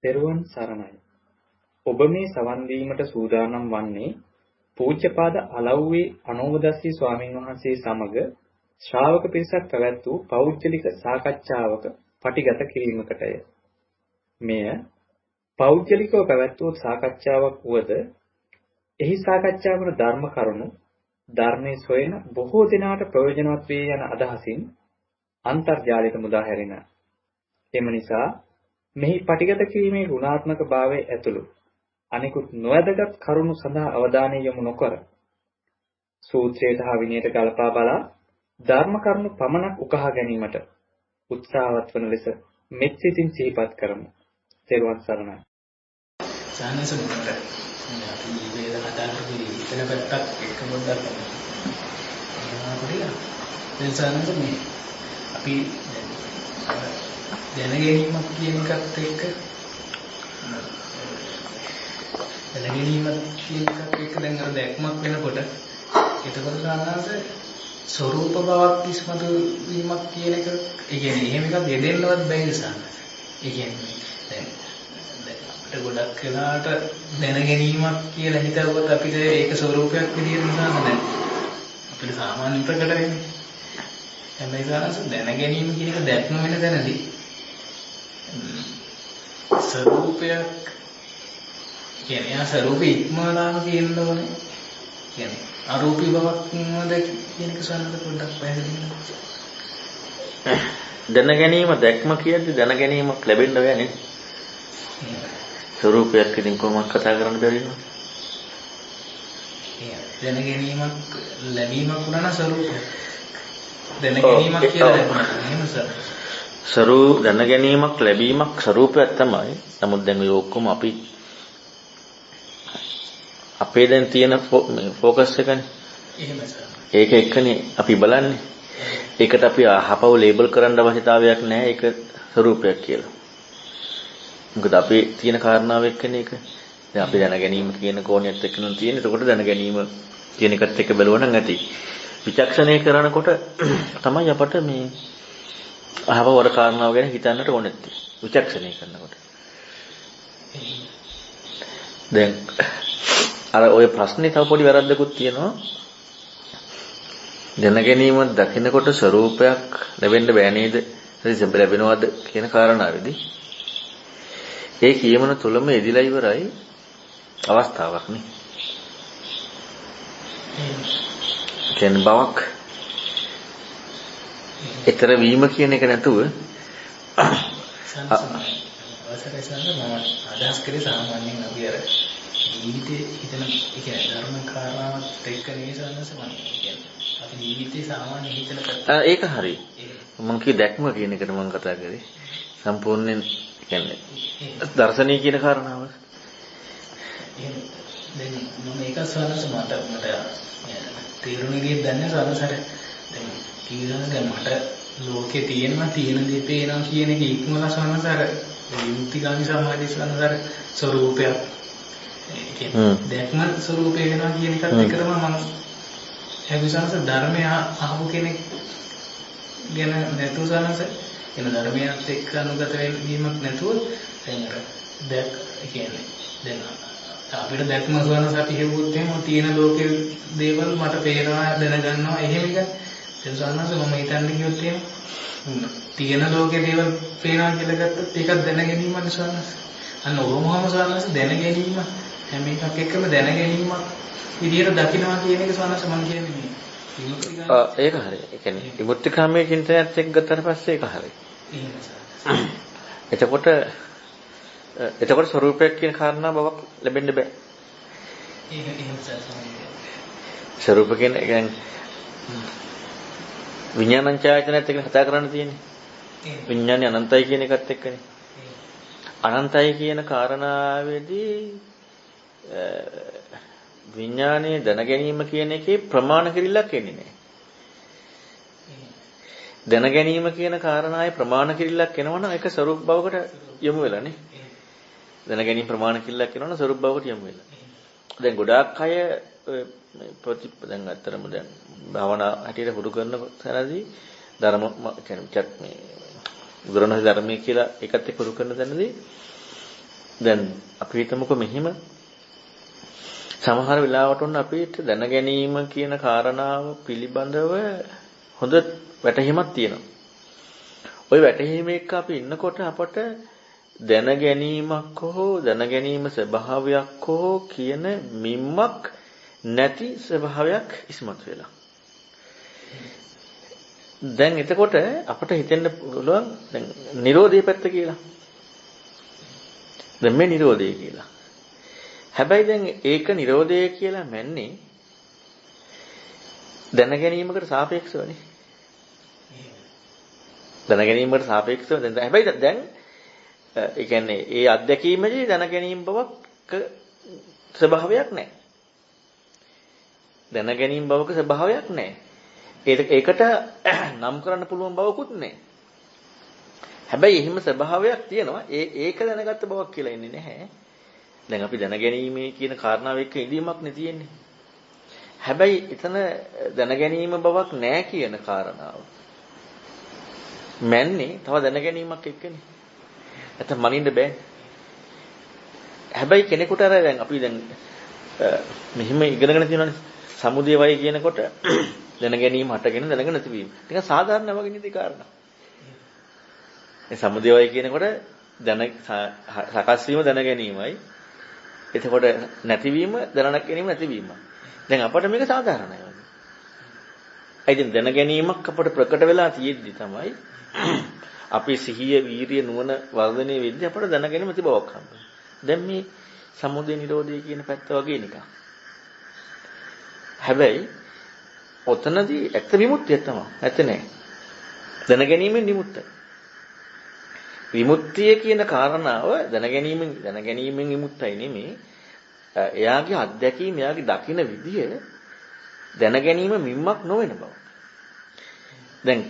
තෙරුවන් සරණයි. ඔබ මේ සවන් දීමට සූදානම් වන්නේ පූජ්‍යපාද අලව්වේ අනෝමදස්සී ස්වාමීන් වහන්සේ සමග ශ්‍රාවක පිරිසක් පැවැත් වූ පෞද්ගලික සාකච්ඡාවක පටිගත කිරීමකටය. මෙය පෞද්ගලිකව පැවැත් වූ සාකච්ඡාවක් වුවද එහි සාකච්ඡාවන ධර්ම කරුණු ධර්මයේ සොයන බොහෝ දෙනාට ප්‍රයෝජනවත් වේ යන අදහසින් අන්තර්ජාලයට මුදා හැරෙන. එම නිසා මෙහි පටිගත කිරීමේ ගුණාත්මක භාවයේ ඇතුළු අනිකුත් නොවැදගත් කරුණු සඳහා අවධානය යොමු නොකර සූත්‍රයට හා විනයට ගලපා බලා ධර්ම කරුණු පමණක් උකහා ගැනීමට උත්සාහවත් වන ලෙස මෙත් සිතින් සිහිපත් කරමු. තෙරුවන් සරණයි. සානසමුකට අපි වේදනා දානකදී ඉතන පැත්තක් එක පොඩ්ඩක් දැන් සානස මේ අපි දැනගැනීමක් කියන එකත් එක්ක දැන් අර දැක්මක් වෙනකොට එතකොට සානස ස්වરૂප බවක් ඉස්මතු වීමක් කියන එක ඒ කියන්නේ එහෙම එකක් දෙදෙන්නවත් බැහැ සානස. ඒ කියන්නේ දැන් අපිට ගොඩක් වෙලාට දැනගැනීමක් කියලා හිතුවොත් අපිට ඒක ස්වરૂපයක් විදියට නිසාම නැහැ. අපිට සාමාන්‍ය ප්‍රකට වෙන්නේ. හැබැයි සානස දැනගැනීම කියන එක දැක්ම වෙන තැනදී ස්වરૂපයක් කියන්නේ ආ ස්වરૂපේ ඉක්මනාම කියනවනේ. කියන්නේ අරූපී බවක් නේද කියන එක සානස පොඩ්ඩක් පැහැදිලි කරන්න. දැනගැනීම දැක්ම කියද්දි දැනගැනීමක් ලැබෙන්න බෑ නේද? ස්වરૂපයක් ඉතින් කොහොමද කතා කරන්න බැරි නේද? දැනගැනීමක් ලැබීමක් වුණා නම් ස්වરૂපය. දැනගැනීමක් කියලා එහෙම දැනගැනීමක් ලැබීමක් ස්වરૂපයක් තමයි. නමුත් දැන් ඔය ඔක්කොම අපි අපේ දැන් තියෙන ફોකස් එකනේ. එහෙමයි සර්. ඒක එක්කනේ අපි බලන්නේ. ඒකට අපි අහපව ලේබල් කරන්න අවශ්‍යතාවයක් නැහැ. ඒක ස්වરૂපයක් කියලා. මොකද අපි තියෙන කාරණාව එක්කනේ ඒක. දැන් අපි දැනගැනීම කියන කෝණයත් එක්ක නම් තියෙන්නේ. එතකොට දැනගැනීම කියන එකත් එක්ක බලුවා නම් ඇති. විචක්ෂණය කරනකොට තමයි අපට මේ අහවවර කාරණාව ගැන හිතන්නට ඕනෙත්. විචක්ෂණය කරනකොට. දැන් අර ওই ප්‍රශ්නේ තව පොඩි වැරද්දකුත් තියෙනවා. දැනගැනීම දකිනකොට ස්වરૂපයක් ලැබෙන්න බෑ නේද? රිසබ් ලැබෙනවද කියන කාරණාවේදී ඒ කියමන තුලම එදිලා ඉවරයි අවස්ථාවක් නේ. කියන්නේ බවක් ඊතර වීම කියන එක නැතුව අවසරයි සඳ මම අදහස් කරේ සාමාන්‍යයෙන් අපි අර ජීවිතේ හිතන කියන්නේ ධර්ම කාරණාවත් එක්ක නේසනස මම කියන්නේ අපි ජීවිතේ සාමාන්‍ය හිතන පැත්ත ඒක හරි මම කිය දැක්ම කියන එකට මම කතා කරේ සම්පූර්ණයෙන් කියන්නේ දර්ශනීය කියන කාරණාව දැන් මම ඒක සවනස මට තීරණ ගියේ දැන් සවනසර දැන් කීරණ දැන් මට ලෝකේ තියෙන දේ පේනවා කියන එක ඉක්මවලා සවනසර විමුක්තිගාමී සමාධිය සවනසර ස්වરૂපයක් කියන්නේ දැක්ම ස්වરૂපේ වෙනවා කියන එකත් එක තමයි මම හැවිසනස ධර්මය අහපු කෙනෙක් ගැන නැතුව සවනස එන ධර්මයත් එක්ක අනුගත වීමක් නැතුව දැන් අර දැක් කියන්නේ දැන් අපිට දැක්ම සවනස අපි හෙව්වොත් එහෙම තියෙන ලෝකේ දේවල් මට පේනවා දැනගන්නවා එහෙම එක දැන් සවනස මම හිතන්නේ කිව්වොත් එහෙම තියෙන ලෝකේ දේවල් පේනවා කියලා ගත්තොත් ඒකත් දැනගැනීමක් සවනස අන්න ඕමම සවනස දැනගැනීම හැම එකක් එක්කම දැනගැනීමක් විදියට දකින්නවා කියන එක සවනස මම කියන්නේ මේ ඒක හරි. ඒ කියන්නේ විමුක්තිකාමයේ චින්තනයත් එක්ක ගත්තට පස්සේ ඒක හරි. එතකොට ස්වરૂපයක් කියන කාරණා බවක් ලැබෙන්න බෑ. ස්වરૂප කියන එක විඥානංචායතනයත් එක්ක කතා කරන්න තියෙන්නේ. විඥානේ අනන්තයි කියන එකත් එක්කනේ. අනන්තයි කියන කාරණාවේදී විඥානයේ දැනගැනීම කියන එකේ ප්‍රමාණ කිරිල්ලක් එන්නේ නැහැ. දැනගැනීම කියන කාරණාවේ ප්‍රමාණ කිරිල්ලක් එනවනම් ඒක ස්වરૂප භවකට යොමු වෙලානේ. දැනගැනීම ප්‍රමාණ කිරිල්ලක් එනවනම් ස්වરૂප භවකට යොමු වෙලා. දැන් ගොඩාක් අය දැන් අත්‍තරම දැන් භාවනා හැටියට පුරු කරන තැනදී ධර්ම කියන්නේ මේ බුදුරණවහන්සේ ධර්මයේ කියලා ඒකත් එක්ක පුරු කරන තැනදී දැන් අපි හිතමුකෝ මෙහිම සමහර වෙලාවට උන් අපිට දැන ගැනීම කියන කාරණාව පිළිබඳව හොඳ වැටහීමක් තියෙනවා. ওই වැටහීම එක්ක අපි ඉන්නකොට අපට දැන ගැනීමක් හෝ දැන ගැනීම ස්වභාවයක් හෝ කියන මිම්මක් නැති ස්වභාවයක් ඉස්මතු වෙලා. දැන් එතකොට අපට හිතෙන්න පුළුවන් දැන් Nirodhe පැත්ත කියලා. දැන් මේ Nirodhe කියලා. හැබැයි දැන් ඒක Nirodhe කියලා මැන්නේ දැන ගැනීමකට සාපේක්ෂවනේ. දැන ගැනීමකට සාපේක්ෂව දැන් හැබැයි දැන් ඒ කියන්නේ ඒ අත්දැකීමේදී දැන ගැනීම බවක් ස්වභාවයක් නැහැ. දැන ගැනීම බවක ස්වභාවයක් නැහැ. ඒකට නම් කරන්න පුළුවන් බවකුත් නැහැ. හැබැයි එහෙම ස්වභාවයක් තියෙනවා. ඒක දැනගත්ත බවක් කියලා ඉන්නේ නැහැ. දැන් අපි දැන ගැනීමේ කියන කාරණාව එක්ක ඉදීමක් නේ තියෙන්නේ. හැබැයි එතන දැන ගැනීම බවක් නැහැ කියන කාරණාව. මැන්නේ තව දැන ගැනීමක් එක්කනේ. නැත්නම් මනින්න බෑ. හැබැයි කෙනෙකුට අර දැන් අපි දැන් මෙහිම ඉගෙනගෙන තියෙනවානේ. සමුදේ වයි කියනකොට දැන ගැනීම හටගෙන දැනගෙන නැතිවීම. ටික සාධාරණ වගේ නේද ඒ කාරණා. ඒ සමුදේ වයි කියනකොට දැන සකස් වීම දැන ගැනීමයි. එතකොට නැතිවීම දැන ගැනීම නැතිවීම. දැන් අපට මේක සාධාරණයි වගේ. ඒ දැන ගැනීමක් අපට ප්‍රකට වෙලා තියෙද්දි තමයි අපේ සිහිය, වීරිය, නුවණ වර්ධනය වෙද්දී අපට දැනගැනීම ඇති බවක් හම්බෙනවා. දැන් මේ සමුදය නිරෝධය කියන පැත්ත වගේ නිකන්. හැබැයි ඔතනදී ඇත්ත විමුක්තිය තමයි. ඇත්ත නෑ. දැනගැනීමෙන් විමුක්තයි. විමුක්තිය කියන කාරණාව දැනගැනීමෙන් විමුක්තයි නෙමෙයි. එයාගේ අත්දැකීම, එයාගේ දකින විදිය දැනගැනීම මිම්මක් නොවන බව. දැන්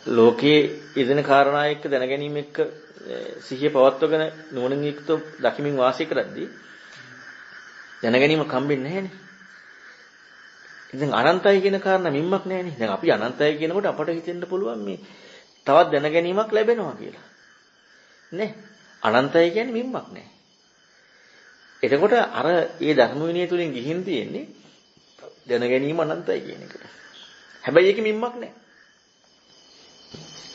ලෝකයේ යෙදෙන කාරණා එක්ක දැනගැනීම එක්ක සිහිය පවත්වගෙන නුවණින් යුක්තව දකිමින් වාසය කරද්දී දැනගැනීම කම්බෙන්නේ නැහැනේ. ඉතින් අනන්තයි කියන කාරණා මිම්මක් නැහැනේ. දැන් අපි අනන්තයි කියනකොට අපට හිතෙන්න පුළුවන් මේ තවත් දැනගැනීමක් ලැබෙනවා කියලා. නේ? අනන්තයි කියන්නේ මිම්මක් නැහැ. එතකොට අර ඒ ධර්ම විනය තුලින් ගිහින් තියෙන්නේ දැනගැනීම අනන්තයි කියන එකට. හැබැයි ඒක මිම්මක් නැහැ.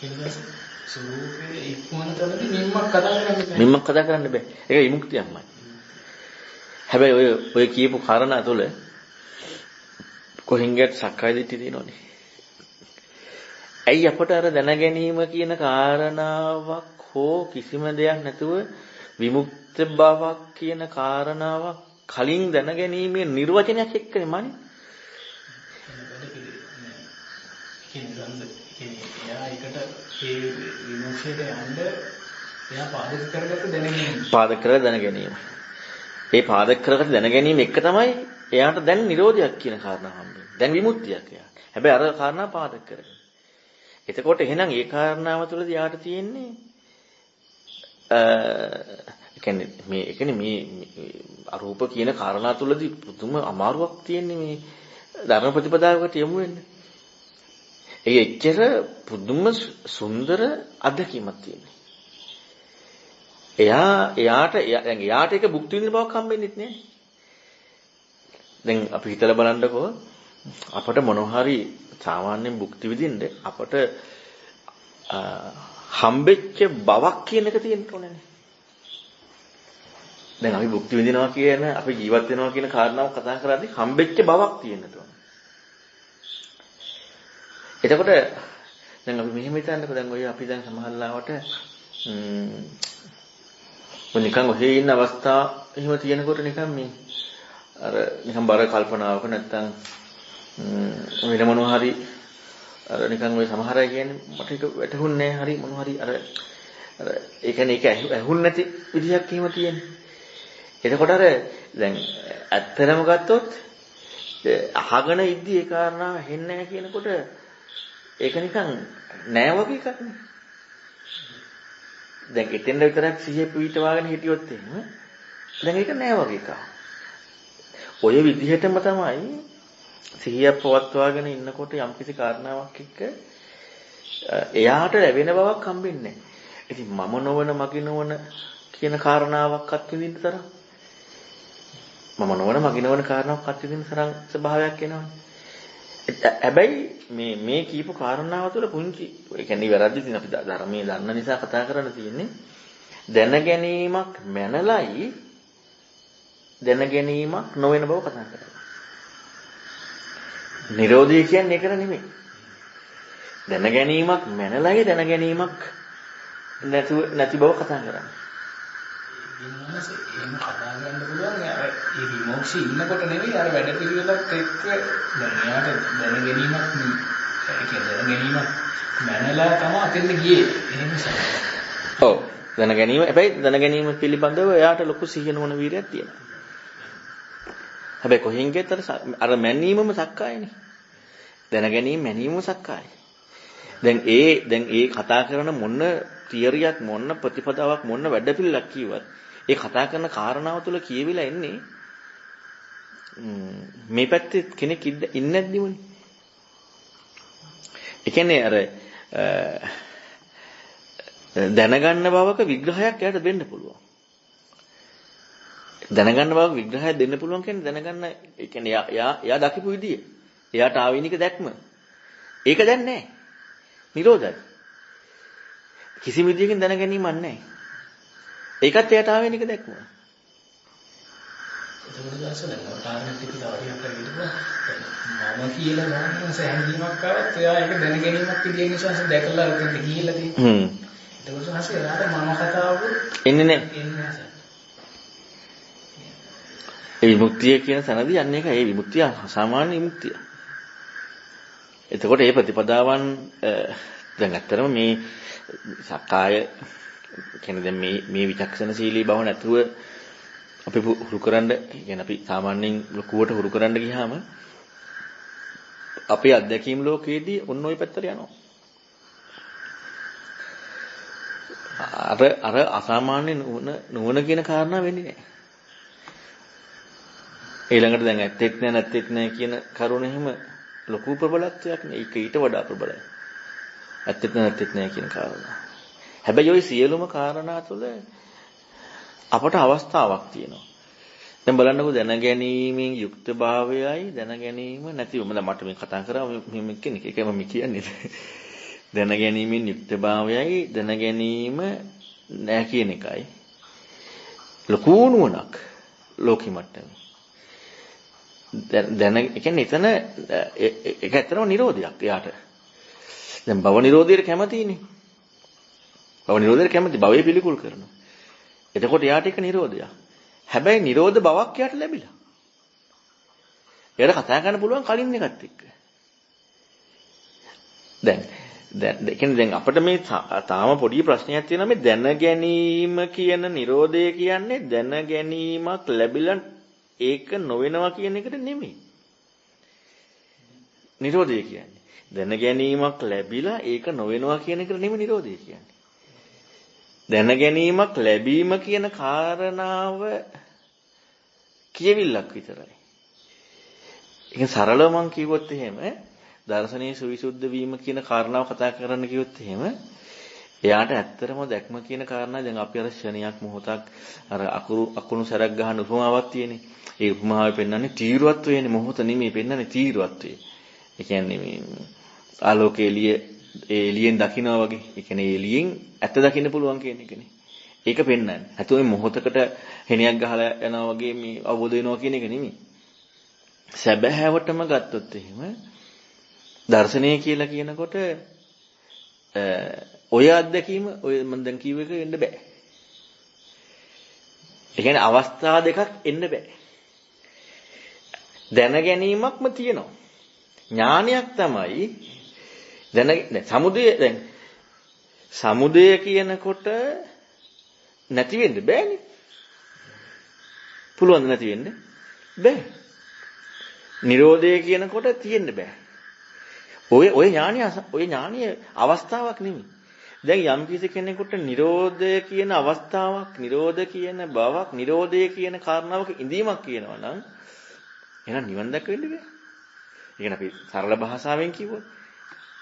ස්වરૂපයේ ඉක්මන තැනදී මිම්මක් කතා කරන්න බෑ. මිම්මක් කතා කරන්න බෑ. ඒක විමුක්තියක්මයි. හැබැයි ඔය කියපු කාරණා තුළ කොහින්ගට සක්කාය දිට්ඨිය තියෙනවනේ. ඇයි අපට අර දැනගැනීම කියන කාරණාවක් හෝ කිසිම දෙයක් නැතුව විමුක්ත බවක් කියන කාරණාවක් කලින් දැනගැනීමේ නිර්වචනයක් එක්කනේ මනේ. එයා එකට ඒ විමුක්තියට යන්න එයා පාදක කරගත්ත දැනගැනීම. පාදක කරලා දැනගැනීම. ඒ පාදක කරගත්ත දැනගැනීම එක තමයි එයාට දැන් නිරෝධයක් කියන කාරණාව හම්බෙන්නේ. දැන් විමුක්තියක් එයා. හැබැයි අර කාරණා පාදක කරගෙන. එතකොට එහෙනම් ඒ කාරණාව තුළදී යාට තියෙන්නේ මේ අරූප කියන කාරණා තුළදී පුදුම අමාරුවක් තියෙන්නේ මේ ධර්ම ප්‍රතිපදාවකට යමු වෙන්නේ. ඒ එච්චර පුදුම සුන්දර අත්දැකීමක් තියෙනවා. එයාට ඒක භුක්ති විඳින බවක් හම්බෙන්නේ නැහැ. දැන් අපි හිතලා බලන්නකෝ අපට මොනවා හරි සාමාන්‍යයෙන් භුක්ති විඳින්න අපට හම්බෙච්ච බවක් කියන එක තියෙන්න ඕනේ. දැන් අපි භුක්ති විඳිනවා කියන අපි ජීවත් වෙනවා කියන කාරණාව කතා කරද්දී හම්බෙච්ච බවක් තියෙන්න ඕනේ. එතකොට දැන් අපි මෙහෙම හිතන්නකෝ දැන් ඔය අපි දැන් සමහරලාවට නිකන් ඔහේ ඉන්න අවස්ථා එහෙම තියෙනකොට නිකන් මේ අර නිකන් බර කල්පනාවක නැත්තම් වෙන මොනවා හරි අර නිකන් ඔය සමහර අය කියන්නේ මට ඒක වැටහුන්නේ නැහැ හරි මොනවා හරි අර ඒ කියන්නේ ඒක ඇහුන්නේ නැති විදිහක් එහෙම තියෙන්නේ. එතකොට අර දැන් ඇත්තටම ගත්තොත් අහගෙන ඉද්දි ඒ කාරණාව හෙන්නේ නැහැ කියනකොට ඒක නිකන් නෑ වගේ එකක් නේ. දැන් එතෙන්ද විතරක් සිහිය පිටවාගෙන හිටියොත් එහෙම දැන් ඒක නෑ වගේ එකක්. ඔය විදිහටම තමයි සිහිය පවත්වාගෙන ඉන්නකොට යම්කිසි කාරණාවක් එක්ක එයාට ලැබෙන බවක් හම්බෙන්නේ නැහැ. ඉතින් මම නොවන මගේ නොවන කියන කාරණාවක් අත්විඳින්න තරම් මම නොවන මගේ නොවන කාරණාවක් අත්විඳින්න තරම් ස්වභාවයක් එනවනේ. හැබැයි මේ කියපු කාරණාව තුළ පුංචි ඒ කියන්නේ වැරද්ද තියෙන අපි ධර්මයේ දන්න නිසා කතා කරන්න තියෙන්නේ දැන ගැනීමක් මැනලයි දැන ගැනීමක් නොවන බව කතා කරන්නේ. නිරෝධය කියන්නේ ඒකට නෙමෙයි. දැන ගැනීමක් මැනලයි දැන ගැනීමක් නැති බව කතා කරන්නේ. එහෙම කතා කරන්න පුළුවන් අර ඒ විමුක්තිය ඉන්නකොට නෙවෙයි අර වැඩ පිළිවෙලත් එක්ක දැන් එයාට දැන ගැනීමක් ඒ කියන්නේ දැන ගැනීමක් මැනලා තමයි අතෙන්ද ගියේ. එහෙම නිසා. ඔව්. දැන ගැනීම හැබැයි දැන ගැනීම පිළිබඳව එයාට ලොකු සිහිය නොවන වීරයක් තියෙනවා. හැබැයි කොහෙන් ගියත් අර මැනීමම සක්කායනේ. දැන ගැනීම මැනීමම සක්කායයි. දැන් ඒ කතා කරන මොන තියරියක් මොන ප්‍රතිපදාවක් මොන වැඩපිළිවෙලක් කිව්වත් ඒ කතා කරන කාරණාව තුළ කියවිලා එන්නේ මේ පැත්තේ කෙනෙක් ඉන්නේ නැද්දිමනේ. ඒ කියන්නේ අර දැනගන්න බවක විග්‍රහයක් එයාට දෙන්න පුළුවන්. දැනගන්න බවක විග්‍රහයක් දෙන්න පුළුවන් කියන්නේ දැනගන්න ඒ කියන්නේ එයා දකිපු විදිය. එයාට ආවිනික දැක්ම. ඒක දැන් නැහැ. නිරෝධයි. කිසිම විදියකින් දැන ගැනීමක් නැහැ. ඒකත් එයාට ආවෙනික දැක්ම. ඒකවල දැසන ටාර්ගට් එක තවරියක් කරගිටුවා. මම කියලා ගන්න සෑහීමක් ආවත් එයා ඒක දැන ගැනීමක් විදිය නිසා දැකලා උකට ගිහිල්ලා තියෙනවා. ඒකවල හසේ එයාට මම කතාව එන්නේ නැහැ. ඒ විමුක්තිය කියන තැනදී යන්නේ ඒක ඒ විමුක්තිය සාමාන්‍ය විමුක්තිය. එතකොට මේ ප්‍රතිපදාවන් දැන් ඇත්තටම මේ සක්කාය කියන්නේ දැන් මේ විචක්ෂණශීලී බව නැතුව අපි හුරු කරන්න කියන්නේ අපි සාමාන්‍යයෙන් ලකුවට හුරු කරන්න ගියාම අපේ අත්දැකීම් ලෝකයේදී ඔන්න ඔය පැත්තට යනවා. අර අසාමාන්‍ය නුවණ කියන කාරණා වෙන්නේ නැහැ. ඊළඟට දැන් ඇත්තෙත් නැහැ නැත්තෙත් නැහැ කියන කරුණ එහෙම ලොකු ප්‍රබලත්වයක් නේ. ඒක ඊට වඩා ප්‍රබලයි. ඇත්තෙත් නැත්තෙත් නැහැ කියන කාරණා. හැබැයි ওই සියලුම කාරණා තුළ අපට අවස්ථාවක් තියෙනවා. දැන් බලන්නකෝ දැනගැනීමෙන් යුක්ත භාවයයි දැනගැනීම නැතිවම දැන් මට මේ කතා කරා මේ කෙනෙක් ඒකම මේ කියන්නේ. දැනගැනීමෙන් යුක්ත භාවයයි දැනගැනීම නැහැ කියන එකයි. ලොකු නුවණක් ලෝකෙ මට්ටමේ. දැන ඒ කියන්නේ එතන ඒක ඇත්තටම නිරෝධයක් එයාට. දැන් භව නිරෝධයට කැමතිනේ. භව නිරෝධයට කැමති භවයේ පිළිකුල් කරනවා. එතකොට එයාට ඒක නිරෝධයක්. හැබැයි නිරෝධ බවක් එයාට ලැබිලා. එයාට කතා කරන්න පුළුවන් කලින් එකත් එක්ක. දැන් අපිට මේ තාම පොඩි ප්‍රශ්නයක් තියෙනවා මේ දැන ගැනීම කියන නිරෝධය කියන්නේ දැන ගැනීමක් ලැබිලා ඒක නොවෙනවා කියන එකට නෙමෙයි. නිරෝධය කියන්නේ දැන ගැනීමක් ලැබිලා ඒක නොවෙනවා කියන එකට නෙමෙයි නිරෝධය කියන්නේ. දැන ගැනීමක් ලැබීම කියන කාරණාව කියවිල්ලක් විතරයි. ඒක සරලව මම කිව්වොත් එහෙම දර්ශනීය සවිසුද්ධ වීම කියන කාරණාව කතා කරන්න කිව්වොත් එහෙම එයාට ඇත්තටම දැක්ම කියන කාරණා දැන් අපි අර ක්ෂණයක් මොහොතක් අර අකුණු සැරක් ගහන උපමාවක් තියෙන්නේ. ඒ උපමාවේ පෙන්වන්නේ තීව්‍රත්වයනේ මොහොත නෙමෙයි පෙන්වන්නේ තීව්‍රත්වය. ඒ කියන්නේ මේ ආලෝකයේ එළියෙන් දකිනවා වගේ. ඒ කියන්නේ එළියෙන් ඇත්ත දකින්න පුළුවන් කියන එකනේ. ඒක පෙන්වන්නේ. අතෝ මේ මොහොතකට හෙනියක් ගහලා යනවා වගේ මේ අවබෝධ වෙනවා කියන එක නෙමෙයි. සැබෑවටම ගත්තොත් එහෙම දර්ශනය කියලා කියනකොට ඔය අත්දැකීම ඔය මම දැන් කිව්ව එක එන්න බෑ. ඒ කියන්නේ අවස්ථා දෙකක් එන්න බෑ. දැන ගැනීමක්ම තියෙනවා. ඥානයක් තමයි සමුදය කියනකොට නැති වෙන්න බෑනේ. පුළුවන් නැති වෙන්න බෑ. නිරෝධය කියනකොට තියෙන්න බෑ. ඔය ඥානීය අවස්ථාවක් නෙමෙයි. දැන් යම් කිසි කෙනෙකුට නිරෝධය කියන අවස්ථාවක්, නිරෝධ කියන බවක්, නිරෝධය කියන කාරණාවක ඉඳීමක් කියනවා නම් එහෙනම් නිවන් දැක වෙන්න බෑ. ඒ කියන්නේ අපි සරල භාෂාවෙන් කිව්වොත්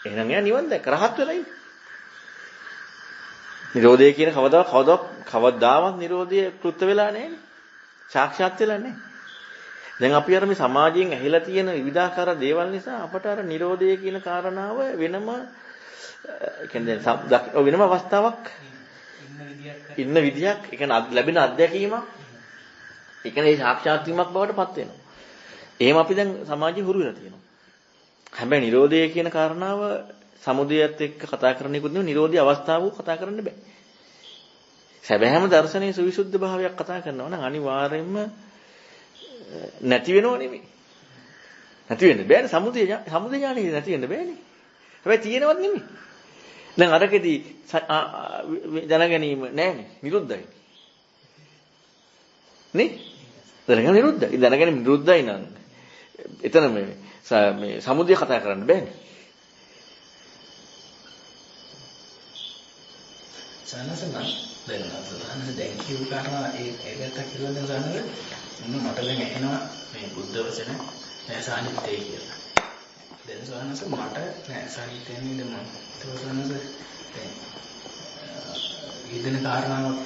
එහෙනම් එයා නිවන් දැක රහත් වෙලා ඉන්නේ. නිරෝධය කියන කවදාවත් කවදාවත් Nirodha කෘත්‍ය වෙලා නැහැ. සාක්ෂාත් වෙලා නැහැ. දැන් අපි අර මේ සමාජයෙන් ඇහිලා තියෙන විවිධාකාර දේවල් නිසා අපට අර Nirodha කියන කාරණාව වෙනම කියන්නේ වෙනම අවස්ථාවක් ඉන්න විදියක් ඒ කියන්නේ ලැබෙන අත්දැකීමක් ඒ කියන්නේ සාක්ෂාත් වීමක් බවට පත් වෙනවා. එහෙම අපි දැන් සමාජයේ හුරු වෙලා තියෙනවා. හැබැයි Nirodha කියන කාරණාව සමුදයත් එක්ක කතා කරන්න ඉක්ුත් නෙවෙයි Nirodha අවස්ථාව කතා කරන්න බෑ. සැබෑම දර්ශනයේ සවිසුද්ධ භාවයක් කතා කරනවා නම් අනිවාර්යයෙන්ම නැති වෙනව නෙමෙයි. නැති වෙන්න බෑනේ සමුදය ඥානෙ නැති වෙන්න බෑනේ. හැබැයි තියෙනවත් නෙමෙයි. දැන් අරකෙදී දැන ගැනීම නෑනේ නිරුද්ධයි. නේ? දැනගැනීම නිරුද්ධයි. දැනගැනීම නිරුද්ධයි නම් එතන මේ සමුදය කතා කරන්න බෑනේ. සනසන දැන් කියු කාරණා ඒකට කියලා දැනගන්න මට දැන් එනවා මේ බුද්ධ වචන සාහිත්‍යය කියලා. දැන් සනස මට සාහිත්‍යයෙන් දෙන්න තෝසනස දැන් ඊදෙන කාරණාවක්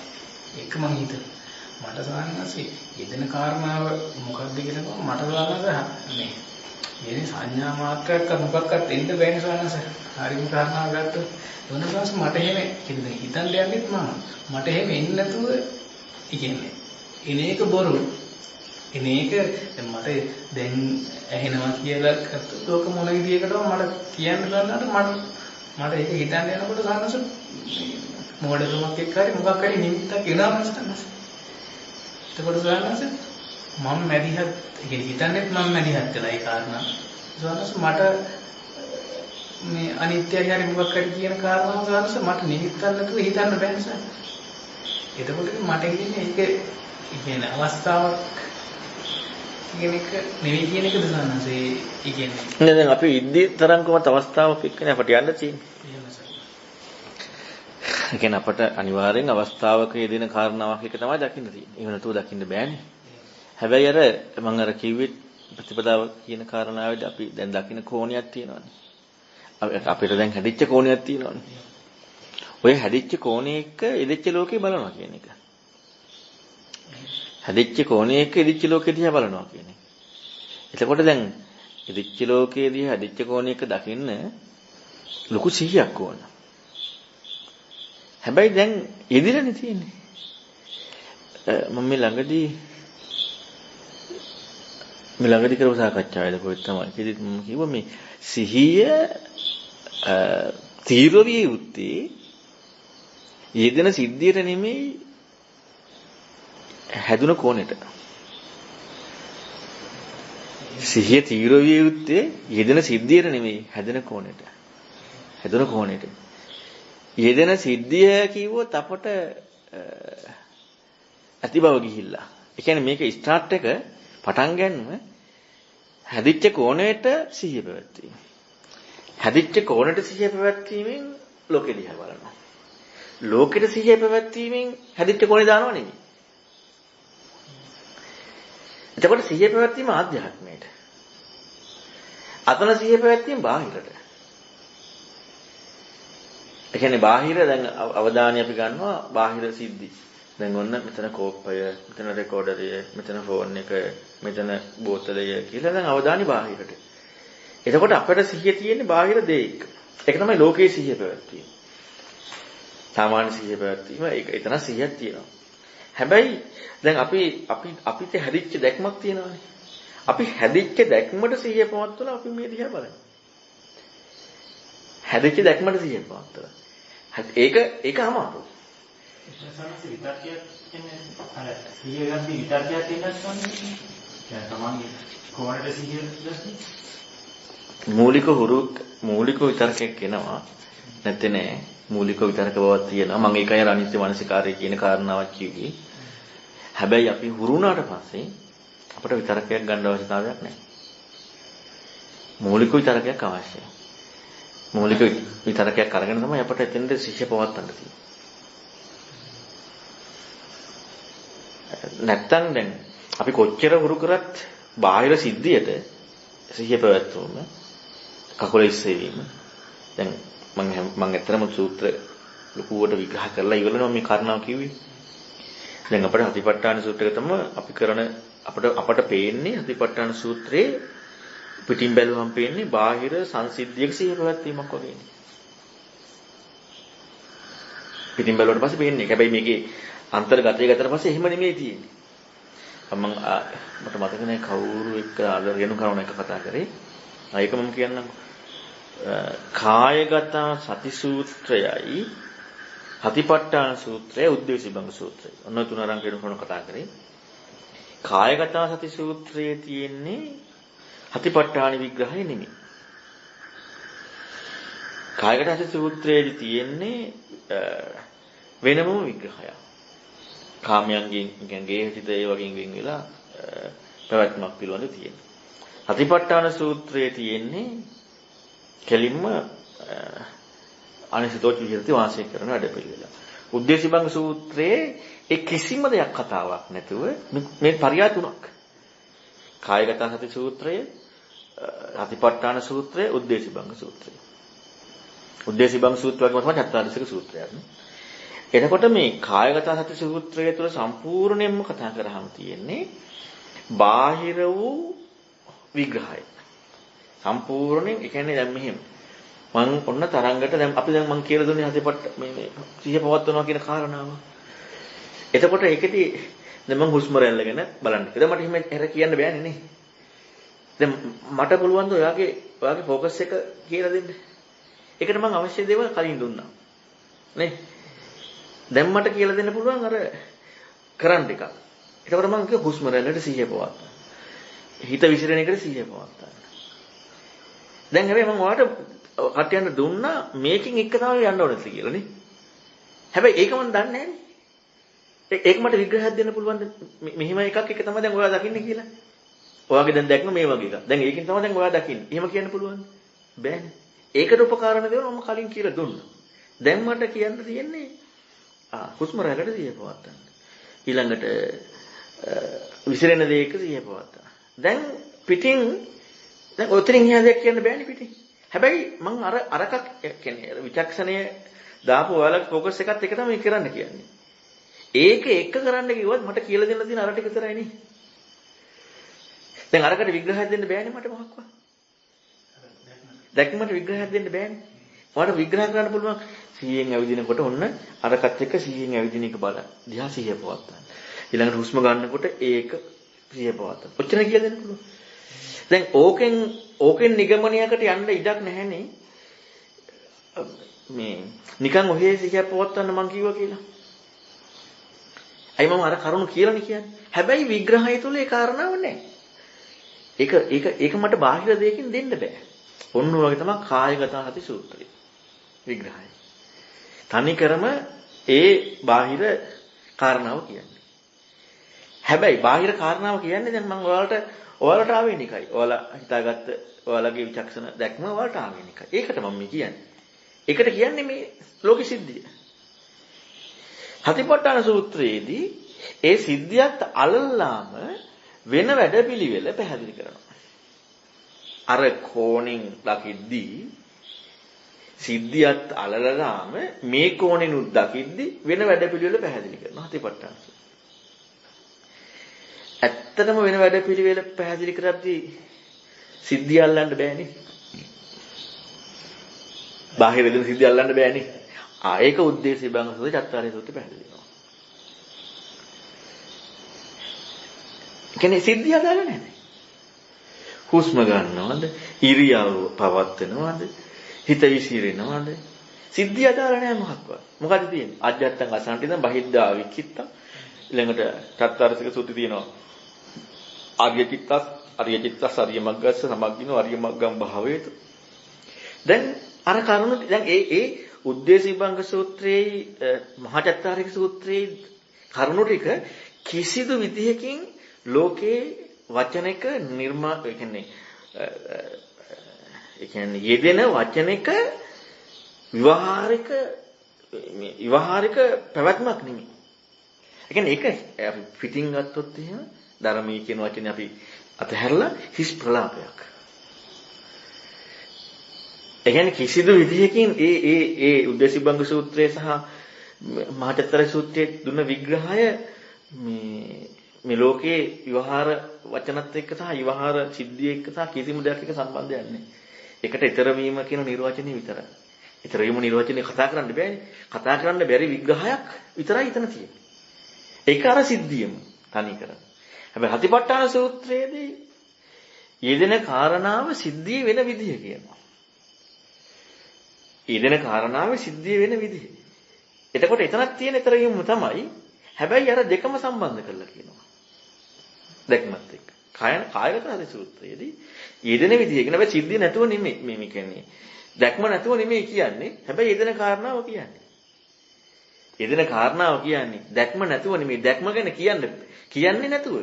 එක මම හිතුවා මට සනස ඊදෙන කාරණාව මොකක්ද කියලා මට සනස මේ මේ සංඥා මාත්‍රයක් මොකක්වත් එන්න බැහැ සනස. හරිම කාරණාවක් ගත්තොත් මොනවාස් මට එහෙම කියන්නේ හිතන්න යන්නෙත් මට එහෙම එන්නේ නැතුව ඉන්නේ. එනේක බොරු. එනේක දැන් මට දැන් ඇහෙනවා කියලා ගත්තොත් ඔක මොන විදියකටද මට කියන්න ගන්නට මට ඒක හිතන්න යනකොට සානස මොඩකමක් එක්ක හරි මොකක් හරි නිමිත්තක් එනවා මස්තනස්. එතකොට සානස මම මැදිහත් කියන්නේ හිතන්නේත් මම මැදිහත් කළා ඒ කාරණා. සානස මට මේ අනිත්‍යයි හරි මොකක් හරි කියන කාරණාව සානස මට නිමිත්තක් නැතුව හිතන්න බෑ නිසා. එතකොට මට කියන්නේ ඒක කියන්නේ අවස්ථාවක් කියන එක නෙවෙයි කියන එකද සානස ඒ කියන්නේ. දැන් අපි ඉද්දී තරංගකමත් අවස්ථාවක් එක්කනේ අපට යන්න තියෙන්නේ. ඒ කියන්නේ අපට අනිවාර්යෙන් අවස්ථාවක යෙදෙන කාරණාවක් එක තමයි දකින්න තියෙන්නේ. එහෙම නැතුව දකින්න බෑනේ. හැබැයි අර මම අර කිව්වේ ප්‍රතිපදාව කියන කාරණාවේදී අපි දැන් දකින්න කෝණයක් තියෙනවානේ. අපිට දැන් හැදිච්ච කෝණයක් තියෙනවානේ. ඔය හැදිච්ච කෝණේ එක්ක ඉදිච්ච ලෝකේ බලනවා කියන එක. හැදිච්ච කෝණේ එක්ක ඉදිච්ච ලෝකෙ දිහා බලනවා කියන එක. එතකොට දැන් ඉදිච්ච ලෝකයේදී හැදිච්ච කෝණයක දකින්න ලොකු සිහියක් ඕන. හැබැයි දැන් ඉදිරියනේ තියෙන්නේ. මම මේ ළඟදී කරපු සාකච්ඡාවේදී කොහෙද තමයි කිව්වෙත් මම කිව්වා මේ සිහිය තීරවිය යුත්තේ යෙදෙන සිද්ධියට නෙමෙයි හැදුන කෝණයට. සිහිය තීරවිය යුත්තේ යෙදෙන සිද්ධියට නෙමෙයි හැදෙන කෝණයට. හැදුන කෝණයට. යෙදෙන සිද්ධිය කිව්වොත් අපට ඇති බව ගිහිල්ලා. ඒ කියන්නේ මේක ස්ටාර්ට් එක පටන් ගන්නම හැදිච්ච කෝණයට සිහිය පැවැත්වීම. හැදිච්ච කෝණයට සිහිය පැවැත්වීමෙන් ලෝකෙ දිහා බලනවා. ලෝකෙට සිහිය පැවැත්වීමෙන් හැදිච්ච කෝණේ දානව නෙමෙයි. එතකොට සිහිය පැවැත්වීම ආධ්‍යාත්මයට. අතන සිහිය පැවැත්වීම බාහිරට. ඒ කියන්නේ බාහිර දැන් අවධානය අපි ගන්නවා බාහිර සිද්ධි. දැන් ඔන්න මෙතන කෝප්පය, මෙතන රෙකෝඩරය, මෙතන ෆෝන් එක, මෙතන බෝතලය කියලා දැන් අවධානය බාහිරට. එතකොට අපිට සිහිය තියෙන්නේ බාහිර දෙයක. ඒක තමයි ලෝකයේ සිහිය පැවැත්වීම. සාමාන්‍ය සිහිය පැවැත්වීම ඒක එතන සිහියක් තියෙනවා. හැබැයි දැන් අපිට හැදිච්ච දැක්මක් තියෙනවානේ. අපි හැදිච්ච දැක්මට සිහිය පවත්වලා අපි මේ දිහා බලනවා. හැදිච්ච දැක්මට සිහිය පවත්වලා. ඒක අමාරුයි. සමහර විතර්කයක් කියන්නේ අර සිහිය ගන්න විතර්කයක් තියෙනවා කියන්නේ. දැන් තමන්ගේ කොහොමද සිහිය ගන්නේ? මූලික විතර්කයක් එනවා. නැත්te නෑ. මූලික විතර්ක බවක් තියෙනවා. මම ඒකයි අනිත්‍ය මානසිකාරය කියන කාරණාවක් කිව්වේ. හැබැයි අපි හුරුුණාට පස්සේ අපිට විතර්කයක් ගන්න අවශ්‍යතාවයක් නැහැ. මූලික විතර්කයක් අවශ්‍යයි. මූලික විතර්කයක් අරගෙන තමයි අපිට එතෙන්ද සිහිය පවත්වන්න තියෙන්නේ. නැත්තම් දැන් අපි කොච්චර හුරු කරත් බාහිර සිද්ධියට සිහිය පැවැත්වුවම කකුල ඉස්සෙවීම දැන් මම ඇත්තටම සූත්‍ර ලකුවට විග්‍රහ කරලා ඉවරනවා මේ කාරණාව කිව්වේ. දැන් අපේ හතිපට්ඨාන සූත්‍රය තමයි අපි කරන අපට පේන්නේ හතිපට්ඨාන සූත්‍රයේ පිටින් බැලුවම පේන්නේ බාහිර සංසිද්ධියක සිහිය පැවැත්වීමක් වගේනේ. පිටින් බැලුවට පස්සේ පේන්නේ. හැබැයි මේකේ අන්තර්ගතය ගතට පස්සේ එහෙම නෙමෙයි තියෙන්නේ. මම මට මතක නැහැ කවුරු එක්ක අරගෙන කරන එක කතා කරේ. ඒක මම කියන්නම්. කායගත සති සූත්‍රයයි හතිපට්ඨාන සූත්‍රය උද්දේශිබංග සූත්‍රය. ඔන්න තුන අරන් කෙනෙකුට කතා කරේ. කායගත සති සූත්‍රයේ තියෙන්නේ හතිපට්ඨාන විග්‍රහය නෙමෙයි. කායගත සති සූත්‍රයේදී තියෙන්නේ වෙනම විග්‍රහයක්. කාමයන්ගෙන් කියන්නේ හිත ඒ වගේ වෙන් වෙලා පැවැත්මක් පිළිබඳ තියෙනවා. හතිපට්ඨාන සූත්‍රයේ තියෙන්නේ කෙලින්ම අනිසිතෝච විහෙරති වාසය කරන වැඩපිළිවෙල. උද්දේශිබංග සූත්‍රයේ ඒ කිසිම දෙයක් කතාවක් නැතුව මේ පරියාය තුනක්. කායගත සති සූත්‍රය, හතිපට්ඨාන සූත්‍රය, උද්දේශිබංග සූත්‍රය. උද්දේශිබංග සූත්‍රය වගේම තමයි චත්තාරිසික සූත්‍රයත්. එතකොට මේ කායගත සති සූත්‍රය තුළ සම්පූර්ණයෙන්ම කතා කරාම තියෙන්නේ බාහිර වූ විග්‍රහය. සම්පූර්ණයෙන් ඒ කියන්නේ දැන් මෙහෙම මම ඔන්න තරංගට දැන් අපි දැන් මම කියලා දුන්නේ හතිපට්ට මේ සිහිය පවත්වනවා කියන කාරණාව. එතකොට ඒකෙදී දැන් මම හුස්ම රැල්ල ගැන බලන්න. ඒක මට එහෙම හැර කියන්න බෑනේ නේ. දැන් මට පුළුවන් ද ඔයාගේ ફોකස් එක කියලා දෙන්න. ඒකට මම අවශ්‍ය දේවල් කලින් දුන්නා. නේ? දැන් මට කියලා දෙන්න පුළුවන් අර කරන්ට් එකක්. එතකොට මම කිය හුස්ම රැල්ලට සිහිය පවත්වා. හිත විසිරෙන එකට සිහිය පවත්වා. දැන් හැබැයි මම ඔයාලට කටයන්න දුන්නා මේකෙන් එක තමයි යන්න ඕනේ කියලා නේ. හැබැයි ඒක මම දන්නේ නැහැ නේ. ඒක මට විග්‍රහයක් දෙන්න පුළුවන්ද? මෙහිම එකක් එක තමයි දැන් ඔයා දකින්නේ කියලා. ඔයාගේ දැන් දැක්ම මේ වගේ එකක්. දැන් ඒකෙන් තමයි දැන් ඔයා දකින්නේ. එහෙම කියන්න පුළුවන්ද? බෑනේ. ඒකට උපකාරණ දේවල් මම කලින් කියලා දුන්නා. දැන් මට කියන්න තියෙන්නේ හුස්ම රැල්ලට සිහිය පවත්වන්න. ඊළඟට විසිරෙන දේක සිහිය පවත්වන්න. දැන් පිටින් දැන් ඔතනින් එහා දෙයක් කියන්න බෑනේ පිටින්. හැබැයි මම අරක කියන්නේ විචක්ෂණය දාපු ඔයාලගේ ફોකස් එකත් එක තමයි කරන්න කියන්නේ. ඒක එක කරන්න කිව්වොත් මට කියලා දෙන්න තියෙන අර ටික විතරයි නේ. දැන් අරකට විග්‍රහයක් දෙන්න බෑනේ මට මොකක්වත්. දැක්මට විග්‍රහයක් දෙන්න බෑනේ. මට විග්‍රහ කරන්න පුළුවන් 100න් ඇවිදිනකොට ඔන්න අරකට එක්ක 100න් ඇවිදින එක බලන්න. දිහා 100 පවත්තන්න. ඊළඟට හුස්ම ගන්නකොට ඒක 100 පවත්තන්න. ඔච්චර කියලා දෙන්න පුළුවන්. දැන් ඕකෙන් නිගමනයකට යන්න ඉඩක් නැහැනේ. මේ නිකන් ඔහේ 100 පවත්තන්න මං කිව්වා කියලා. අයි මම අර කරුණු කියලානේ කියන්නේ. හැබැයි විග්‍රහය තුල ඒ කාරණාව නැහැ. ඒක මට බාහිර දෙයකින් දෙන්න බෑ. ඔන්න ඔයගේ තමයි කායගත සති සූත්‍රය. විග්‍රහය. තනිකරම ඒ බාහිර කාරණාව කියන්නේ. හැබැයි බාහිර කාරණාව කියන්නේ දැන් මම ඔයාලට ආවෙනිකයි. ඔයාලා හිතාගත්ත ඔයාලගේ විචක්ෂණ දැක්ම ඔයාලට ආවෙනිකයි. ඒකට මම කියන්නේ. ඒකට කියන්නේ මේ ලෝක සිද්ධිය. හතිපට්ඨාන සූත්‍රයේදී ඒ සිද්ධියත් අලල්ලාම වෙන වැඩපිළිවෙල පැහැදිලි කරනවා. අර කෝණෙන් දකිද්දී සිද්ධියත් අලලලාම මේ කෝණෙනුත් දකිද්දී වෙන වැඩපිළිවෙල පැහැදිලි කරනවා හතිපට්ඨාන සූත්‍රය. ඇත්තටම වෙන වැඩපිළිවෙල පැහැදිලි කරද්දී සිද්ධිය අල්ලන්න බෑනේ. බාහිර දෙන සිද්ධිය අල්ලන්න බෑනේ. ඒක උද්දේශී බංග සූත්‍රය චත්තාරි සූත්‍රය පැහැදිලි කරනවා. කියන්නේ සිද්ධිය අදාළ නැහැ. හුස්ම ගන්නවද? ඉරියව් පවත්වනවද? හිත විසිරෙනවද? සිද්ධිය අදාළ නැහැ මොකක්වත්. මොකද තියෙන්නේ? අජ්ජත්තං අසන්තිදං බහිද්ධා විචිත්තං ඊළඟට චත්තාරිසික සූත්‍රය තියෙනවා. ආර්ය චිත්තස්, අරිය චිත්තස්, අරිය මග්ගස්ස සමග්ගිනෝ අරිය මග්ගම් භාවේත. දැන් අර කරුණු දැන් ඒ උද්දේශී බංග සූත්‍රයේ මහා චත්තාරික සූත්‍රයේ කරුණු ටික කිසිදු විදිහකින් ලෝකේ වචනයක ඒ කියන්නේ යෙදෙන වචනයක විවහාරික පැවැත්මක් නෙමෙයි. ඒ කියන්නේ ඒක අපි පිටින් ගත්තොත් එහෙම ධර්මයේ කියන වචනේ අපි අතහැරලා හිස් ප්‍රලාපයක්. ඒ කියන්නේ කිසිදු විදිහකින් ඒ උද්දේශී බංග සූත්‍රයේ සහ මහා චත්තාරික සූත්‍රයේ දුන්න විග්‍රහය මේ ලෝකේ විවහාර වචනත් එක්ක සහ විවහාර සිද්ධිය එක්ක සහ කිසිම දෙයක් එක්ක සම්බන්ධයක් නැහැ. ඒකට ඊතර වීම කියන නිර්වචනය විතරයි. ඊතර වීම නිර්වචනය කතා කරන්න බෑනේ. කතා කරන්න බැරි විග්‍රහයක් විතරයි එතන තියෙන්නේ. ඒක අර සිද්ධියම තනි කරන්නේ. හැබැයි හතිපට්ඨාන සූත්‍රයේදී යෙදෙන කාරණාව සිද්ධිය වෙන විදිය කියනවා. යෙදෙන කාරණාව සිද්ධිය වෙන විදිය. එතකොට එතනක් තියෙන ඊතර වීම තමයි. හැබැයි අර දෙකම සම්බන්ධ කරලා කියනවා. දැක්මත් එක්ක. කායගත හරි සූත්‍රයේදී යෙදෙන විදිය කියන හැබැයි සිද්ධිය නැතුව නෙමෙයි මේ කියන්නේ. දැක්ම නැතුව නෙමෙයි කියන්නේ. හැබැයි යෙදෙන කාරණාව කියන්නේ. යෙදෙන කාරණාව කියන්නේ දැක්ම නැතුව නෙමෙයි. දැක්ම ගැන කියන්නේ නැතුව.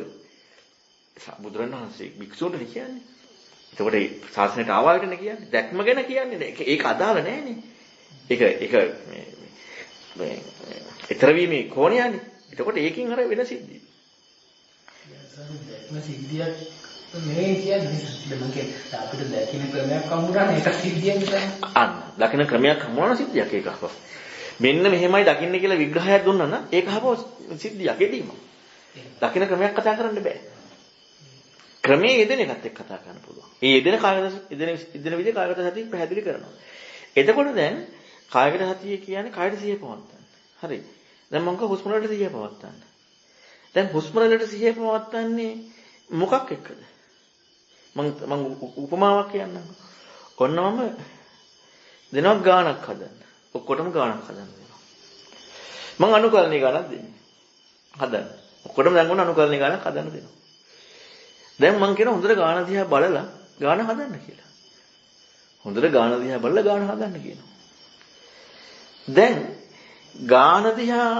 බුදුරණවහන්සේ භික්ෂුන්ට කියන්නේ. එතකොට ඒ ශාසනයට ආවායටනේ කියන්නේ. දැක්ම ගැන කියන්නේ. ඒක අදාළ නැහැනේ. ඒක මේ ඊතර වීමේ කෝණයනේ. එතකොට ඒකෙන් අර වෙන සිද්ධිය. දැක්ම සිද්ධියක් නෙවෙයි කියන්නේ. මම කියන්නේ අපිට දැකින ක්‍රමයක් හම්බුනනේ ඒක සිද්ධියක් නේ. අන්න දකින්න ක්‍රමයක් හම්බුනන සිද්ධියක් ඒක අහපුවා. මෙන්න මෙහෙමයි දකින්න කියලා විග්‍රහයක් දුන්නා නම් ඒක අහපුවා සිද්ධියක් එදීම. දකින්න ක්‍රමයක් කතා කරන්න බෑ. ක්‍රමයේ යෙදෙන එකත් එක්ක කතා කරන්න පුළුවන්. මේ යෙදෙන යෙදෙන විදිහ කායගත සතිය පැහැදිලි කරනවා. එතකොට දැන් කායගත සතිය කියන්නේ කායයට සිහිය පවත්තන්න. හරි. දැන් මම හුස්ම වලට සිහිය පවත්තන්න. දැන් හුස්ම වලට සිහිය පවත්තන්නේ මොකක් එක්කද? මම උපමාවක් කියන්නම්. ඔන්න මම දෙනවා ගානක් හදන්න. ඔක්කොටම ගානක් හදන්න දෙනවා. මම අනුකල්පනීය ගානක් දෙන්නේ. හදන්න. ඔක්කොටම දැන් ඔන්න අනුකල්පනීය ගානක් හදන්න දෙනවා. දැන් මම කියන හොඳට ගාන දිහා බලලා ගාන හදන්න කියලා. හොඳට ගාන දිහා බලලා ගාන හදන්න කියනවා. දැන් ගාන දිහා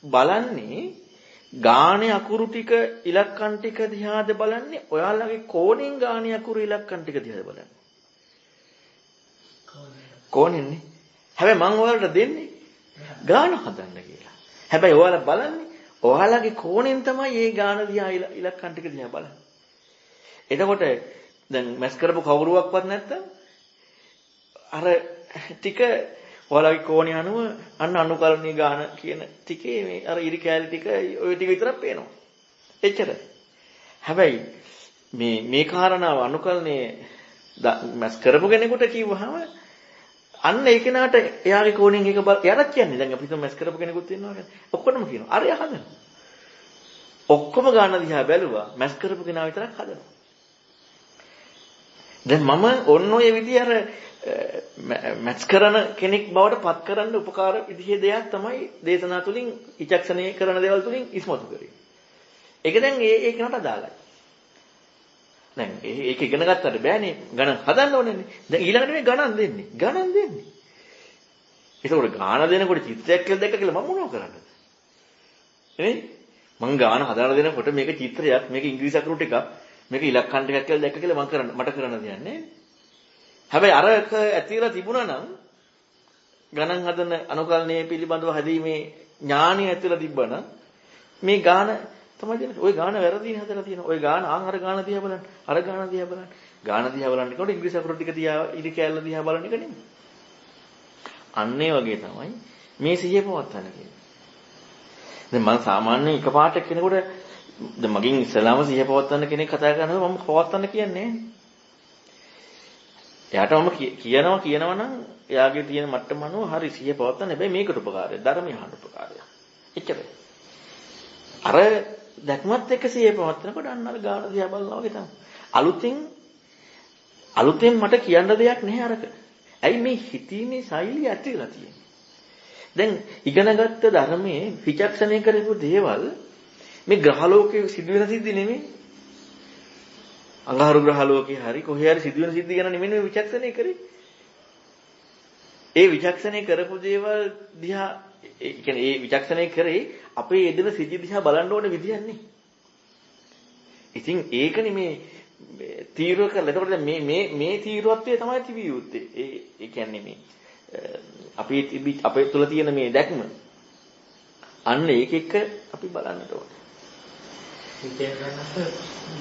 බලන්නේ ගානේ අකුරු ටික ඉලක්කම් ටික දිහාද බලන්නේ ඔයාලගේ කෝණෙන් ගානේ අකුරු ඉලක්කම් ටික දිහාද බලන්නේ කෝණෙන්නේ හැබැයි මම ඔයාලට දෙන්නේ ගාන හදන්න කියලා හැබැයි ඔයාලා බලන්නේ ඔයාලගේ කෝණෙන් තමයි මේ ගාන දිහා ඉලක්කම් ටික දිහා බලන්නේ එතකොට දැන් මැස් කරපු කවුරුවක්වත් නැත්තම් අර ටික ඔයාලගේ කෝණය අනුව අන්න අනුකල්පනීය ගාන කියන ටිකේ මේ අර ඉරි කැලි ටික ඔය ටික විතරක් පේනවා. එච්චරයි. හැබැයි මේ කාරණාව අනුකල්පනීය මැස් කරපු කෙනෙකුට කිව්වහම අන්න ඒ කෙනාට එයාගේ කෝණයෙන් එක එයාට කියන්නේ දැන් අපි හිතමු මැස් කරපු කෙනෙකුත් ඉන්නවා කියන්නේ. ඔක්කොටම කියනවා. අර එයා හදනවා. ඔක්කොම ගාන දිහා බැලුවා මැස් කරපු කෙනා විතරක් හදනවා. දැන් මම ඔන්න ඔය විදිහ අර මැච් කරන කෙනෙක් බවට පත් කරන්න උපකාර විදිහේ දෙයක් තමයි දේශනා තුලින් විචක්ෂණය කරන දේවල් තුලින් ඉස්මතු කරේ. ඒක දැන් ඒ කෙනාට අදාළයි. දැන් ඒක ඉගෙන ගත්තට බෑනේ ගණන් හදන්න ඕනේනේ. දැන් ඊළඟට මේ ගණන් දෙන්නේ. ගණන් දෙන්නේ. ඒකෝර ගාන දෙනකොට චිත්‍රයක් කියලා දැක්ක කියලා මම මොනව කරන්නද? නේ? මං ගාන හදාලා දෙනකොට මේක චිත්‍රයක්, මේක ඉංග්‍රීසි අකුරු ටිකක්, මේක ඉලක්කම් ටිකක් කියලා දැක්ක කියලා මට කරන්න දෙයක් නෑ. හැබැයි අරක ඇතිලා තිබුණා නම් ගණන් හදන අනුකල්පනයේ පිළිබඳව හැදීමේ ඥාණය ඇතිලා තිබ්බනම් මේ ගාන තමයි දෙන්නේ. ওই ගාන වැරදිනේ හදලා තියෙනවා. ওই ගාන අර ගාන දිහා බලන්න. අර ගාන දිහා බලන්න. ගාන දිහා බලනකොට ඉංග්‍රීසි අකුරු ටික දිහා ඉරි කැලල දිහා බලන එක නෙමෙයි. අන්න ඒ වගේ තමයි මේ සිහිය පවත්වන්න කියන්නේ. දැන් මම සාමාන්‍යයෙන් එකපාරට කෙනෙකුට දැන් මගෙන් ඉස්සලාම සිහිය පවත්වන්න කෙනෙක් කතා කරනකොට මම පවත්වන්න කියන්නේ නැහැ. එයාට මම කියනවා නම් එයාගේ තියෙන මට්ටම අනුව හරි සිහිය පවත්වන්න. හැබැයි මේකට උපකාරය ධර්මය අහන්න උපකාරය. එච්චරයි. අර දැක්මත් එක්ක සිහිය පවත්වනකොට අන්න අර ගාන දිහා බලනවා වගේ තමයි. අලුතෙන් මට කියන්න දෙයක් නැහැ අරක. ඇයි මේ හිතීමේ ශෛලිය ඇතිලා තියෙන්නේ? දැන් ඉගෙනගත්ත ධර්මයේ විචක්ෂණය කරපු දේවල් මේ ග්‍රහලෝකයේ සිදුවෙන සිද්ධි නෙමෙයි. අඟහරු ග්‍රහලෝකේ හරි කොහේ හරි සිදුවෙන සිද්ධි ගැන නෙමෙයි මේ විචක්ෂණය කරේ. ඒ විචක්ෂණය කරපු දේවල් දිහා ඒ කියන්නේ ඒ විචක්ෂණය කරේ අපේ යෙදෙන සිද්ධි දිහා බලන්න ඕන විදියක් නේ. ඉතින් ඒකනේ මේ තීරුව කරලා. එතකොට මේ තීරුවත්වයේ තමයි තිබිය යුත්තේ. ඒ කියන්නේ මේ අපේ තුල තියෙන මේ දැක්ම අන්න ඒක එක්ක අපි බලන්නට ඕනේ. ඉතින්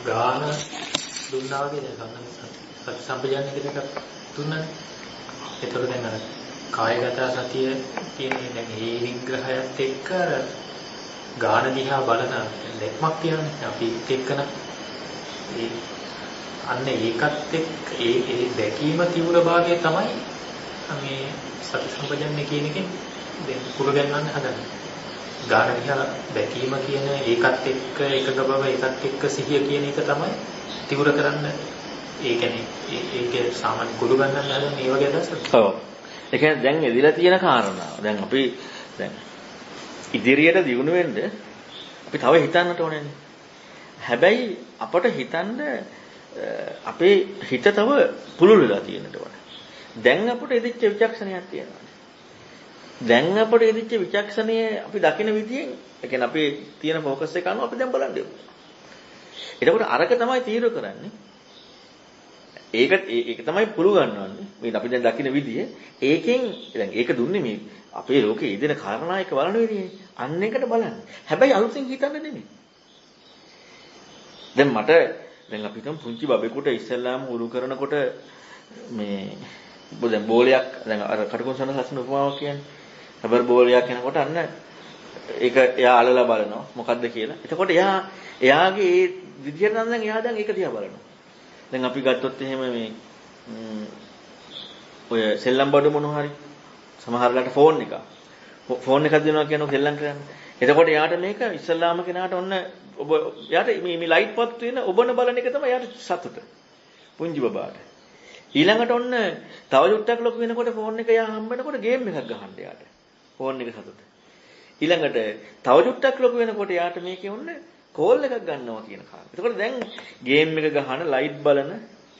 ගාන දුන්නා වගේ දැන් සති සම්පජානන කියන එක දුන්නානේ. ඒතකොට දැන් අර කායගත සතිය කියන්නේ දැන් මේ විග්‍රහයත් එක්ක ගාන දිහා බලන දැක්මක් තියෙනනේ අපි එක්කන ඒ අන්න ඒකත් එක්ක ඒ දැකීම තිවුර භාගය තමයි මේ සති සම්පජන්‍ය කියන එකෙන් දැන් කුල ගන්නන්න හදන්නේ. ගාන දිහා දැකීම කියන ඒකත් එක්ක එකක බව ඒකත් එක්ක සිහිය කියන එක තමයි තිවුර කරන්න. ඒ කියන්නේ ඒකේ සාමාන්‍ය කුල ගන්නන්න හදන මේ වගේ අදහසක්. ඔව්. ඒ කියන්නේ දැන් එදිලා තියෙන කාරණා. දැන් අපි දැන් ඉදිරියට දියුණු වෙන්න අපි තව හිතන්නට ඕනේනේ. හැබැයි අපට හිතන්න අපේ හිත තව පුළුල් වෙලා තියෙනට ඕනේ. දැන් අපට එදිච්ච විචක්ෂණයක් තියෙනවා. දැන් අපට එදිච්ච විචක්ෂණය අපි දකින විදියෙන් ඒ කියන්නේ අපේ තියෙන ફોකස් එක අනුව අපි දැන් බලන්න යමු. එතකොට අරක තමයි තීරණය කරන්නේ. ඒක තමයි පුළු ගන්නවන්නේ. මේ අපි දැන් දකින විදිය. ඒකෙන් දැන් ඒක දුන්නේ මේ අපේ ලෝකේ ඉදෙන කාරණා එක බලන විදිහේ. අන්න එකට බලන්න. හැබැයි අලුතෙන් හිතන්න නෙමෙයි. දැන් මට දැන් අපි හිතමු පුංචි බබෙකුට ඉස්සෙල්ලාම උරු කරනකොට මේ දැන් බෝලයක් දැන් අර කටුකුරුසන හසන උපමාවක් කියන්නේ. රබර් බෝලයක් යනකොට අන්න ඒක එයා අල්ලලා බලනවා මොකද්ද කියලා. එතකොට එයාගේ ඒ විදියට නම් දැන් එයා දැන් ඒක දිහා බලනවා. දැන් අපි ගත්තොත් එහෙම මේ ඔය සෙල්ලම් බඩ මොන හරි සමහරලාට ෆෝන් එකක් දෙනවා කියනවා සෙල්ලම් කරන්න. එතකොට එයාට මේක ඉස්සල්ලාම කෙනාට ඔන්න ඔබ එයාට මේ ලයිට් පත් වෙන ඔබන බලන එක තමයි එයාට සතුට. පුංචි බබාට. ඊළඟට ඔන්න තව චුට්ටක් ලොකු වෙනකොට ෆෝන් එක එයා හම්බ වෙනකොට ගේම් එකක් ගහන්න එයාට. ෆෝන් එක සතුට. ඊළඟට තව චුට්ටක් ලොකු වෙනකොට එයාට මේකේ ඔන්න කෝල් එකක් ගන්නවා කියන කාරණා. එතකොට දැන් ගේම් එක ගහන ලයිට් බලන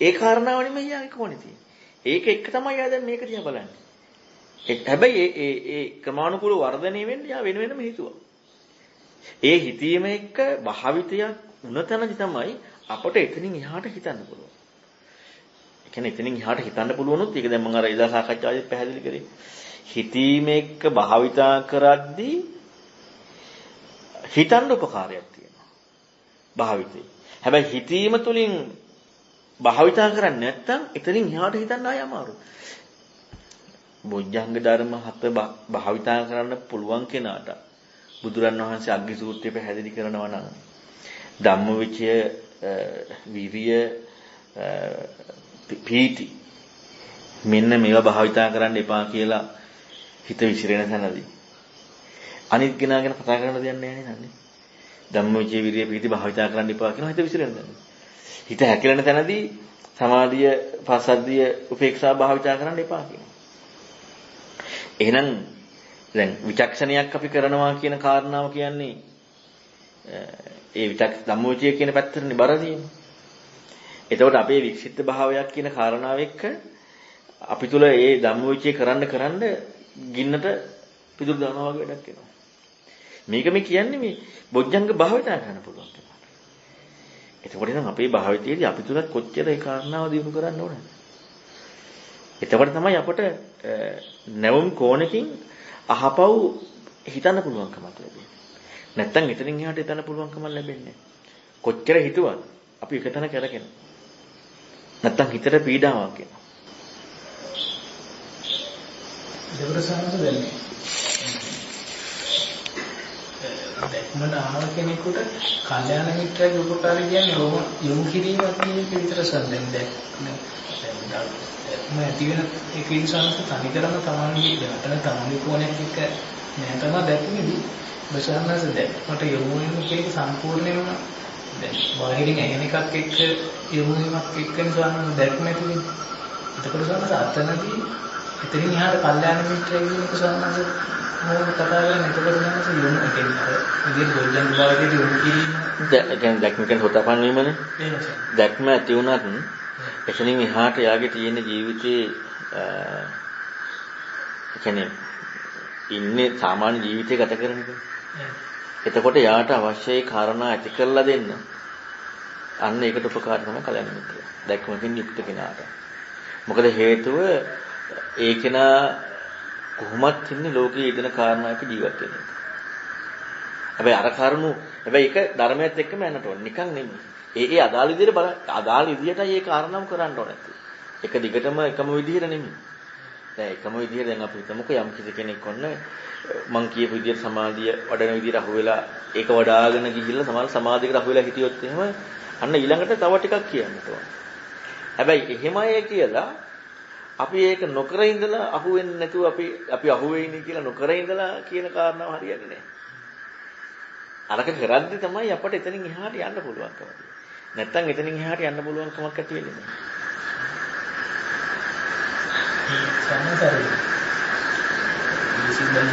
ඒ කාරණාව නෙමෙයි යා කොහොනේ තියෙන්නේ. ඒක එක තමයි යා දැන් මේක දිහා බලන්නේ. හැබැයි ඒ ක්‍රමානුකූල වර්ධනය වෙන්නේ යා වෙන වෙනම හිතුවා. ඒ හිතීම එක්ක භාවිතයක් වුණ තැනදි තමයි අපට එතනින් එහාට හිතන්න පුළුවන්. ඒ කියන්නේ එතනින් එහාට හිතන්න පුළුවනොත් ඒක දැන් මම අර ඉදා සාකච්ඡාවේදී පැහැදිලි කරේ. හිතීම එක්ක භාවිතා කරද්දී හිතන්න උපකාරයක් තියෙනවා. භාවිතේ. හැබැයි හිතීම තුලින් භාවිතා කරන්නේ නැත්නම් එතනින් එහාට හිතන්න ආය අමාරුයි. බොජ්ජංග ධර්ම හත භාවිතා කරන්න පුළුවන් කෙනාට බුදුරන් වහන්සේ අග්ගි සූත්‍රය පැහැදිලි කරනවා නම් ධම්මවිචය විරිය පීති මෙන්න මේවා භාවිතා කරන්න එපා කියලා හිත විසිරෙන තැනදී අනිත් කෙනා ගැන කතා කරන්න දෙයක් නැහැ නේද? ධම්මවිචය විරිය පීති භාවිතා කරන්න එපා කියනවා හිත විසිරෙන තැනදී. හිත හැකිලෙන තැනදී සමාධිය පස්සද්ධිය උපේක්ෂා භාවිතා කරන්න එපා කියනවා. එහෙනම් දැන් විචක්ෂණයක් අපි කරනවා කියන කාරණාව කියන්නේ ඒ ධම්මවිචය කියන පැත්තටනේ බර තියෙන්නේ. එතකොට අපේ වික්ෂිප්ත භාවයක් කියන කාරණාව එක්ක අපි තුල ඒ ධම්මවිචය කරන්න ගින්නට පිදුරු දානවා වගේ වැඩක් වෙනවා. මේක මේ කියන්නේ මේ බොජ්ජංග භාවිතා කරන්න පුළුවන් කියලා. එතකොට නම් අපේ භාවිතයේදී අපි තුල කොච්චර ඒ කාරණාව දිනු කරන්න ඕනද? එතකොට තමයි අපට නැවුම් කෝණකින් අහපව් හිතන්න පුළුවන්කමක් ලැබෙන්නේ. නැත්තම් එතනින් එහාට හිතන්න පුළුවන්කමක් ලැබෙන්නේ නැහැ. කොච්චර හිතුවත් අපි එකතන කරගෙන. නැත්තම් හිතට පීඩාවක් එනවා. දෙවරසනස දෙන්නේ. දැක්මට ආව කෙනෙකුට කල්යාණ මිත්‍රයෙක් උපකාර කියන්නේ යොමු කිරීමක් කියන එක විතර සම්දෙන් දැක්ම ඇති වෙන එක ඉන්සන්ස් තනිකරම තමන්ගේ දැනටන තමන්ගේ කෝණයක් එක්ක නෑ තමයි දැක්මේදී බසන්නස දැක්මට යොමු වෙන කෙනෙක් සම්පූර්ණයෙන්ම දැන් බාහිරින් ඇහෙන එකක් එක්ක යොමු වීමක් එක්ක සම්පූර්ණ දැක්ම ඇති වෙන්නේ. එතකොට සම්මත අතනදී එතනින් එහාට කල්යාණ මිත්‍රයෙක් කියන එක සම්මත මොකද කතා කරන්නේ එතකොට නම් යොමු කියන්නේ ඉතින් ගොල්ලන් භාවයේදී යොමු කිරීම දැන් දැක්ම කියන්නේ හොතපන් වීමනේ. දැක්ම ඇති වුණත් එතනින් එහාට යාගේ තියෙන ජීවිතේ කියන්නේ ඉන්නේ සාමාන්‍ය ජීවිතය ගත කරන එක. එතකොට යාට අවශ්‍යයි කාරණා ඇති කරලා දෙන්න. අන්න ඒකට උපකාර තමයි කල්‍යාණ මිත්‍රය. දැක්මකින් යුක්ත කෙනාට. මොකද හේතුව ඒ කෙනා කොහොමත් ඉන්නේ ලෝකයේ යෙදෙන කාරණාවක ජීවත් වෙන එක. හැබැයි අර කරුණු හැබැයි ඒක ධර්මයත් එක්කම යන්නට ඕනේ. නිකන් නෙමෙයි. ඒ අදාළ විදිහට අදාළ විදිහටයි ඒ කාරණාව කරන්න ඕනේ. එක දිගටම එකම විදිහට නෙමෙයි. දැන් එකම විදිහට දැන් අපි හිතමුකෝ යම් කිසි කෙනෙක් ඔන්න මං කියපු විදිහට සමාධිය වඩන විදිහට අහුවෙලා ඒක වඩාගෙන ගිහිල්ලා සමාන සමාධියකට අහුවෙලා හිටියොත් එහෙම අන්න ඊළඟට තව ටිකක් කියන්න ඕන. හැබැයි එහෙමයි කියලා අපි ඒක නොකර ඉඳලා අහුවෙන්නේ නැතුව අපි අහුවෙන්නේ කියලා නොකර ඉඳලා කියන කාරණාව හරියන්නේ නැහැ. අරක කරද්දි තමයි අපට එතනින් එහාට යන්න පුළුවන්කම තියෙන්නේ. නැත්තම් එතනින් එහාට යන්න පුළුවන් කමක් ඇති වෙන්නේ නැහැ. සම්මතරයි. විසින්දන්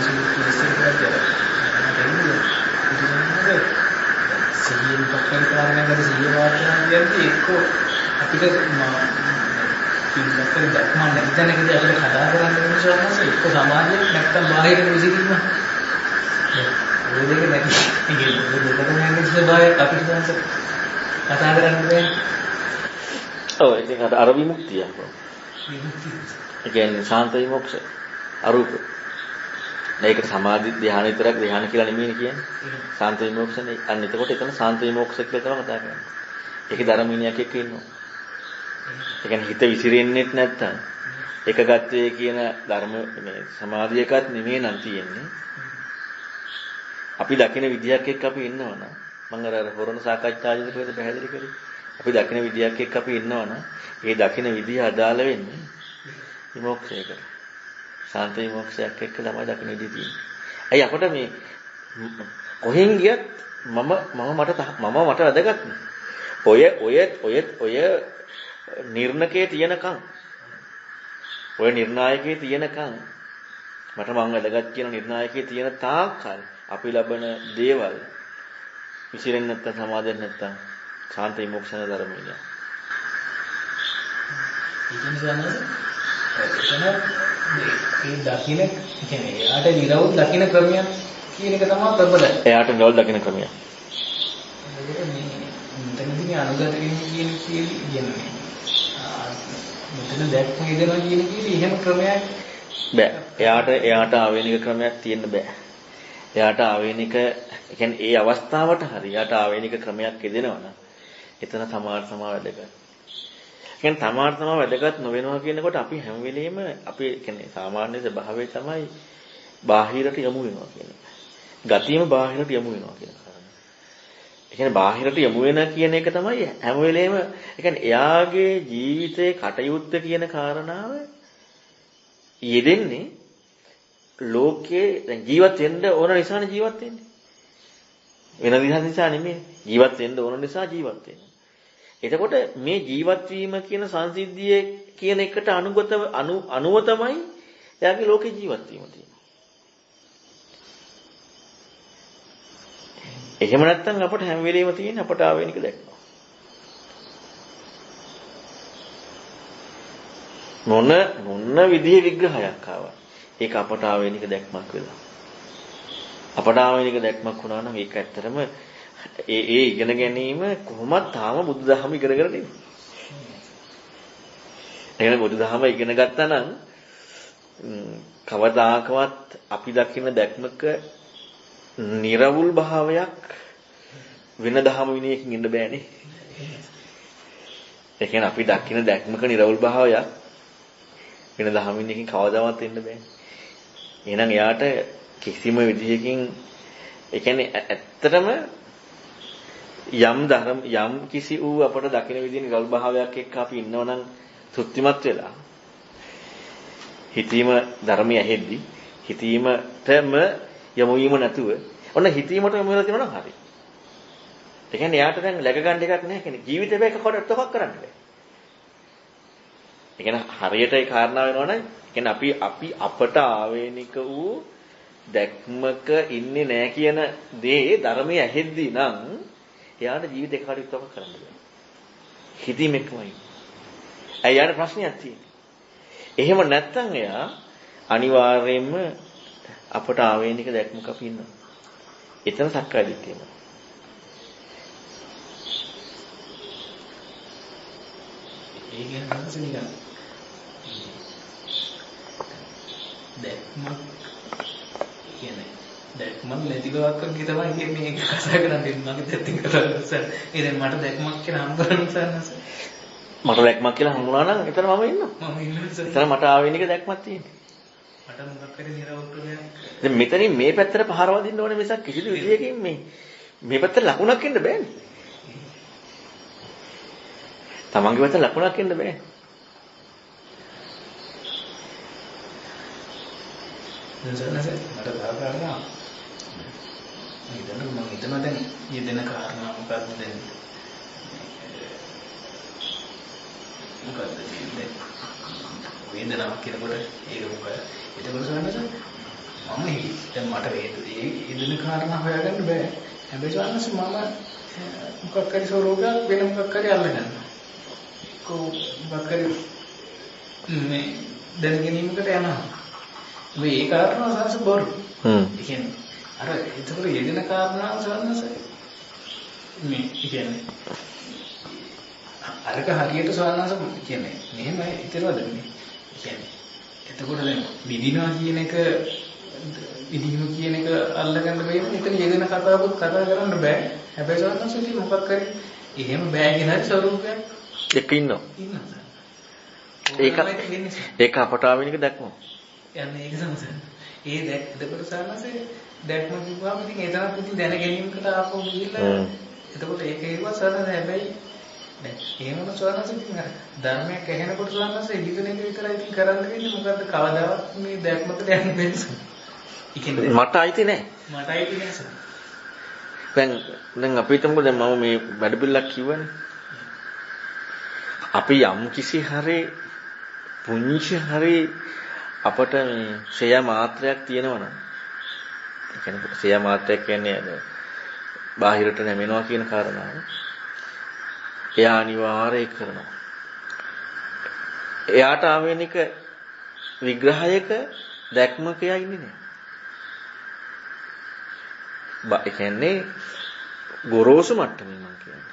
සිහියෙන් පක්කන් කරනකොට සිහිය වාචනා කියන්නේ එක්ක අපිට කින්නකේ දැක්ම නැතිනකදී අපිට කතා කරන්න වෙන සමහරවිට එක්ක සමාජයක් නැත්තම් බාහිර විසිරීම. ඔය දෙක නැති. ඒක දෙකම හැංගෙච්ච ස්වභාවයක් අපිට දැනස කතා කරන්න බෑ. ඔව් ඉතින් අර විමුක්තිය. ඒ කියන්නේ ශාන්ත විමුක්ෂ අරූප. මේකට සමාධි ධ්‍යාන විතරක් ධ්‍යාන කියලා නෙමෙයි කියන්නේ. ශාන්ත විමුක්ෂනේ අන්න එතකොට එතන ශාන්ත විමුක්ෂ කියලා තමයි කතා කරන්නේ. ඒකේ ධර්මීනියක් එක්ක ඉන්නවා. ඒ කියන්නේ හිත විසිරෙන්නෙත් නැත්තම් එකගත්වයේ කියන ධර්ම මේ සමාධියකත් නෙමෙයි නම් තියෙන්නේ. අපි දකින විදියක් එක්ක අපි ඉන්නවනම් මම අර හොරණ සාකච්ඡාවේදී කොහෙද පැහැදිලි කරේ? අපි දකින විදියක් එක්ක අපි ඉන්නවනම් ඒ දකින විදිය අදාළ වෙන්නේ විමුක්තියකට. ශාන්ත විමුක්තියක් එක්ක තමයි දකින විදිය තියෙන්නේ. ඇයි අපිට මේ කොහෙන් ගියත් මම මට වැදගත් ඔය නිර්ණකයේ තියෙනකන් ඔය නිර්ණායකයේ තියෙනකන් මට මං වැදගත් කියන නිර්ණායකයේ තියෙන තාක්කල් අපි ලබන දේවල් විසිරෙන්නේ නැත්තම් සමාදෙන්නේ නැත්තම් ශාන්ත විමුක්ෂණ ධර්මය. ඒ දකින්න කියන්නේ එයාට නිරවුල් දකින්න ක්‍රමයක් කියන එක තමයි ප්‍රබල. එයාට නිරවුල් දකින්න ක්‍රමයක්. මෙතනදී අනුගත කියන කියන්නේ මෙතන දැක්ම ඉදෙනවා කියන එහෙම ක්‍රමයක් බෑ. එයාට ආවේනික ක්‍රමයක් තියෙන්න බෑ. එයාට ආවේනික කියන්නේ ඒ අවස්ථාවට හරි එයාට ආවේනික ක්‍රමයක් ඉදෙනවා නම් එතන සමාන වැදගත්. කියන්නේ තමාට තමයි වැදගත් නොවෙනවා කියනකොට අපි හැම වෙලෙම අපි කියන්නේ සාමාන්‍ය ස්වභාවය තමයි බාහිරට යමු වෙනවා කියන්නේ. ගතියම බාහිරට යමු වෙනවා කියන කාරණා. ඒ කියන්නේ බාහිරට යමු වෙන කියන එක තමයි හැම වෙලෙම ඒ කියන්නේ එයාගේ ජීවිතේ කටයුත්ත කියන කාරණාව යෙදෙන්නේ ලෝකේ දැන් ජීවත් වෙන්න ඕන නිසානේ ජීවත් වෙන්නේ. වෙන විදිහක් නිසා නෙමෙයි. ජීවත් වෙන්න ඕන නිසා ජීවත් වෙන්නේ. එතකොට මේ ජීවත් වීම කියන සංසිද්ධිය කියන එකට අනුව තමයි එයාගේ ලෝකේ ජීවත් වීම තියෙන්නේ. එහෙම නැත්නම් අපට හැම වෙලෙම තියෙන අපට ආවේනික දැක්ම. මොන විදිහේ විග්‍රහයක් ආවා. ඒක අපට ආවේනික දැක්මක් වෙලා. අපට ආවේනික දැක්මක් වුණා නම් ඒක ඇත්තටම ඒ ඉගෙන ගැනීම කොහොමද තාම බුදුදහම ඉගෙනගෙන නෙමෙයි. එහෙනම් බුදුදහම ඉගෙන ගත්තා නම් කවදාකවත් අපි දකින දැක්මක නිර්වුල් භාවයක් වෙන දහම විනයකින් ඉන්න බෑනේ. ඒ කියන්නේ අපි දකින දැක්මක නිර්වුල් භාවයක් වෙන දහම විනයකින් කවදාවත් ඉන්න බෑනේ. එහෙනම් එයාට කිසිම විදිහකින් ඒ කියන්නේ ඇත්තටම යම් කිසි වූ අපට දකින විදිහේ නිර්වල් භාවයක් එක්ක අපි ඉන්නවනම් තෘප්තිමත් වෙලා හිතීම ධර්මය ඇහෙද්දි හිතීමටම යමු වීම නැතුව ඔන්න හිතීමට යමු වෙලා තියෙනවා නම් හරි. ඒ කියන්නේ යාට දැන් läග ගන්න එකක් නැහැ කියන්නේ ජීවිතේ මේක කොටක් කරන්න බෑ. ඒ කියන්නේ හරියට ඒ කාරණා වෙනවනම් කියන්නේ අපි අපට ආවේනික වූ දැක්මක ඉන්නේ නැහැ කියන දේ ධර්මයේ ඇහෙද්දි නම් එයාට ජීවිතේ කටයුත්තක් කරන්න බෑ. හිතීම එකමයි. එයාට ප්‍රශ්නයක් තියෙනවා. එහෙම නැත්නම් එයා අනිවාර්යයෙන්ම අපට ආවේනික දැක්මක අපි ඉන්නවා. එතන සක්කාය දිට්ඨියම. ඒ කියන්නේ දැක්මක් කියන්නේ දැක්මක් නැති බවක් වගේ තමයි කියන්නේ මේක කතා කරන්නේ මගේ දෙත්තින් කතා කරලා ඒ දැන් මට දැක්මක් කියන හම් කරන සන්නස මට දැක්මක් කියලා හම්බුණා නම් එතන මම ඉන්නවා. මම ඉන්නවා සර්. එතන මට ආවෙනික දැක්මක් තියෙනවා. මට මොකක් හරි නිරවුල්කමක්. දැන් මෙතනින් මේ පැත්තට පහර වදින්න ඕනේ මිසක් කිසිදු විදියකින් මේ පැත්තට ලකුණක් එන්න බෑනේ. තමන්ගේ පැත්තට ලකුණක් එන්න බෑ. නසනස මට දාගන්නවා. මම හිතනවා දැන් යෙදෙන කාරණා මොකක්ද දැන්? මොකක්ද කියන්නේ? වේදනාවක් කියනකොට ඒක මොකද? එතකොට සවන්නස මම දැන් මට යෙදෙන කාරණා හොයාගන්න බෑ. හැබැයි සවන්නස මම මොකක් හරි ස්වරූපයක් වෙන මොකක් හරි අල්ලගන්නවා. මොකක් හරි මේ දැන ගැනීමකට යනවා. මේ කාරණා සවන්නස බොරු. ඒ කියන්නේ අර එතකොට යෙදෙන කාරණාව සවන්නස මේ කියන්නේ අරක හරියට සවන්නස කියන්නේ මෙහෙම හිතනවද මේ කියන්නේ එතකොට දැන් විදිනවා කියන එක විදිනු කියන එක අල්ලගන්න බැහැ මෙතන යෙදෙන කතාවකුත් කතා කරන්න බෑ හැබැයි සවන්නස ඉතින් මොකක් හරි එහෙම බෑ කියන හරි ස්වරූපයක් එක ඉන්නවා ඒක අපට ආවෙනික දැක්ම යන්නේ ඒක සමස ඒ දැක්කකොට සවන්නස දැක්ම කිව්වම ඉතින් එතනත් ඉතින් දැන ගැනීමකට ආපහු ගිහිල්ලා එතකොට ඒක ඒවා සවන්නස හැබැයි දැන් එහෙමම සවන්නස ඉතින් අර ධර්මයක් ඇහෙනකොට සවන්නස හිතන එක විතරයි ඉතින් කරන්න වෙන්නේ මොකද්ද කවදාවත් මේ දැක්මකට යන්න බැහැ මට අයිති නෑ මට අයිති නෑ සර් දැන් අපි හිතමුකෝ දැන් මම මේ වැඩ පිළිලක් කිව්වනේ අපි යම් කිසි හරි පුංචි හරි අපට මේ ශය මාත්‍රයක් තියෙනවනම් ඒ කියන්නේ ශය මාත්‍රයක් කියන්නේ බාහිරට නැමෙනවා කියන කාරණාව එයා අනිවාර්යයෙන් කරනවා එයාට ආවෙනික විග්‍රහයක දැක්මක එයා ඉන්නේ නෑ ඒ කියන්නේ ගොරෝසු මට්ටමේ මම කියන්නේ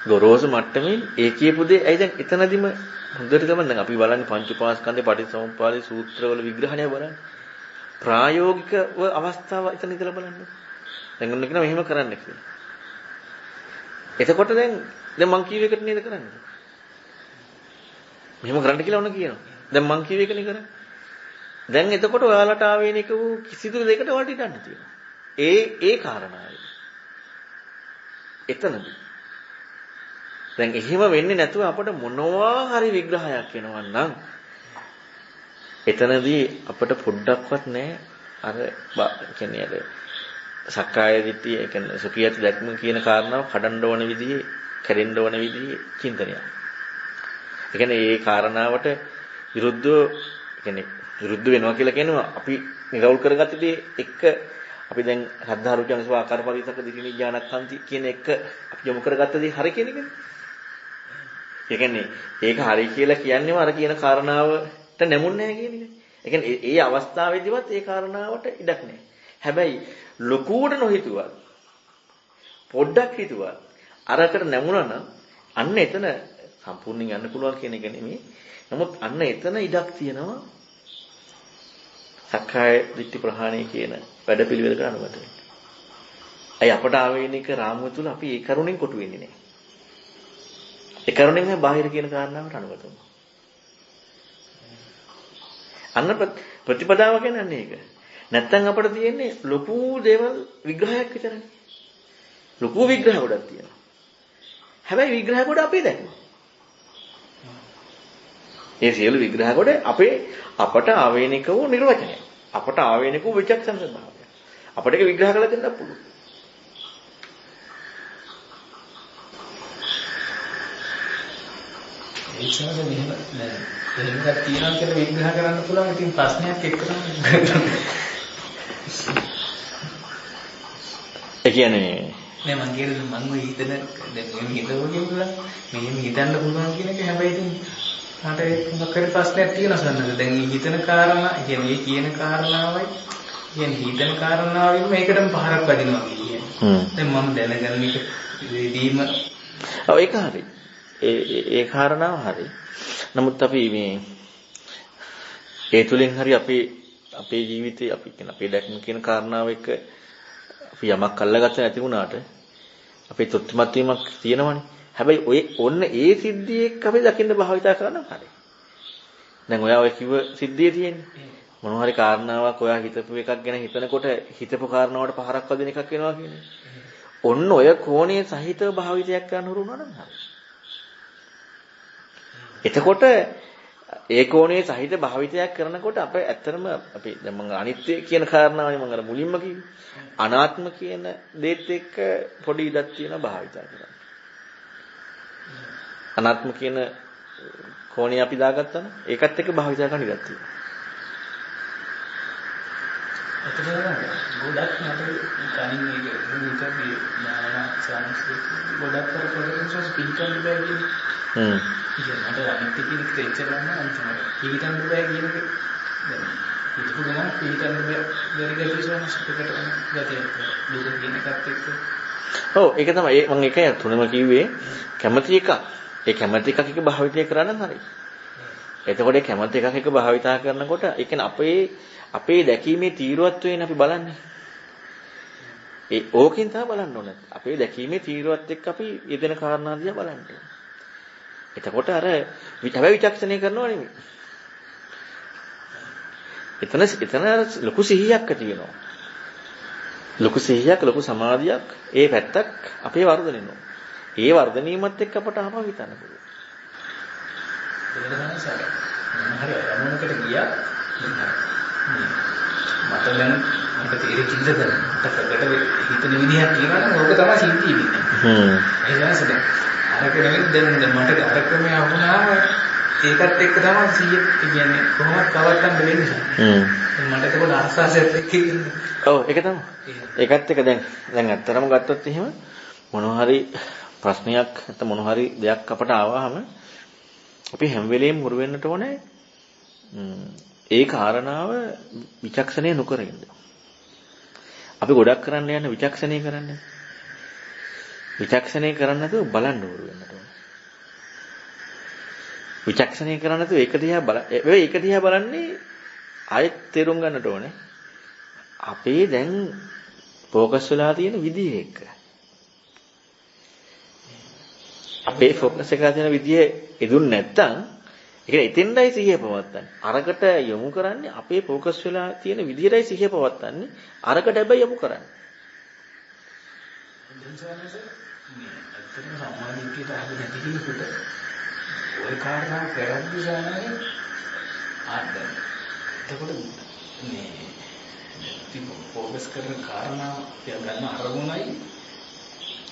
ගොරෝසු මට්ටමින් ඒ කියපු දේ ඇයි දැන් එතනදිම හොඳට තමයි දැන් අපි බලන්නේ පංච උපාස්කන්ධේ පටිච්චසමුප්පාදේ සූත්‍රවල විග්‍රහණය බලන්න ප්‍රායෝගිකව අවස්ථාව එතන ඉඳලා බලන්න දැන් ඔන්න කියනවා මෙහෙම කරන්න කියලා එතකොට දැන් මං කියව එකට නේද කරන්නේ මෙහෙම කරන්න කියලා ඔන්න කියනවා දැන් මං කියව එකනේ කරන්නේ දැන් එතකොට ඔයාලට ආවේනික වූ කිසිදු දෙයකට ඔයාලට ඉඩ නැහැ තියෙනවා ඒ කාරණාවයි එතනදී දැන් එහෙම වෙන්නේ නැතුව අපට මොනවා හරි විග්‍රහයක් එනවා නම් එතනදී අපට පොඩ්ඩක්වත් නැහැ අර කියන්නේ අර සක්කාය දිට්ඨිය ඒ කියන්නේ සුඛියත් දැක්ම කියන කාරණාව කඩන්න ඕන විදිහේ කැඩෙන්න ඕන විදිහේ චින්තනයක්. ඒ කියන්නේ මේ කාරණාවට විරුද්ධව කියන්නේ විරුද්ධ වෙනවා කියලා කියනවා අපි නිරවුල් කරගත්ත දේ එක අපි දැන් සද්ධාරුචන සවාකාර පරිසක දිටිනි ඥානක්ඛන්ති කියන එක අපි යොමු කරගත්ත දේ හරි කියන එකනේ. ඒ කියන්නේ ඒක හරි කියලා කියන්නේම අර කියන කාරණාවට නැමුන්නේ නැහැ කියන එක. ඒ කියන්නේ ඒ අවස්ථාවේදීවත් ඒ කාරණාවට ඉඩක් නැහැ. හැබැයි ලොකුවට නොහිතුවත් පොඩ්ඩක් හිතුවත් අරකට නැමුණා නම් අන්න එතන සම්පූර්ණයෙන් යන්න පුළුවන් කියන එක නෙමෙයි. නමුත් අන්න එතන ඉඩක් තියෙනවා සක්කාය දිට්ඨි ප්‍රහාණය කියන වැඩපිළිවෙලකට අනුමත වෙන්න. අය අපට ආවේනික රාමුව තුල අපි ඒ කරුණෙන් කොටු වෙන්නේ නැහැ. ඒ කරුණෙන් මේ බාහිර කියන කාරණාවට අනුමත වෙනවා. අන්න ප්‍රතිපදාව කියන්නේ ඒක. නැත්තම් අපිට තියෙන්නේ ලොකු දේවල් විග්‍රහයක් විතරනේ. ලොකු විග්‍රහ ගොඩක් තියෙනවා. හැබැයි විග්‍රහ ගොඩ අපේ දැක්ම. ඒ සියලු විග්‍රහ ගොඩ අපට ආවේනික වූ නිර්වචනය. අපට ආවේනික වූ විචක්ෂණ ස්වභාවය. අපිට ඒක විග්‍රහ කරලා දෙන්න පුළුවන්. ඒ කියන්නේ මෙහෙම එහෙමකට තියනවා කියලා විග්‍රහ කරන්න පුළුවන්. ඉතින් ප්‍රශ්නයක් එක්ක තමයි. ඒ කියන්නේ නෑ මං කියන්නේ මම ඔය හිතන දැන් මෙහෙම හිතවගෙන පුළුවන්. මෙහෙම හිතන්න පුළුවන් කියන එක හැබැයි ඉතින් මට මොකක් හරි ප්‍රශ්නයක් තියෙනවා සන්නද. දැන් මේ හිතන කාරණා කියන්නේ මේ කියන කාරණාවයි කියන්නේ හිතන කාරණාවෙන් මේකටම පහරක් වදිනවා කියන්නේ. දැන් මම දැනගන්න මේක දීම ඔව් ඒක හරි. ඒ කාරණාව හරි. නමුත් අපි මේ ඒ තුලින් හරි අපේ ජීවිතේ අපි කියන අපේ දැක්ම කියන කාරණාව එක්ක අපි යමක් අල්ලගත්ත නැති වුණාට අපේ තෘප්තිමත් වීමක් තියෙනවනේ. හැබැයි ඔය ඔන්න ඒ සිද්ධිය එක්ක අපි දකින්න භාවිතා කරනවා හරි. දැන් ඔයා ඔය කිව්ව සිද්ධිය තියෙන්නේ. මොනවා හරි කාරණාවක් ඔයා හිතපු එකක් ගැන හිතනකොට හිතපු කාරණාවට පහරක් වදින එකක් වෙනවා කියන්නේ. ඔන්න ඔය කෝණයේ සහිතව භාවිතයක් කරන්න හුරු වුණා නම් හරි. එතකොට ඒ කෝණයේ සහිත භාවිතයක් කරනකොට අපේ ඇත්තටම අපි දැන් මම අනිත්‍ය කියන කාරණාවනේ මම අර මුලින්ම කිව්වේ. අනාත්ම කියන දේත් එක්ක පොඩි ඉඩක් තියෙනවා භාවිතා කරන්න. අනාත්ම කියන කෝණේ අපි දාගත්තා නම් ඒකත් එක්ක භාවිතා කරන්න ඉඩක් තියෙනවා. ගොඩක් මට කලින් මේක විතරේ නාන සංස්කෘතික ගොඩක් කරපොඩේ පිළිකන් බෑ කියන්නේ. මට අනිත් කෙනෙක් තේච්චරන්න අන්තිමට පිළිකන් බෑ කියන එක දැන් පිටු ගමන් පිළිකන් බෑ දෙරිගටි සංස්කෘතිකට ගතියක් දුක කියන එකත් එක්ක. ඔව් ඒක තමයි මම එකයි තුනම කිව්වේ කැමැති එකක්. ඒ කැමැති එකක් එක භාවිතය කරන්න හරියි. එතකොට ඒ කැමැති එකක් එක භාවිතා කරනකොට ඒ කියන්නේ අපේ දැකීමේ තීව්‍රත්වයෙන් අපි බලන්නේ. ඒ ඕකෙන් තමයි බලන්න ඕනේ. අපේ දැකීමේ තීව්‍රත්වයක් එක්ක අපි යෙදෙන කාරණා දිහා බලන්න ඕනේ. එතකොට අර හැබැයි විචක්ෂණය කරනව නෙමෙයි. එතන ලොකු සිහියක් ඇති වෙනවා. ලොකු සිහියක් ලොකු සමාධියක් ඒ පැත්තක් අපේ වර්ධනෙනවා. ඒ වර්ධනීමත් එක්ක අපට ආපහු හිතන්න පුළුවන්. ඒක තමයි සාර. මම හරි අරමුණකට ගියා. මට දැන් මට තේරෙන්නේ දැන් මට ප්‍රකට හිතන විදිහක් කියනවා නම් ඕක තමයි සිද්ධිය වෙන්නේ. ඒ දැනසද අරක නෙවෙයි දැන් මට අර ක්‍රමය වුණාම ඒකත් එක්ක තමයි 100 කියන්නේ කොහොමද කවත්තම් වෙන්නේ. මට ඒක ආස්වාසයත් එක්ක ඉන්නේ. ඔව් ඒක තමයි. ඒකත් එක්ක දැන් ඇත්තටම ගත්තොත් එහෙම මොනවා හරි ප්‍රශ්නයක් නැත්නම් මොනවා හරි දෙයක් අපට ආවහම අපි හැම වෙලෙම මුරු වෙන්නට ඕනේ ඒ කාරණාව විචක්ෂණය නොකර ඉන්න. අපි ගොඩක් කරන්න යන විචක්ෂණය කරන්නේ. විචක්ෂණය කරන්නේ නැතුව බලන්න උරු වෙන්නට ඕනේ. විචක්ෂණය කරන්නේ නැතුව ඒක දිහා බලන්නේ ආයෙත් තේරුම් ගන්නට ඕනේ. අපේ දැන් ફોකස් වෙලා තියෙන විදිය එක. අපේ ફોකස් එක තියෙන විදිය ඉදුන් නැත්තම් ඒ කියන්නේ එතෙන්ඩයි සිහිය පවත්තන්නේ. අරකට යොමු කරන්නේ අපේ ફોකස් වෙලා තියෙන විදියටයි සිහිය පවත්තන්නේ. අරකට හැබැයි යොමු කරන්නේ. ඇත්තටම සම්මාදිටියට ආවේ නැති කෙනෙකුට ওই කාරණා කරද්දී සානයි ආද්දන. එතකොට මේ ફોකස් කරන කාරණා ගන්න අරමුණයි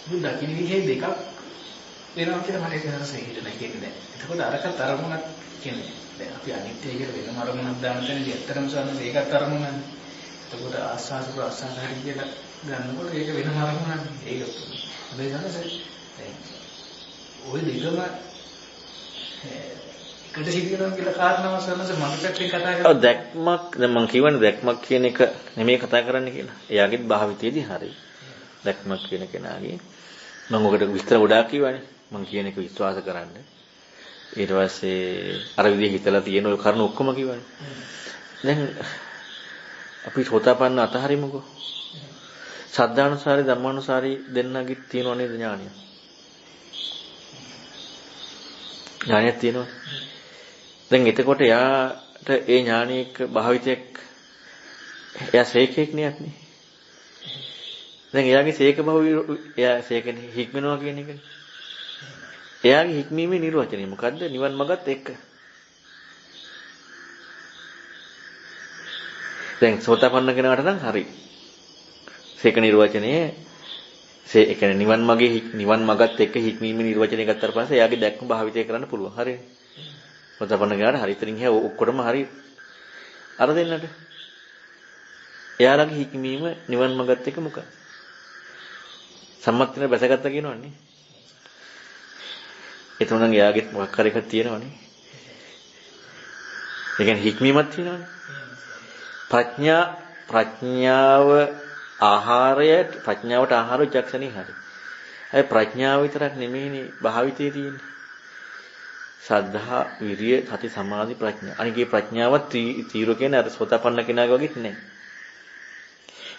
දුක් දකින්න විදිහේ දෙකක් වෙනවා කියලා මට ඒක හරස හිතෙන කියන්නේ. එතකොට අරකට අරමුණක් කියන්නේ දැන් අපි අනිත්‍ය කියලා වෙනම අරමුණක් දාන තැනදී ඇත්තටම සානයි ඒකත් අරමුණක්. එතකොට ආස්වාද ප්‍රසආස හරි කියලා ගන්නකොට ඒක වෙනම අරමුණක්. ඒක මේ ගන්නස දැන් ওই දෙකම එකට සිදුවෙනවා කියලා කාරණාව සමහරවිට මම පැත්තෙන් කතා කරා. ඔව් දැක්මක් දැන් මම කියවනේ දැක්මක් කියන එක නෙමෙයි කතා කරන්න කියලා. එයාගෙත් භාවිතයේදී හරි. දැක්මක් කියන කෙනාගේ මම ඔකට විස්තර ගොඩාක් කිව්වනේ. මම කියන එක විශ්වාස කරන්න. ඊට පස්සේ අර විදිහ හිතලා තියෙන ඔය කරුණු ඔක්කොම කිව්වනේ. දැන් අපි සෝතාපන්න අතහරිමුකෝ. සද්ධානුසාරි ධම්මානුසාරි දෙන්නගෙ තියෙනව නේද ඥානිය? ඥානියක් තියෙනවා. දැන් එතකොට යාට ඒ ඥානියක භාවිතයක් එයා සේකෙක් නේ. දැන් එයාගේ සේක භාවය එයා සේකනේ හික්මනවා කියන එකනේ. එයාගේ හික්මීමේ නිර්වචනය මොකද්ද? නිවන් මගත් එක්ක. දැන් සෝතාපන්න කෙනාට නම් හරි. සේක නිර්වචනයේ ඒ කියන්නේ නිවන් මගත් එක්ක හික්මීමේ නිර්වචනය ගත්තාට පස්සේ එයාගේ දැක්ම භාවිතය කරන්න පුළුවන්. හරිනේ. සෝතාපන්න කෙනාට හරි. ඉතින් එහා ඔක්කොටම හරි අර දෙන්නට. එයාලගේ හික්මීම නිවන් මගත් එක්ක මොකක්ද? සම්මත වෙන බැසගත්තා කියනවනේ. එතකොට එයාගෙත් මොකක් හරි එකක් තියෙනවනේ. ඒ කියන්නේ හික්මීමක් තියෙනවනේ. ප්‍රඥාව ප්‍රඥාවට ආහාර විචක්ෂණේ හරි. ඒ ප්‍රඥාව විතරක් නෙමෙයිනේ භාවිතයේ තියෙන්නේ. සද්ධා, විරිය, සති, සමාධි, ප්‍රඥා. අනිකේ ප්‍රඥාවත් තීර කියන්නේ අර සෝතාපන්න කෙනාගේ වගේත් නෑ.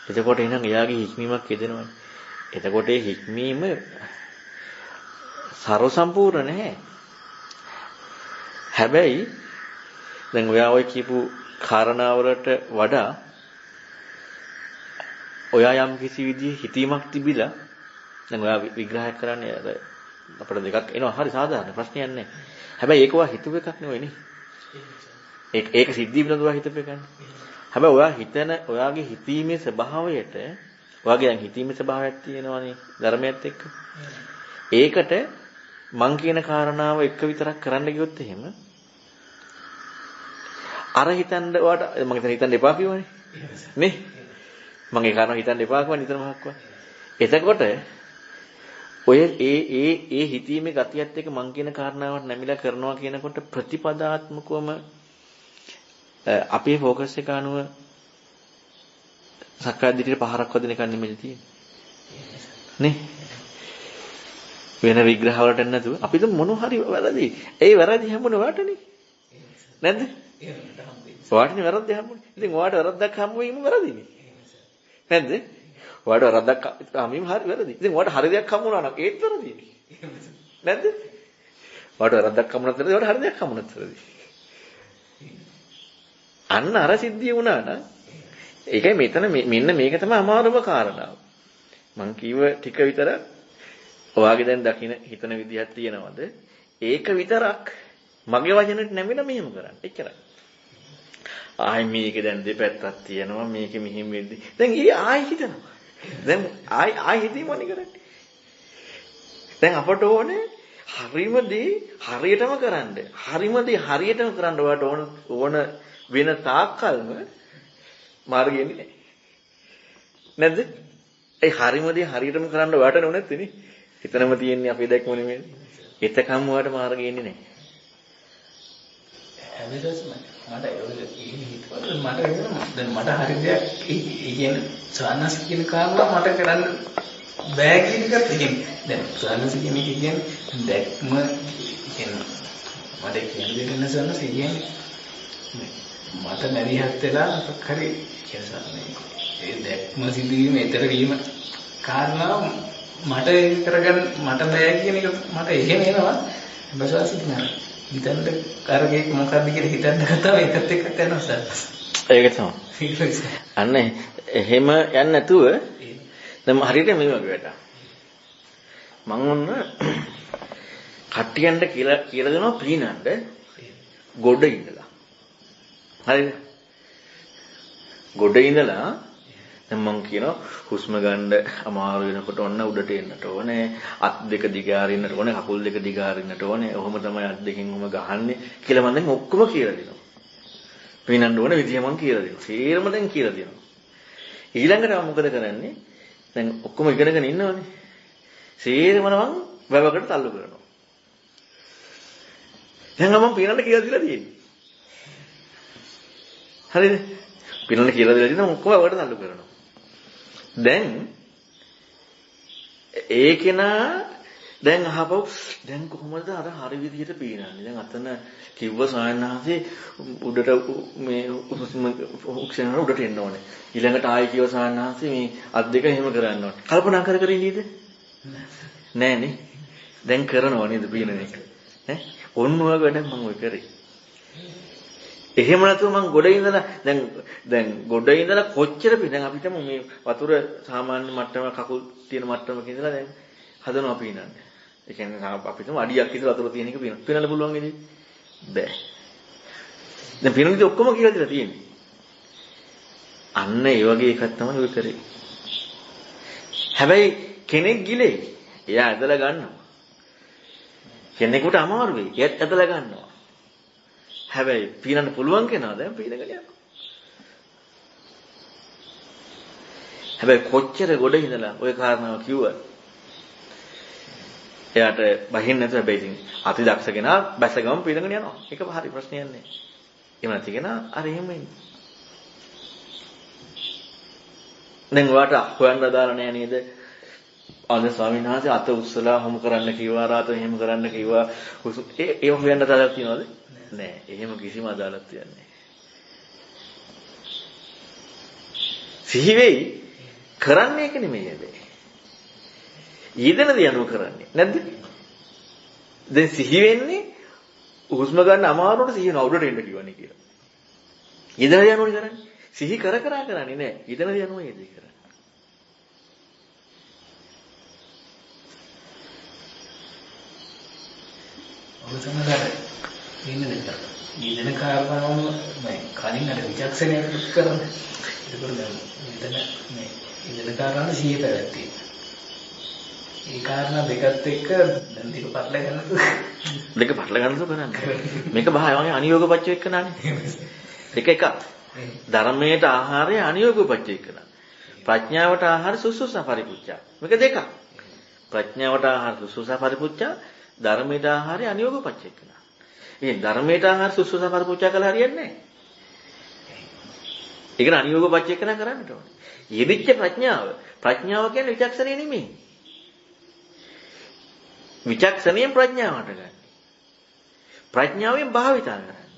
එතකොට එහෙනම් එයාගේ හික්මීමක් යෙදෙනවනේ. එතකොට ඒ හික්මීම සර්ව සම්පූර්ණ නැහැ. හැබැයි දැන් ඔයා ඔය කියපු කාරණාවලට වඩා ඔයා යම් කිසි විදිහේ හිතීමක් තිබිලා දැන් ඔයා විග්‍රහයක් කරන්නේ අර අපිට දෙකක් එනවා හරි සාධාරණ ප්‍රශ්නයක් නැහැ. හැබැයි ඒක ඔයා හිතුව එකක් නෙවෙයිනේ. ඒක සිද්ධිය පිළිබඳව ඔයා හිතපු එකක් නේ. හැබැයි ඔයා හිතන ඔයාගේ හිතීමේ ස්වභාවයට ඔයාගේ දැන් හිතීමේ ස්වභාවයක් තියෙනවානේ ධර්මයේත් එක්ක. ඒකට මං කියන කාරණාව එක විතරක් කරන්න ගියොත් එහෙම අර හිතන්න ඔයාට මම හිතන්න එපා කියවනේ. නේ? මම ඒ කාරණාව හිතන්න එපා කියවනේ නිතරම හක්වා. එතකොට ඔය ඒ හිතීමේ ගතියත් එක්ක මං කියන කාරණාවට නැමිලා කරනවා කියනකොට ප්‍රතිපදාත්මකවම අපේ ફોකස් එක අනුව සක්කාය දිට්ඨියට පහරක් වදින එක නෙමෙයි තියෙන්නේ. නේ? වෙන විග්‍රහ වලට නැතුව අපිට මොන හරි වැරදි. ඒ වැරදි හැමෝම වාටනේ. නැද්ද? වාටනේ වැරද්ද හැමෝම. ඉතින් වාට වැරද්දක් හම්බ වීම වැරදිනේ. නැද්ද? වාට වැරද්දක් හම්බවීම හරි වැරදි. ඉතින් වාට හරි දෙයක් හම්බ වුණා නම් ඒත් වැරදිනේ. නැද්ද? වාට වැරද්දක් හම්බුනත් වැරදි, වාට හරි දෙයක් හම්බුනත් වැරදි. අන්න අර සිද්ධිය වුණා නම් ඒකයි මෙතන මෙන්න මේක තමයි අමාරුම කාරණාව. මං කීව ටික විතර ඔයාගේ දැන් දකින්න හිතන විදිහක් තියෙනවද? ඒක විතරක් මගේ වචනෙට නැමිලා මෙහෙම කරන්න. එච්චරයි. ආයි මේකේ දැන් දෙපැත්තක් තියෙනවා. මේකේ මෙහිම වෙද්දි. දැන් ඊ ආයි හිතනවා. දැන් ආයි හිතීමනේ කරන්නේ. දැන් අපට ඕනේ හරිම දේ හරියටම කරන්න. හරිම දේ හරියටම කරන්න ඔයාට ඕන වෙන තාක්කල්ම මාර්ගෙ එන්නේ නැහැ. නැද්ද? ඒ හරිම දේ හරියටම කරන්න ඔයාට නෙවෙයි නේ. හිතනම තියෙන්නේ අපේ දැක්ම නෙමෙයි. එතකම් ඔයාට මාර්ගෙ එන්නේ නැහැ. මට හරි දෙයක් කියන්නේ සානස් කියන කාරණා මට කරන්න බෑ කියන එකත් තියෙනවා. දැන් සානස් කියන එක කියන්නේ දැක්ම කියන්නේ මට කියන්නේ දෙන්න සානස් කියන්නේ මට මැරිහත් වෙලා මොකක් හරි කියන්නේ ඒ දැක්ම සිදුවීම ඊතර වීම කාරණා මට ඒක කරගන්න මට බෑ කියන එක මට එහෙම එනවා. බසවාසික නෑ. හිතන්න කාර්යයක් මොකක්ද කියලා හිතන්න ගත්තා ඒකත් එක්ක යනවා සර්. ඒක තමයි. අන්න එහෙම යන්නේ නැතුව දැන් හරියට මේ වගේ වැඩක්. මම ඔන්න කට්ටියන්ට කියලා දෙනවා පීනන්න ගොඩ ඉඳලා. හරිද? ගොඩ ඉඳලා දැන් මම කියනවා හුස්ම ගන්න අමාරු වෙනකොට ඔන්න උඩට එන්නට ඕනේ, අත් දෙක දිගාරින්නට ඕනේ, කකුල් දෙක දිගාරින්නට ඕනේ. ඔහොම තමයි අත් දෙකෙන් ඔහොම ගහන්නේ කියලා මම දැන් ඔක්කොම කියලා දෙනවා. පීනන්න ඕන විදිය මම කියලා දෙනවා. සේරම දැන් කියලා දෙනවා. ඊළඟට මම මොකද කරන්නේ? දැන් ඔක්කොම ඉගෙනගෙන ඉන්නවනේ. සේරම මම වැවකට තල්ලු කරනවා. දැන් මම පීනන්න කියලා දීලා තියෙන්නේ. හරිද? පීනන්න කියලා දීලා තියෙනවා ඔක්කොම වැවකට තල්ලු කරනවා. දැන් ඒකේනා දැන් අහපො දැන් කොහොමද අර හරි විදිහට පීනන්නේ? දැන් අතන කිව්ව සායනහසේ උඩට මේ ඔක්සිජන් උඩට එන්න ඕනේ. ඊළඟට ආයි කිව්ව සායනහසේ මේ අත් දෙක එහෙම කරන්න ඕනේ. කල්පනා කර කර ඉන්නේද? නෑනේ. දැන් කරනවා නේද පීනන එක? ඈ ඔන්න ඔය වැඩ මම ඔය කරේ. එහෙම නැතුව මම ගොඩ ඉඳලා දැන් ගොඩ ඉඳලා කොච්චර දැන් අපිට මේ වතුර සාමාන්‍ය මට්ටම කකුල් තියෙන මට්ටමක ඉඳලා දැන් හදනවා පීනන්න. ඒ කියන්නේ අපිටම අඩියක් විතර වතුර තියෙන එක පීනන්න පුළුවන් නේද? බෑ. දැන් පීනන්නේ ඔක්කොම කියලා දෙලා තියෙන්නේ. අන්න ඒ වගේ එකක් තමයි ඔය කරේ. හැබැයි කෙනෙක් ගිලේ. එයා ඇදලා ගන්නවා. කෙනෙකුට අමාරු වෙයි. එයාත් ඇදලා ගන්නවා. හැබැයි පීනන්න පුළුවන් කෙනා දැන් පීනගෙන යනවා. හැබැයි කොච්චර ගොඩ ඉඳලා ওই කාරණාව කිව්වද? එයාට බහින්න නැතුව හැබැයි ඉතින් අති දක්ෂ කෙනා බැස ගමන් පීනගෙන යනවා. ඒක හරි ප්‍රශ්නයක් නෑ. එහෙම නැති කෙනා අර එහෙම ඉන්නේ. දැන් ඔයාට හොයන්න දාලා නෑ නේද? අද ස්වාමීන් වහන්සේ අත උස්සලා හොම කරන්න කිව්වා, රාත එහෙම කරන්න කිව්වා. ඒව හොයන්න දාලා තියනවද? නෑ. එහෙම කිසිම අදාළත්වයක් නෑ. සිහි වෙයි කරන්නේ ඒක නෙමෙයි හැබැයි. ඊදෙන දේ අනුව කරන්නේ නැද්ද? දැන් සිහි වෙන්නේ හුස්ම ගන්න අමාරුවට සිහිය නවුඩට එන්න කියවනේ කියලා. යෙදෙන දේ යනෝනේ කරන්නේ. සිහි කර කර කරන්නේ නෑ. යෙදෙන දේ යනෝ යෙදේ කරන්නේ. ඔබ තමයි ඉන්නේ නේද? යෙදෙන කාරණාවම මේ කලින් අර විචක්ෂණය කරන්නේ. ඒකවල දැන් මෙතන මේ යෙදෙන කාරණා සිහිය පැවැත්වීම. ඒ කාරණා දෙකත් එක්ක දැන් ටික පටල ගන්නද? දෙක පටල ගන්නද කරන්නේ. මේක භාවයේ අනියෝග පච්ච එක්කනනේ. එක. ධර්මයට ආහාරය අනියෝග පච්ච එක්කන. ප්‍රඥාවට ආහාර සුසුසා පරිපුච්චා. මේක දෙකක්. ප්‍රඥාවට ආහාර සුසුසා පරිපුච්චා, ධර්මයට ආහාරය අනියෝග පච්ච එක්කන. ඉතින් ධර්මයට ආහාර සුසුසා පරිපුච්චා කළා හරියන්නේ නැහැ. ඒක අනියෝග පච්ච එක්කන කරන්නට ඕනේ. යෙදිච්ච ප්‍රඥාව කියන්නේ විචක්ෂණය නෙමෙයි. විචක්ෂණයෙන් ප්‍රඥාවට ගන්න. ප්‍රඥාවෙන් භාවිතා කරන්න.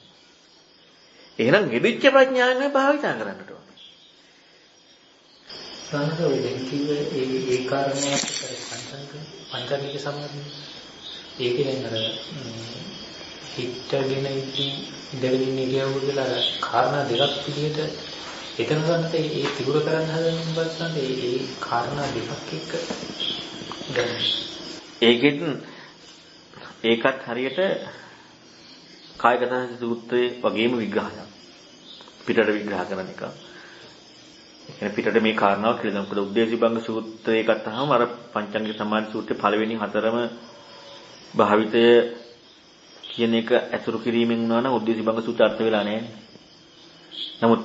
එහෙනම් යෙදිච්ච ප්‍රඥාවෙන් භාවිතා කරන්නට ඕනේ. සංඝ වෙලෙකිවේ ඒ කාරණේ පංචාංගික සමාධිය. ඒකේ දැන් අර හිතගෙන ඉඳගෙන ඉන්න ඉරියව්වල අර කාරණා දෙකක් විදිහට එතන ගන්නත් ඒ තිබුර කරන්න හදන බස්සන්ට ඒ කාරණා දෙකක් එක්ක ගන්න. ඒකත් හරියට කායගත සූත්‍රයේ වගේම විග්‍රහයක්. පිටට විග්‍රහ කරන එක. එන පිටට මේ කාරණාව කියලා මොකද උද්දේශිබංග සූත්‍රය ගත්තාම අර පංචාංගික සමාධි සූත්‍රයේ පළවෙනි හතරම භාවිතය කියන එක ඇසුරු කිරීමෙන් වුණා නම් උද්දේශිබංග සූත්‍රය අර්ථ වෙලා නැහැ. නමුත්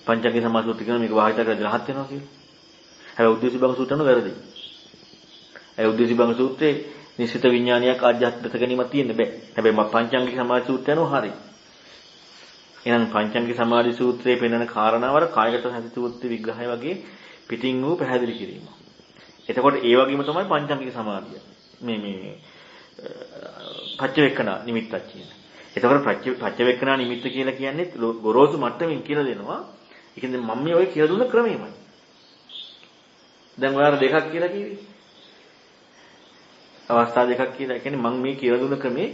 පංචාංගික සමාධි සූත්‍රය කියන මේක භාවිත කරලා රහත් වෙනවා කියලා. හැබැයි උද්දේශිබංග සූත්‍රය නෝ වැරදි. ඒ උද්දේශිබංග සූත්‍රයේ නිසිත විඥානයක් ආධ්‍යාත්මික ගැනීමක් තියෙන්න බෑ. හැබැයි පංචාංගික සමාධි සූත්‍රය නෝ හරි. එහෙනම් පංචාංගික සමාධි සූත්‍රයේ පෙන්වන කාරණාවල කායගත සති සූත්‍රයේ විග්‍රහය වගේ පිටින් වූ පැහැදිලි කිරීම. එතකොට ඒ වගේම තමයි පංචාංගික සමාධිය. මේ පච්චවෙක්කන නිමිත්තක් කියන්නේ. එතකොට පච්චවෙක්කන නිමිත්ත කියලා කියන්නේ ගොරෝසු මට්ටමින් කියලා දෙනවා. ඒ කියන්නේ මම මේ ඔය කියලා දුන්න ක්‍රමෙමයි. දැන් ඔයාලා දෙකක් කියලා කිව්වේ. අවස්ථා දෙකක් කියලා. ඒ කියන්නේ මම මේ කියලා දුන්න ක්‍රමේ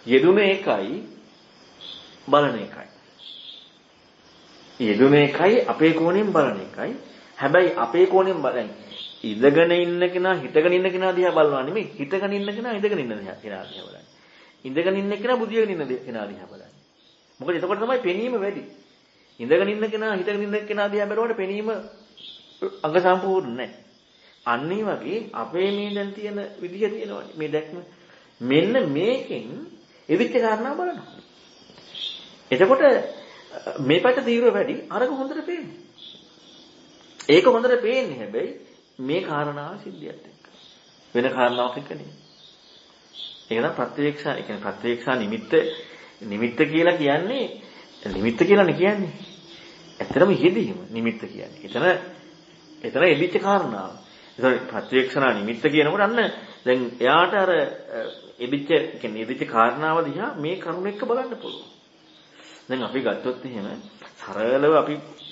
යෙදුන එකයි බලන එකයි. යෙදුන එකයි අපේ කෝණයෙන් බලන එකයි. හැබැයි අපේ කෝණයෙන් බලන්නේ ඉඳගෙන ඉන්න කෙනා හිටගෙන ඉන්න කෙනා දිහා බලනවා නෙමෙයි. හිටගෙන ඉන්න කෙනා ඉඳගෙන ඉන්න කෙනා දිහා බලන්නේ. ඉඳගෙන ඉන්න කෙනා බුදියගෙන ඉන්න කෙනා දිහා බලන්නේ. මොකද එතකොට තමයි පෙනීම වැඩි. ඉඳගෙන ඉන්න කෙනා හිටගෙන ඉන්න කෙනා දිහා බලනකොට පෙනීම අංග සම්පූර්ණ නැහැ. අන්න ඒ වගේ අපේ මේ දැන් තියෙන විදිහ තියෙනවානේ මේ දැක්ම. මෙන්න මේකෙන් එවිච්ච කාරණා බලනවා. එතකොට මේ පැත්ත තීව්‍ර වැඩි අරක හොඳට පේන්නේ. ඒක හොඳට පේන්නේ හැබැයි මේ කාරණාව සිද්ධියත් එක්ක. වෙන කාරණාවක් එක්ක නෙමෙයි. ඒක තමයි ප්‍රත්‍යක්ෂා. ඒ කියන්නේ ප්‍රත්‍යක්ෂා නිමිත්ත කියලා කියන්නේ නිමිත්ත කියලානේ කියන්නේ. ඇත්තටම යෙදීම නිමිත්ත කියන්නේ. එතන එදිච්ච කාරණාව. ඒතකොට ප්‍රත්‍යක්ෂනා නිමිත්ත කියනකොට අන්න දැන් එයාට අර එදිච්ච කාරණාව දිහා මේ කරුණ එක්ක බලන්න පුළුවන්. දැන් අපි ගත්තොත් එහෙම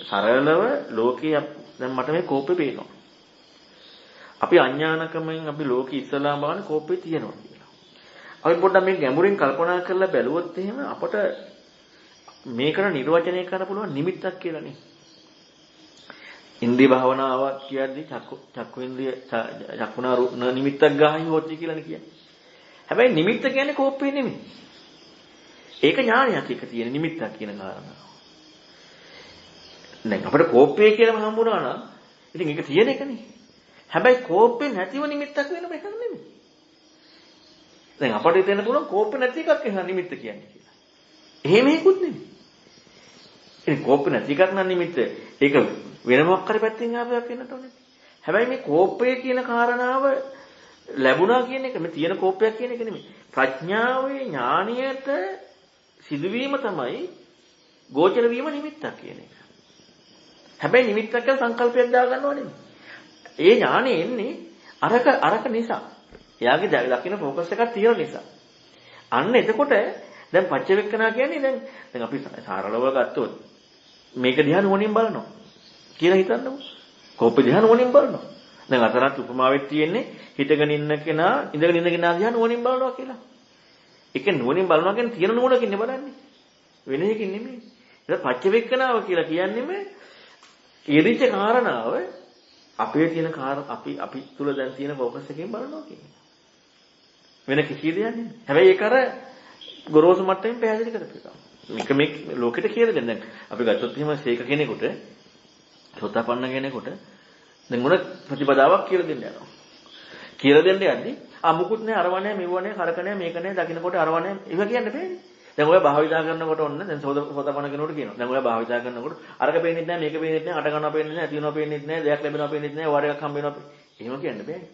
සරලව ලෝකේ දැන් මට මේ කෝපේ පේනවා. අපි අඥානකමෙන් අපි ලෝකෙ ඉස්සලා බලන කෝපේ තියෙනවා කියලා. අපි පොඩ්ඩක් මේක ගැඹුරින් කල්පනා කරලා බැලුවොත් එහෙම අපට මේකට නිර්වචනය කරන්න පුළුවන් නිමිත්තක් කියලානේ. ඉන්ද්‍රිය භාවනාවක් කියද්දී චක්කු ඉන්ද්‍රිය චක්කුණා නිමිත්තක් ගාහයි හොච්චි කියලානේ කියන්නේ. හැබැයි නිමිත්ත කියන්නේ කෝපේ නෙමෙයි. ඒක ඥානයක් එක තියෙන නිමිත්තක් කියන කාරණාව. දැන් අපිට කෝපය කියලාම හම්බුණා නම් ඉතින් ඒක තියෙන එකනේ. හැබැයි කෝපේ නැතිව නිමිත්තක් වෙන එකක් නෙමෙයි. දැන් අපිට හිතෙන්න පුළුවන් කෝපේ නැති එකක් එහෙනම් නිමිත්ත කියන්නේ කියලා. එහෙම එකකුත් නෙමෙයි. ඉතින් කෝපේ නැති එකක් නම් නිමිත්ත ඒක වෙන මොකක් හරි පැත්තෙන් ආපයක් වෙන්නට ඕනේ. හැබැයි මේ කෝපය කියන කාරණාව ලැබුණා කියන එක මේ තියෙන කෝපයක් කියන එක නෙමෙයි. ප්‍රඥාවේ ඥානියට සිදුවීම තමයි ගෝචර වීම නිමිත්තක් කියන එක. හැබැයි නිමිත්තක් කියලා සංකල්පයක් දාගන්නව නෙමෙයි. ඒ ඥානෙ එන්නේ අරක නිසා. එයාගේ දකින්න ફોකස් එකක් තියෙන නිසා. අන්න එතකොට දැන් පච්චවෙක්කනා කියන්නේ දැන් අපි සරලව ගත්තොත් මේක දිහා නුවණින් බලනවා කියලා හිතන්නකො. කෝප දිහා නුවණින් බලනවා. දැන් අතරත් උපමාවෙත් තියෙන්නේ හිටගෙන ඉන්න කෙනා ඉඳගෙන ඉන්න කෙනා දිහා නුවණින් බලනවා කියලා. ඒක නුවණින් බලනවා කියන්නේ තියෙන නුවණකින් නේ බලන්නේ. වෙන එකකින් නෙමෙයි. ඒක පච්චවේක්කනාව කියලා කියන්නේම යෙදිච්ච කාරණාව අපේ තියෙන අපි තුල දැන් තියෙන ફોකස් එකෙන් බලනවා කියන්නේ. වෙන කිසි දෙයක් නෙමෙයි. හැබැයි ඒක අර ගොරෝසු මට්ටමින් පැහැදිලි කරපේකම. මේක ලෝකෙට කියලා දෙන්න. දැන් අපි ගත්තොත් එහෙම සීක කෙනෙකුට සෝතාපන්න කෙනෙකුට දැන් මොන ප්‍රතිපදාවක් කියලා දෙන්න යනවා. කියලා දෙන්න යද්දි මුකුත් නෑ අරව නෑ මෙව නෑ කරක නෑ මේක නෑ දකින්නකොට අරව නෑ ඒව කියන්න බෑනේ. දැන් ඔය භාවිතා කරනකොට ඔන්න දැන් සෝතාපන්න කෙනෙකුට කියනවා. දැන් ඔය භාවිතා කරනකොට අරක පේන්නේ නෑ මේක පේන්නේ නෑ අට ගන්නවා පේන්නේ නෑ තියනවා පේන්නේ නෑ දෙයක් ලැබෙනවා පේන්නේ නෑ වාර එකක් හම්බ වෙනවා. එහෙම කියන්න බෑනේ.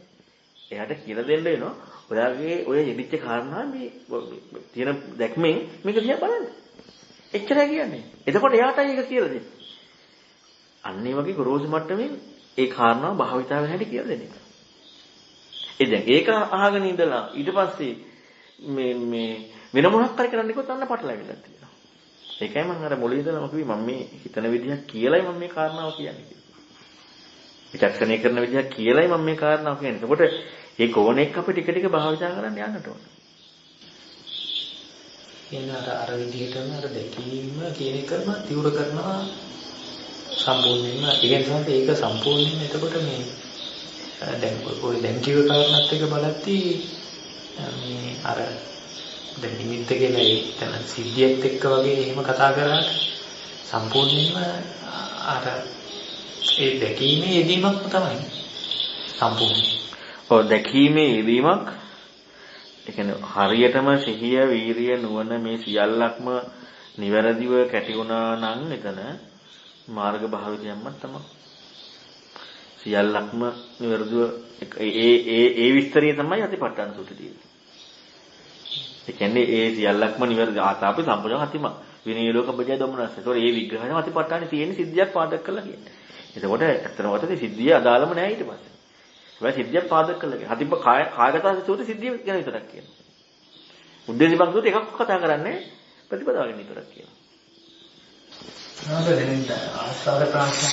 එයාට කියලා දෙන්න වෙනවා. ඔයාගේ ඔය යෙදිච්ච කාරණා මේ තියෙන දැක්මෙන් මේක දිහා බලන්න. එච්චරයි කියන්නේ. එතකොට එයාටයි ඒක කියලා දෙන්නේ. අන්න ඒ වගේ ගොරෝසු මට්ටමින් ඒ කාරණාව භාවිතා වෙන හැටි කියලා දෙන එක. දැන් ඒක අහගෙන ඉඳලා ඊට පස්සේ මේ වෙන මොනක් හරි කරන්න ගියොත් අන්න පටලැවිලා තියෙනවා. ඒකයි මම අර මොළේ ඉඳලාම කිව්වේ මම මේ හිතන විදිහක් කියලායි මම මේ කාරණාව කියන්නේ කියලා. විචක්ෂණය කරන විදිහක් කියලායි මම මේ කාරණාව කියන්නේ. එතකොට මේ කෝණෙක් අපි ටික ටික භාවිතා කරන්න යන්නට ඕන. එනකට අර විදිහටම අර දැකීම කියන එකම තිවුර කරනවා සම්පූර්ණයෙන්ම ඒක සම්පූර්ණයෙන්ම එතකොට මේ දැන් ඔය දැන් කිව්ව කාරණාත් එක බලද්දී මේ අර දැන් නිමිත්ත කියලා ඒ තන සිද්ධියත් එක්ක වගේ එහෙම කතා කරාට සම්පූර්ණයෙන්ම අර ඒ දැකීමේ යෙදීමක් තමයි සම්පූර්ණ. ඔව් දැකීමේ යෙදීමක් ඒ කියන්නේ හරියටම සිහිය වීරිය නුවණ මේ සියල්ලක්ම නිවැරදිව කැටි වුණා නම් එතන මාර්ග භාවිතයක්ම තමයි. සියල්ලක්ම නිවැරදිව ඒ විස්තරය තමයි අතිපට්ඨාන සූත්‍රයේ. ඒ කියන්නේ ඒ සියල්ලක්ම නිවැරදි ආතාපි සම්පූර්ණ අතිම විනය ලෝක බජය දොමනස්. ඒතකොට මේ විග්‍රහය අතිපට්ඨානේ තියෙන සිද්ධියක් පාදක කරලා කියන්නේ. එතකොට ඇත්තම වතේ සිද්ධිය අදාළම නැහැ ඊට පස්සේ. හැබැයි සිද්ධියක් පාදක කරලා කියන්නේ. අතිප කායගත සූත්‍රයේ සිද්ධිය ගැන විතරක් කියනවා. උද්දේශිකක් සූත්‍රය එකක් කතා කරන්නේ ප්‍රතිපදාව ගැන විතරක් කියනවා. දැන් ආස්වාද ප්‍රාසන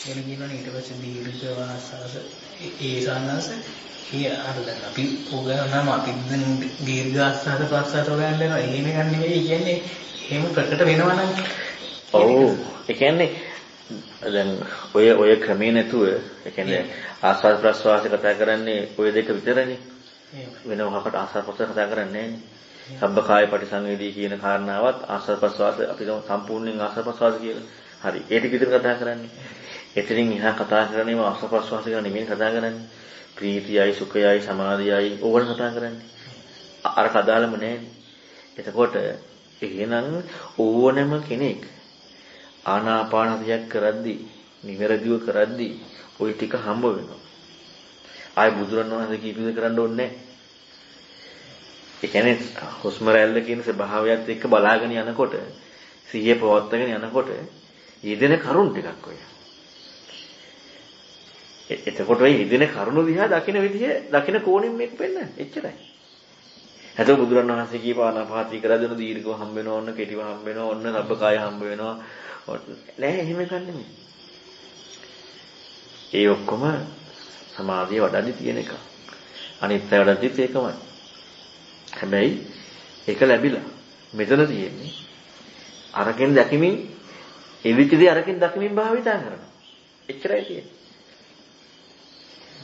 එන කියනවනේ ඊට පස්සේ දීර්ඝ වාසස ඒ සානස කිය අර දැන් අපි උගනනම් අපි දැන් දීර්ඝ ආස්වාද ප්‍රාසස හොයන්න යනවා එහෙම ගන්න නෙවෙයි කියන්නේ එහෙම ප්‍රකට වෙනවනම් ඔව් ඒ කියන්නේ දැන් ඔය ක්‍රමේ නැතුව ඒ කියන්නේ ආස්වාද ප්‍රාසවාස කතා කරන්නේ ඔය දෙක විතරනේ වෙන මොකකට ආස්වාද ප්‍රාසවාස කතා කරන්නේ නැහැ සබ්බකාය පටිසංවේදී කියන කාරණාවත් ආස්වාද ප්‍රාසවාස අපි සම්පූර්ණයෙන් ආස්වාද ප්‍රාසවාස කියලා හරි ඒ ටික විතර කතා කරන්නේ එතනින් එහා කතා කරන්නේම ආස්වාද ප්‍රාසවාස ගැන නෙමෙයි කතා කරන්නේ ප්‍රීතියයි සුඛයයි සමාධියයි ඕවන කතා කරන්නේ අර කදාලම නැහැනේ එතකොට එහෙනම් ඕනම කෙනෙක් ආනාපානසතියක් කරද්දී නිවැරදිව කරද්දී ওই ටික හම්බ වෙනවා ආයි බුදුරණවහන්සේ කීපිද කරන්න ඕනේ නැහැ ඒ කියන්නේ හුස්ම රැල්ල කියන ස්වභාවයත් එක්ක බලාගෙන යනකොට සිහිය පවත්වාගෙන යනකොට යෙදෙන කරුණ ටිකක් ඔය. එතකොට ඔය යෙදෙන කරුණ දිහා දකින්න විදිය දකින්න කෝණයෙන් මේක පෙන්නන්නේ. එච්චරයි. හැබැයි බුදුරණවහන්සේ කියපු ආනාපානසති කරලා දෙන දීර්ඝව හම්බ වෙනවා, ඔන්න කෙටිව හම්බ වෙනවා, ඔන්න සබ්බකාය හම්බ වෙනවා. නෑ එහෙම ගන්නෙ නෙමෙයි. ඒ ඔක්කොම සමාධිය වඩන්නේ තියෙන එක. අනිත් අය වඩද්දිත් ඒකමයි. හැබැයි ඒක ලැබිලා මෙතන තියෙන්නේ අරකින් දැකීමෙන් එවිචදී අරකින් දකිමින් භාවිතා කරනවා. එච්චරයි තියෙන්නේ.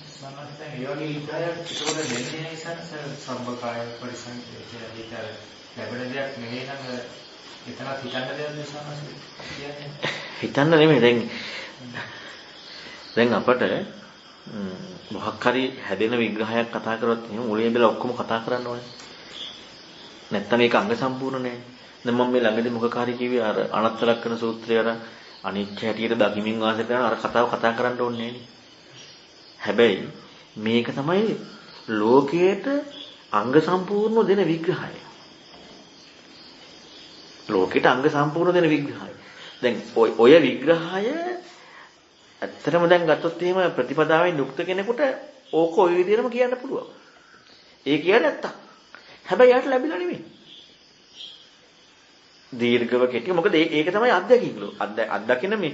සමහරවිට ඒ වගේ ඉතය ඒකවල දෙන්නේ නිසා සම්බකාය පරිසංකේතය විතර ලැබෙන දෙයක් නෙවෙයි නම් එතනත් හිතන්න දෙයක් නිසා කියන්නේ. හිතන්න නෙමෙයි දැන් අපට මොහක් හරි හැදෙන විග්‍රහයක් කතා කරොත් එහෙනම් මුලින් ඉඳලා ඔක්කොම කතා කරන්න ඕනේ. නැත්තම් ඒක අංග සම්පූර්ණ නැහැ. දැන් මම මේ ළඟදී මොකකාරී කිව්වේ අර අනත්ත ලක්ෂණ සූත්‍රය අර අනිත්‍ය හැටියට දකිමින් වාසය කරන අර කතාව කතා කරන්න ඕනේ නෑනේ. හැබැයි මේක තමයි ලෝකයට අංග සම්පූර්ණ දෙන විග්‍රහය. ලෝකයට අංග සම්පූර්ණ දෙන විග්‍රහය. දැන් ඔය විග්‍රහය ඇත්තටම දැන් ගත්තොත් එහෙම ප්‍රතිපදාවෙන් යුක්ත කෙනෙකුට ඕක ඔය විදිහටම කියන්න පුළුවන්. ඒ කියන්නේ නැත්තම්. හැබැයි යාට ලැබිලා නෙමෙයි. දීර්ඝව කෙටි මොකද ඒක තමයි අත්දැකීම් අත්දකින්න මේ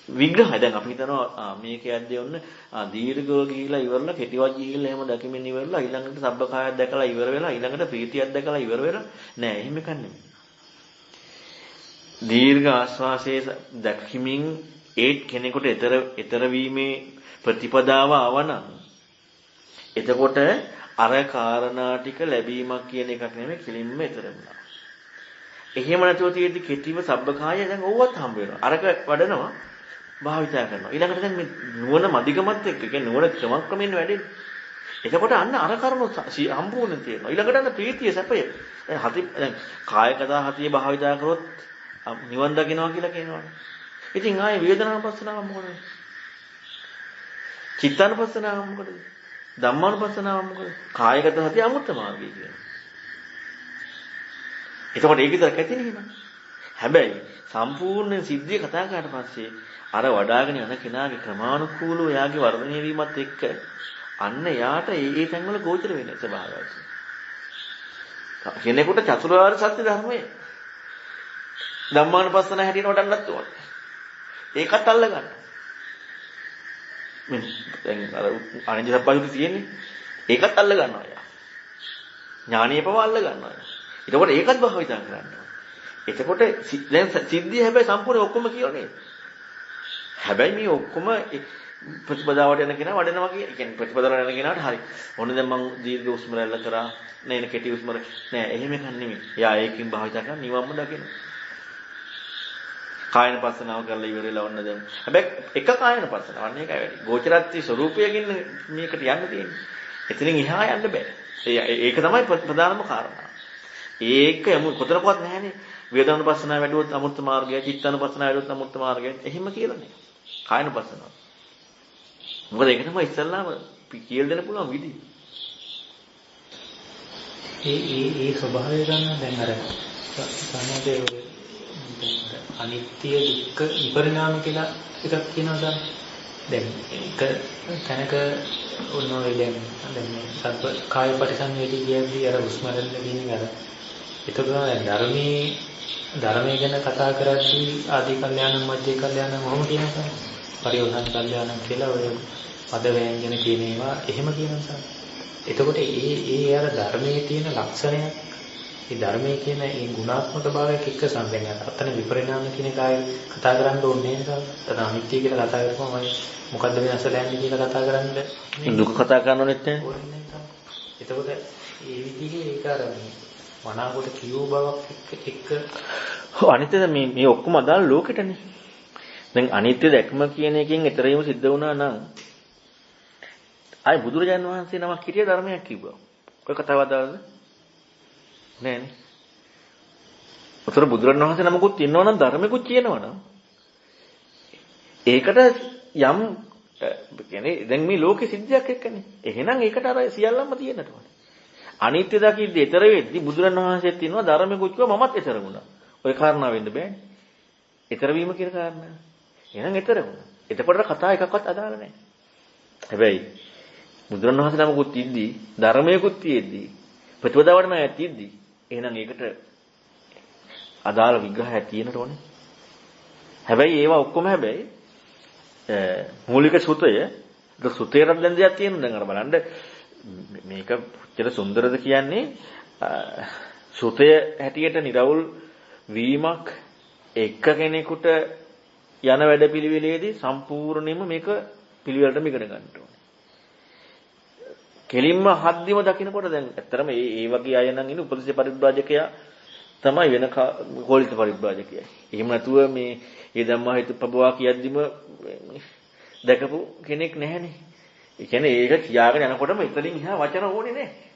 විග්‍රහය දැන් අපි හිතනවා මේක යද්දී ඔන්න දීර්ඝව ගිහිලා ඉවරලා කෙටිවත් ගිහිල්ලා එහෙම දැකීමෙන් ඉවරලා ඊළඟට සබ්බකායයක් දැකලා ඉවර වෙලා ඊළඟට ප්‍රීතියක් දැකලා ඉවර වෙලා නෑ එහෙම එකක් නෙමෙයි. දීර්ඝ ආස්වාසයේ දැකීමෙන් ඒ කෙනෙකුට ඊතර වීමේ ප්‍රතිපදාව ආවනම් එතකොට අර කාරණා ටික ලැබීමක් කියන එකක් නෙමෙයි කිලින්ම ඊතර වෙනවා. එහෙම නැතුව තියෙද්දි කෙටිව සබ්බකාය දැන් ඕවත් හම්බ වෙනවා. අරක වඩනවා භාවිතා කරනවා. ඊළඟට දැන් මේ නුවණ මදිකමත් එක්ක කියන්නේ නුවණ ක්‍රමක්‍රමයෙන් වැඩෙන්නේ. එතකොට අන්න අර කරුණු සම්පූර්ණ තියෙනවා. ඊළඟට අන්න ප්‍රීතිය සැපය. දැන් කායගත හතිය භාවිතා කරොත් නිවන් දකින්නවා කියලා කියනවනේ. ඉතින් ආයේ වේදනානුපස්සනාව මොකද? චිත්තානුපස්සනාව මොකද? ධම්මානුපස්සනාව මොකද? කායගත හතිය අමුත්ත මාර්ගය කියනවා. එතකොට ඒක විතර කැතිනේ නේද? හැබැයි සම්පූර්ණ සිද්ධිය කතා කරාට පස්සේ අර වඩාගෙන යන කෙනාගේ ක්‍රමානුකූලව එයාගේ වර්ධනය වීමත් එක්ක අන්න එයාට ඒ තැන්වල ගෝචර වෙන ස්වභාවයක්. කෙනෙකුට චතුරාර්ය සත්‍ය ධර්මයේ ධම්මානුපස්සන හැටියට වඩන්නත් ඕන. ඒකත් අල්ල ගන්න. දැන් අර අනිත්‍ය සත්‍යය තියෙන්නේ. ඒකත් අල්ල ගන්නවා එයා. ඥානීය පව අල්ල ගන්නවා එයා. එතකොට ඒකත් භාවිතා කරන්න. එතකොට දැන් සිද්ධිය හැබැයි සම්පූර්ණ ඔක්කොම කියවනේ. හැබැයි මේ ඔක්කොම ප්‍රතිපදාවට යන කෙනා වඩනවා කියන්නේ ප්‍රතිපදාවට යන කෙනාට හරි. ඔන්න දැන් මම දීර්ඝ උස්ම රැල්ල කරා. නේන කෙටි උස්ම නෑ එහෙම එකක් නෙමෙයි. එයා ඒකකින් භාවිතා කරන නිවම්ම දකිනවා. කායන පස්සනාව කරලා ඉවරලා ඔන්න දැන්. හැබැයි එක කායන පස්සනාව අන්න ඒකයි වැඩි. ගෝචරත්ති ස්වરૂපයකින් මේකට යන්න තියෙන්නේ. එතනින් එහා යන්න බෑ. ඒක තමයි ප්‍රධානම කාරණා. ඒක යමු කොතනකවත් නැහැනේ. වේදනානුපස්සනාව වැඩුවොත් අමුත්ත මාර්ගය, චිත්තානුපස්සනාව වැඩුවොත් අමුත්ත මාර්ගය. එහෙම කියලා නෑ. කායනුපස්සනාව. මොකද ඒක තමයි ඉස්සල්ලාම කියලා දෙන්න පුළුවන් විදිහ. ඒ ස්වභාවය ගන්න දැන් අර සමාජයේ අනිත්‍ය දුක්ඛ විපරිණාම කියලා එකක් කියනවා දැන් ඒක තැනක උන්නෝ දැන් මේ සබ්බ කාය පරිසංවේදී කියද්දී අර උස්මරන්න කියන අර ඒතකොට ධර්මයේ ගැන කතා කරද්දී ආදී කල්යාණ මධ්‍ය කල්යාණ මොහොම කියනවා පරිවර්තන කල්යාණ කියලා ඔය පද ව්‍යංජන කියන ඒවා එහෙම කියනවා. එතකොට ඒ අර ධර්මයේ තියෙන ලක්ෂණයක් ඒ ධර්මයේ කියන ඒ ගුණාත්මක භාවයක් එක්ක සම්බන්ධයක්. අතන විපරිණාම කියන එකයි කතා කරන්න ඕනේ නේද? අතන අනිත්‍ය කියලා කතා කරපුවම මොකද්ද වෙනස දැනන්නේ කියලා කතා කරන්නේ. දුක කතා කරනවෙත් නැහැ. එතකොට ඒ විදිහේ ඒක අර මනාවකට කියෝ බවක් එක්ක අනිත්‍යද මේ ඔක්කොම අදාළ ලෝකෙටනේ. දැන් අනිත්‍ය දැක්ම කියන එකෙන් ඊතර වීම සිද්ධ වුණා නම් ආයි බුදුරජාණන් වහන්සේ නමක් හිටිය ධර්මයක් කිව්වා. ඔය කතාව අදාළද? නෑනේ. උතර බුදුරජාණන් වහන්සේ නමකුත් ඉන්නවනම් ධර්මෙකුත් කියනවනම් ඒකට යම් කියන්නේ දැන් මේ ලෝකෙ සිද්ධියක් එක්කනේ. එහෙනම් ඒකට අර සියල්ලම තියෙන්නට ඕනේ. අනිත්‍ය දකිද්දී ඊතර වෙද්දී බුදුරජාණන් වහන්සේත් ඉන්නවා ධර්මෙකුත් කිව්වා මමත් ඊතර වුණා. ඔය කාරණා වෙන්න බෑනේ. ඊතර වීම කියන කාරණා. එහෙනම් ඊතර වුණා. එතකොට කතා එකක්වත් අදාළ නැහැ. හැබැයි බුදුරණවහන්සේ නමකුත් ඉද්දී ධර්මයකුත් තියෙද්දී ප්‍රතිපදාවට නෑ තියෙද්දී එහෙනම් ඒකට අදාළ විග්‍රහයක් තියෙන්නට ඕනේ. හැබැයි ඒවා ඔක්කොම හැබැයි මූලික සුතය සුතේරක් දැන් දෙයක් තියෙනවා. දැන් අර බලන්න මේක කොච්චර සුන්දරද කියන්නේ සුතය හැටියට නිරවුල් වීමක් එක කෙනෙකුට යන වැඩපිළිවෙලේදී සම්පූර්ණයෙන්ම මේක පිළිවෙලටම ඉගෙන ගන්න ඕනේ. කෙලින්ම හද්දිම දකින්නකොට දැන් ඇත්තටම මේ වගේ අය නම් ඉන්නේ උපදේශ පරිබ්‍රාජකයා තමයි වෙන කෝලිත පරිබ්‍රාජකයා. එහෙම නැතුව මේ ධම්මා හේතුපබවා කියද්දිම දැකපු කෙනෙක් නැහැනේ. ඒ කියන්නේ ඒක කියාගෙන යනකොටම ඉතින් එහා වචන ඕනේ නැහැ.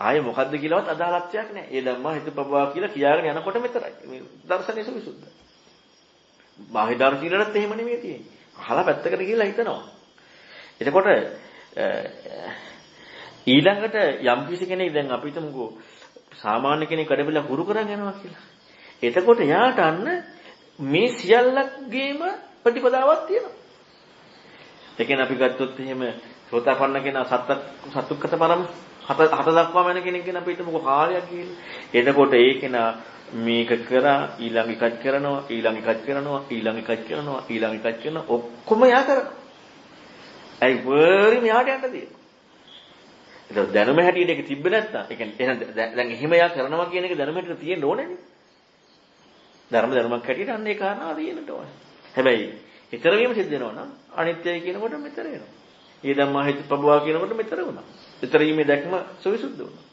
ආයේ මොකද්ද කියලාවත් අදාළත්වයක් නැහැ. මේ ධම්මා හේතුපබවා කියලා කියාගෙන යනකොටම විතරයි. මේ දර්ශනයේ සවිසුද්ධ. බාහිදාර කියලාත් එහෙම නෙමෙයි තියෙන්නේ. අහලා පැත්තකට ගිහලා හිතනවා. එතකොට ඊළඟට යම් කිසි කෙනෙක් දැන් අපි හිතමුකෝ සාමාන්‍ය කෙනෙක් වැඩබිලා හුරු කරන් යනවා කියලා. එතකොට යාට අන්න මේ සියල්ලකගේම ප්‍රතිපදාවක් තියෙනවා. ඒ කියන්නේ අපි ගත්තොත් එහෙම සෝතාපන්න කෙනා සත්තුක්කත පරම හත දක්වාම යන කෙනෙක් ගැන අපි හිතමුකෝ කාලයක් කියලා. එතකොට ඒ කෙනා මේක කරා ඊළඟ එකක් කරනවා ඊළඟ එකක් කරනවා ඊළඟ එකක් කරනවා ඊළඟ එකක් කරනවා ඔක්කොම යා කරනවා. ඇයි වරින් යාට යන්න තියෙන්නේ. ඒක දැනුම හැටියට ඒක තිබ්බ නැත්තම් ඒ කියන්නේ එහෙනම් දැන් එහෙම යා කරනවා කියන එක දැනුම හැටියට තියෙන්න ඕනේනේ. ධර්මයක් හැටියට අන්න ඒ කාරණාව තියෙන්නට ඕනේ. හැබැයි ඊතර වීම සිද්ධ වෙනවා නම් අනිත්‍යයි කියනකොට මෙතර වෙනවා. ඊ ධම්මා හේතු පබවා කියනකොට මෙතර වුණා. ඊතර වීමේ දැක්ම සවිසුද්ධ වුණා.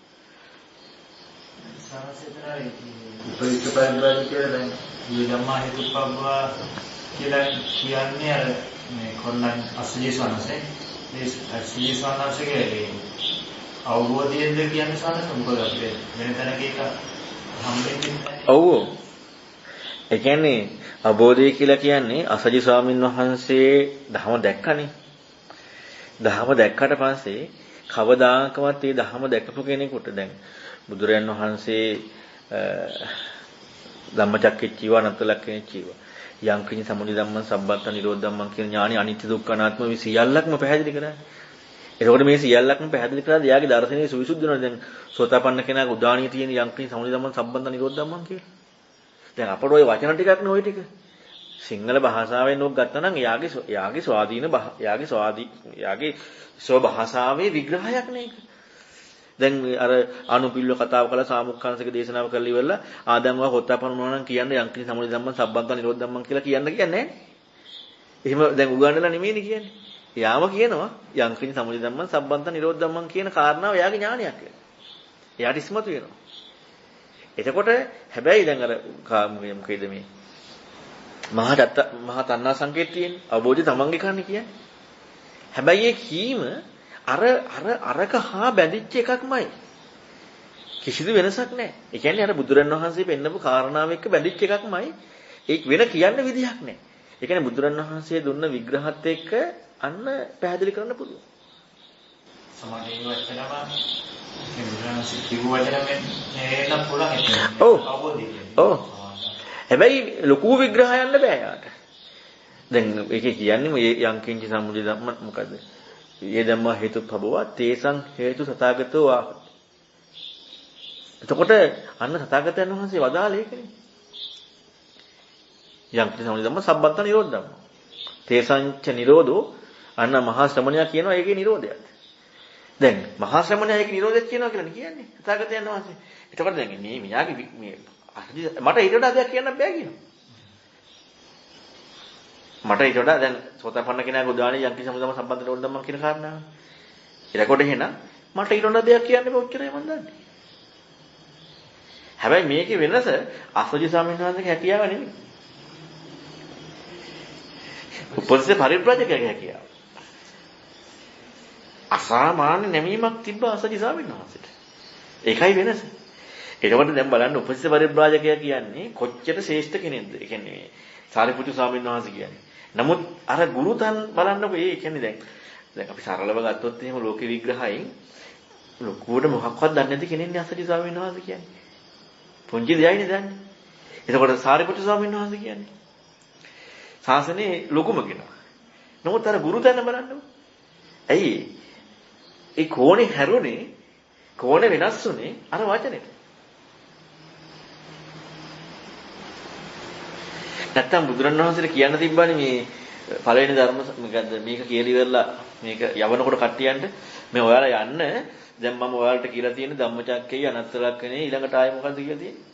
සාසතරයි උපරිත පරිබ්‍රාජ කියලා දැන් ඊ ධම්මා හේතු පබවා කියලා කියන්නේ අර මේ කොණ්ණන් අසජී සවනසේ මේ අසජී සවනසේගේ අවබෝධයෙන්ද කියන්නේ සවනස මොකද අපිට වෙන තැනක එක හම්බෙන්නේ නැහැ. ඔව්. ඒ කියන්නේ අවබෝධය කියලා කියන්නේ අසජි ස්වාමීන් වහන්සේ ධහම දැක්කනේ. ධහම දැක්කට පස්සේ කවදාකවත් මේ ධහම දැකපු කෙනෙකුට දැන් බුදුරයන් වහන්සේ ධම්මචක්කච්චීව අනත්තලක්කච්චීව යම් කිසි සමුදය ධම්මං සම්බන්ත නිරෝධ ධම්මං කියන ඥානෙ අනිත්‍ය දුක්ඛ අනාත්ම මේ සියල්ලක්ම පැහැදිලි කරන්නේ. එතකොට මේ සියල්ලක්ම පැහැදිලි කරලා එයාගේ දර්ශනයේ සවිසුද්ධ වෙනවා. දැන් සෝතාපන්න කෙනාගේ උදාණිය තියෙන යම් කිසි සමුදය ධම්මං සම්බන්ත නිරෝධ ධම්මං කියලා. දැන් අපට ওই වචන ටිකක් නේ ওই ටික. සිංහල භාෂාවෙන් ඔක් ගත්තා නම් එයාගේ ස්ව භාෂාවේ විග්‍රහයක් නේ ඒක. දැන් අර අනුපිල්ල කතාව කළා සාමුක්ඛංශක දේශනාව කරලා ඉවරලා ආදම් වා හොත්තාපන්න මොනවා නම් කියන්නේ යම් කිසි සමුදය ධම්මං සම්බන්ත නිරෝධ ධම්මං කියලා කියන්නේ නැහැ. එහෙම දැන් උගන්වලා නෙමෙයිනේ කියන්නේ. යාම කියනවා යම් කිසි සමුදය ධම්මං සම්බන්ත නිරෝධ ධම්මං කියන කාරණාව එයාගේ ඥානයක් වෙනවා. එයාට ඉස්මතු වෙනවා. එතකොට හැබැයි දැන් අර මොකේද මේ මහා තණ්හා සංකේත තියෙන්නේ අවබෝධය තමන්ගේ කන්නේ කියන්නේ. හැබැයි ඒ කීම අරක හා බැඳිච්ච එකක්මයි. කිසිදු වෙනසක් නැහැ. ඒ කියන්නේ අර බුදුරන් වහන්සේ පෙන්නපු කාරණාව එක්ක බැඳිච්ච එකක්මයි. ඒක වෙන කියන්න විදිහක් නැහැ. ඒ කියන්නේ බුදුරන් වහන්සේ දුන්න විග්‍රහත් එක්ක අන්න පැහැදිලි කරන්න පුළුවන්. සමාධිය වචනම බුදුරන්සේ කිව්ව වචනයෙන් එන්න පුළුවන් ඒක. ඔව්. අවබෝධය. ඔව්. හැබැයි ලොකු විග්‍රහයක් යන්න බෑ යාට. දැන් ඒකේ කියන්නේ මේ යංකින්ච සම්මුති ධම්ම මොකද්ද? යේ ධම්ම හේතුඵබව තේසං හේතු සතාගතෝ ආ. එතකොට අන්න සතාගතයන් වහන්සේ වදාළේ ඒකනේ. යංකින්ච සම්මුති ධම්ම සම්බන්ත නිරෝධ ධම්ම. තේසංච නිරෝධෝ අන්න මහා ශ්‍රමණයා කියනවා ඒකේ නිරෝධයත්. දැන් මහා ශ්‍රමණයා ඒකේ නිරෝධයක් කියනවා කියලා කියන්නේ සතාගතයන් වහන්සේ. එතකොට දැන් මේ මියාගේ මේ මට ඊට වඩා දෙයක් කියන්න බෑ කියනවා. මට ඊට වඩා දැන් සෝතාපන්න කෙනාගේ උදාහරණය යම් කිසි සමුදම සම්බන්ධ වෙන්න ඕන කියන කාරණාව. ඒකට එහෙනම් මට ඊට වඩා දෙයක් කියන්න බෑ ඔච්චරයි මම දන්නේ. හැබැයි මේකේ වෙනස අසෝජි ස්වාමීන් වහන්සේගේ හැකියාව නෙමෙයි. උපස්සේ පරිබ්‍රාජකයාගේ හැකියාව. අසාමාන්‍ය නැමීමක් තිබ්බ අසෝජි ස්වාමීන් වහන්සේට. ඒකයි වෙනස. එතකොට දැන් බලන්න උපස්සේ පරිබ්‍රාජකයා කියන්නේ කොච්චර ශ්‍රේෂ්ඨ කෙනෙක්ද? ඒ කියන්නේ සාරිපුත්තු ස්වාමීන් වහන්සේ කියන්නේ. නමුත් අර ගුරුතන් බලන්නකො ඒ කියන්නේ දැන් අපි සරලව ගත්තොත් එහෙම ලෝක විග්‍රහයෙන් ලොකුවට මොකක්වත් දන්නේ නැති කෙනෙක්නේ අසජි ස්වාමීන් වහන්සේ කියන්නේ. පුංචි දෙයයිනේ දන්නේ. එතකොට සාරිපුත්තු ස්වාමීන් වහන්සේ කියන්නේ ශාසනයේ ලොකුම කෙනා. නමුත් අර ගුරුතන් බලන්නකො. ඇයි ඒ කෝණේ හැරුණේ කෝණේ වෙනස් වුනේ අර වචනෙට. නැත්තම් බුදුරණවහන්සේට කියන්න තිබ්බනේ මේ පළවෙනි ධර්ම මොකද්ද මේක කියලා ඉවරලා මේක යවනකොට කට්ටියන්ට මේ ඔයාලා යන්න දැන් මම ඔයාලට කියලා තියෙන ධම්මචක්කේ අනත්තලක්කනේ ඊළඟට ආයේ මොකද්ද කියලා තියෙන්නේ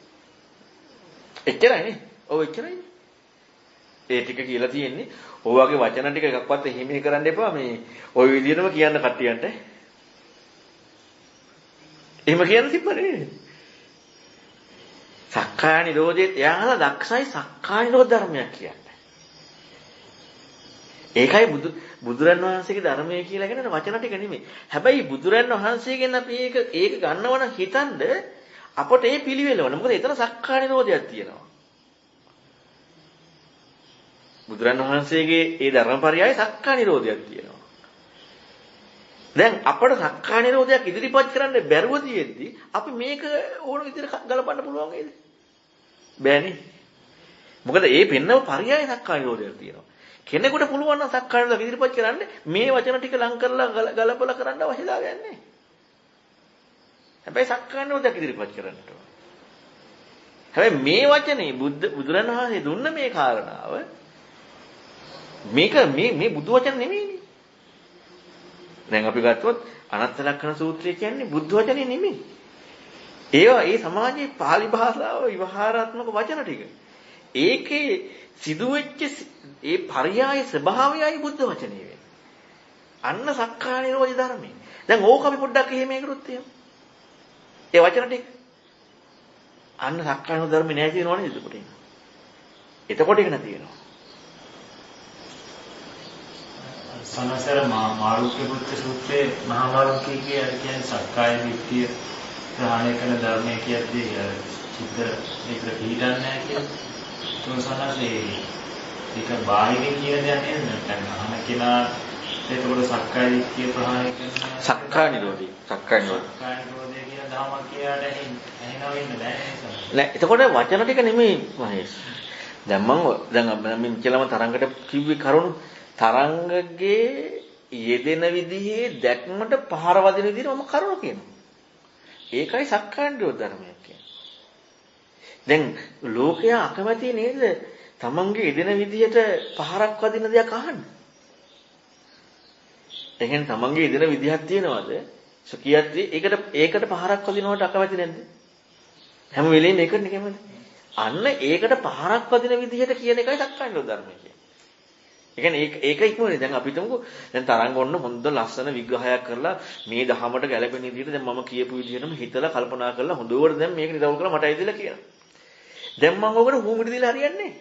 එච්චරයිනේ ඔව් එච්චරයිනේ ඒ ටික කියලා තියෙන්නේ ඔය වගේ වචන ටික එකක්වත් හිමේ කරන්න එපා මේ ওই විදිහටම කියන්න කට්ටියන්ට එහෙම කියන්න තිබ්බනේ සක්කාය නිරෝධයේ එයාලා දක්ෂයි සක්කාය නිරෝධ ධර්මයක් කියන්නේ. ඒකයි බුදුරන් වහන්සේගේ ධර්මය කියලා කියන වචන ටික නෙමෙයි. හැබැයි බුදුරන් වහන්සේගෙන් අපි ඒක ගන්නවනම් හිතනද අපට ඒ පිළිවෙලවන. මොකද එතන සක්කාය නිරෝධයක් තියෙනවා. බුදුරන් වහන්සේගේ ඒ ධර්මපරයයි සක්කාය නිරෝධයක් තියෙනවා. දැන් අපට සක්කාය නිරෝධයක් ඉදිරිපත් කරන්න බැරුව තියෙද්දි අපි මේක ඕන විදිහට ගලපන්න පුළුවන් නේද? බෑනේ. මොකද ඒ පෙන්නව පරයය සක්කාය නිරෝධයක් තියෙනවා. කෙනෙකුට පුළුවන් නම් සක්කාය නිරෝධයක් ඉදිරිපත් කරන්න මේ වචන ටික ලං කරලා ගලපලා කරන්න අවශ්‍යතාවයක් නැහැ. හැබැයි සක්කාය නිරෝධයක් ඉදිරිපත් කරන්නට ඕන. හැබැයි මේ වචනේ බුදුරණවහන්සේ දුන්න මේ කාරණාව මේක මේ බුදු වචන නෙමෙයිනේ. දැන් අපි ගත්තොත් අනත්ත ලක්ෂණ සූත්‍රය කියන්නේ බුදු වචනේ නෙමෙයි. ඒවා ඒ සමාජයේ පාලි භාෂාව විවහාරාත්මක වචන ටික. ඒකේ සිදුවෙච්ච ඒ පරයාය ස්වභාවයයි බුද්ධ වචනේ වෙන්නේ. අන්න සක්කාය නිරෝධ ධර්මයේ. දැන් ඕක අපි පොඩ්ඩක් එහෙම කරුත් එහෙම. ඒ වචන ටික. අන්න සක්කාය නිරෝධ ධර්මේ නැහැ කියනවනේ එතකොට. එතකොට ඒක නැතිවෙනවා. සනසර මාළුක්‍ය පුත්‍ර සූත්‍රයේ මහා මාළුක්‍යයේ අර කියන්නේ සක්කාය දිට්ඨිය ප්‍රහාණය කරන ධර්මයේ කියද්දී චිත්ත ඒකට පිළිගන්නේ නැහැ කියලා. ඒක බාහිරින් කියන දෙයක් නේද? නැත්නම් අහන කෙනා එතකොට සක්කාය දිට්ඨිය ප්‍රහාණය කරන සක්කාය නිරෝධය. සක්කාය නිරෝධය. සක්කාය නිරෝධය කියන ධර්ම කියාට ඇහෙනව වෙන්නේ නැහැ. නෑ එතකොට වචන ටික නෙමෙයි මහේෂ්. දැන් මම කියලාම තරංගට කිව්වේ කරුණු තරංගගේ යෙදෙන විදිහේ දැක්මට පහර වදින විදිහට මම කරුණු කියනවා. ඒකයි සක්කාය නිරෝධ ධර්මය කියන්නේ. දැන් ලෝකයා අකමැති නේද? තමන්ගේ යෙදෙන විදිහට පහරක් වදින දෙයක් අහන්න. ඒ කියන්නේ තමන්ගේ යෙදෙන විදිහක් තියනවාද? සුකියද්දී ඒකට පහරක් වදිනවට අකමැති නැද්ද? හැම වෙලෙම ඒකට කැමති. අන්න ඒකට පහරක් වදින විදිහට කියන එකයි සක්කාය නිරෝධ ධර්මය කියන්නේ. ඒ කියන්නේ ඒක ඉක්මනේ දැන් අපි හිතමුකෝ දැන් තරංග ඔන්න හොඳ ලස්සන විග්‍රහයක් කරලා මේ දහමට ගැලපෙන විදිහට දැන් මම කියපු විදිහටම හිතලා කල්පනා කරලා හොඳවට දැන් මේක නිරවුල් කරලා මට ඇවිදලා කියනවා. දැන් මම ඔකට හුමිට දීලා හරියන්නේ නැහැ.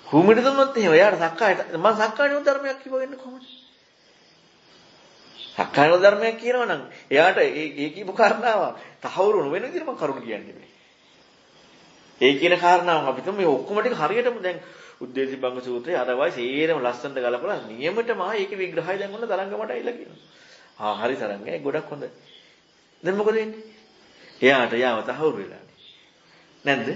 හුමිට දුන්නොත් එහෙම එයාට මම සක්කාය නිරෝධ ධර්මයක් කිව්ව වෙන්නේ කොහොමද? සක්කාය නිරෝධ ධර්මයක් කියනවා නම් එයාට ඒ කියපු කාරණාව තහවුරු වෙන විදිහට මම කරුණ කියන්නේ මේ. ඒ කියන කාරණාව අපි තුමු මේ ඔක්කොම ටික හරියටම දැන් උද්දේශී භංග සූත්‍රයේ අර වයි සේරම ලස්සනට ගලපලා නියමටම ඒකේ විග්‍රහය දැන් ඔන්න තරංග මට ඇවිල්ලා කියනවා. හරි තරංග ගොඩක් හොඳයි. දැන් මොකද වෙන්නේ? එයාට යාව තහවුරු වෙලානේ. නැද්ද?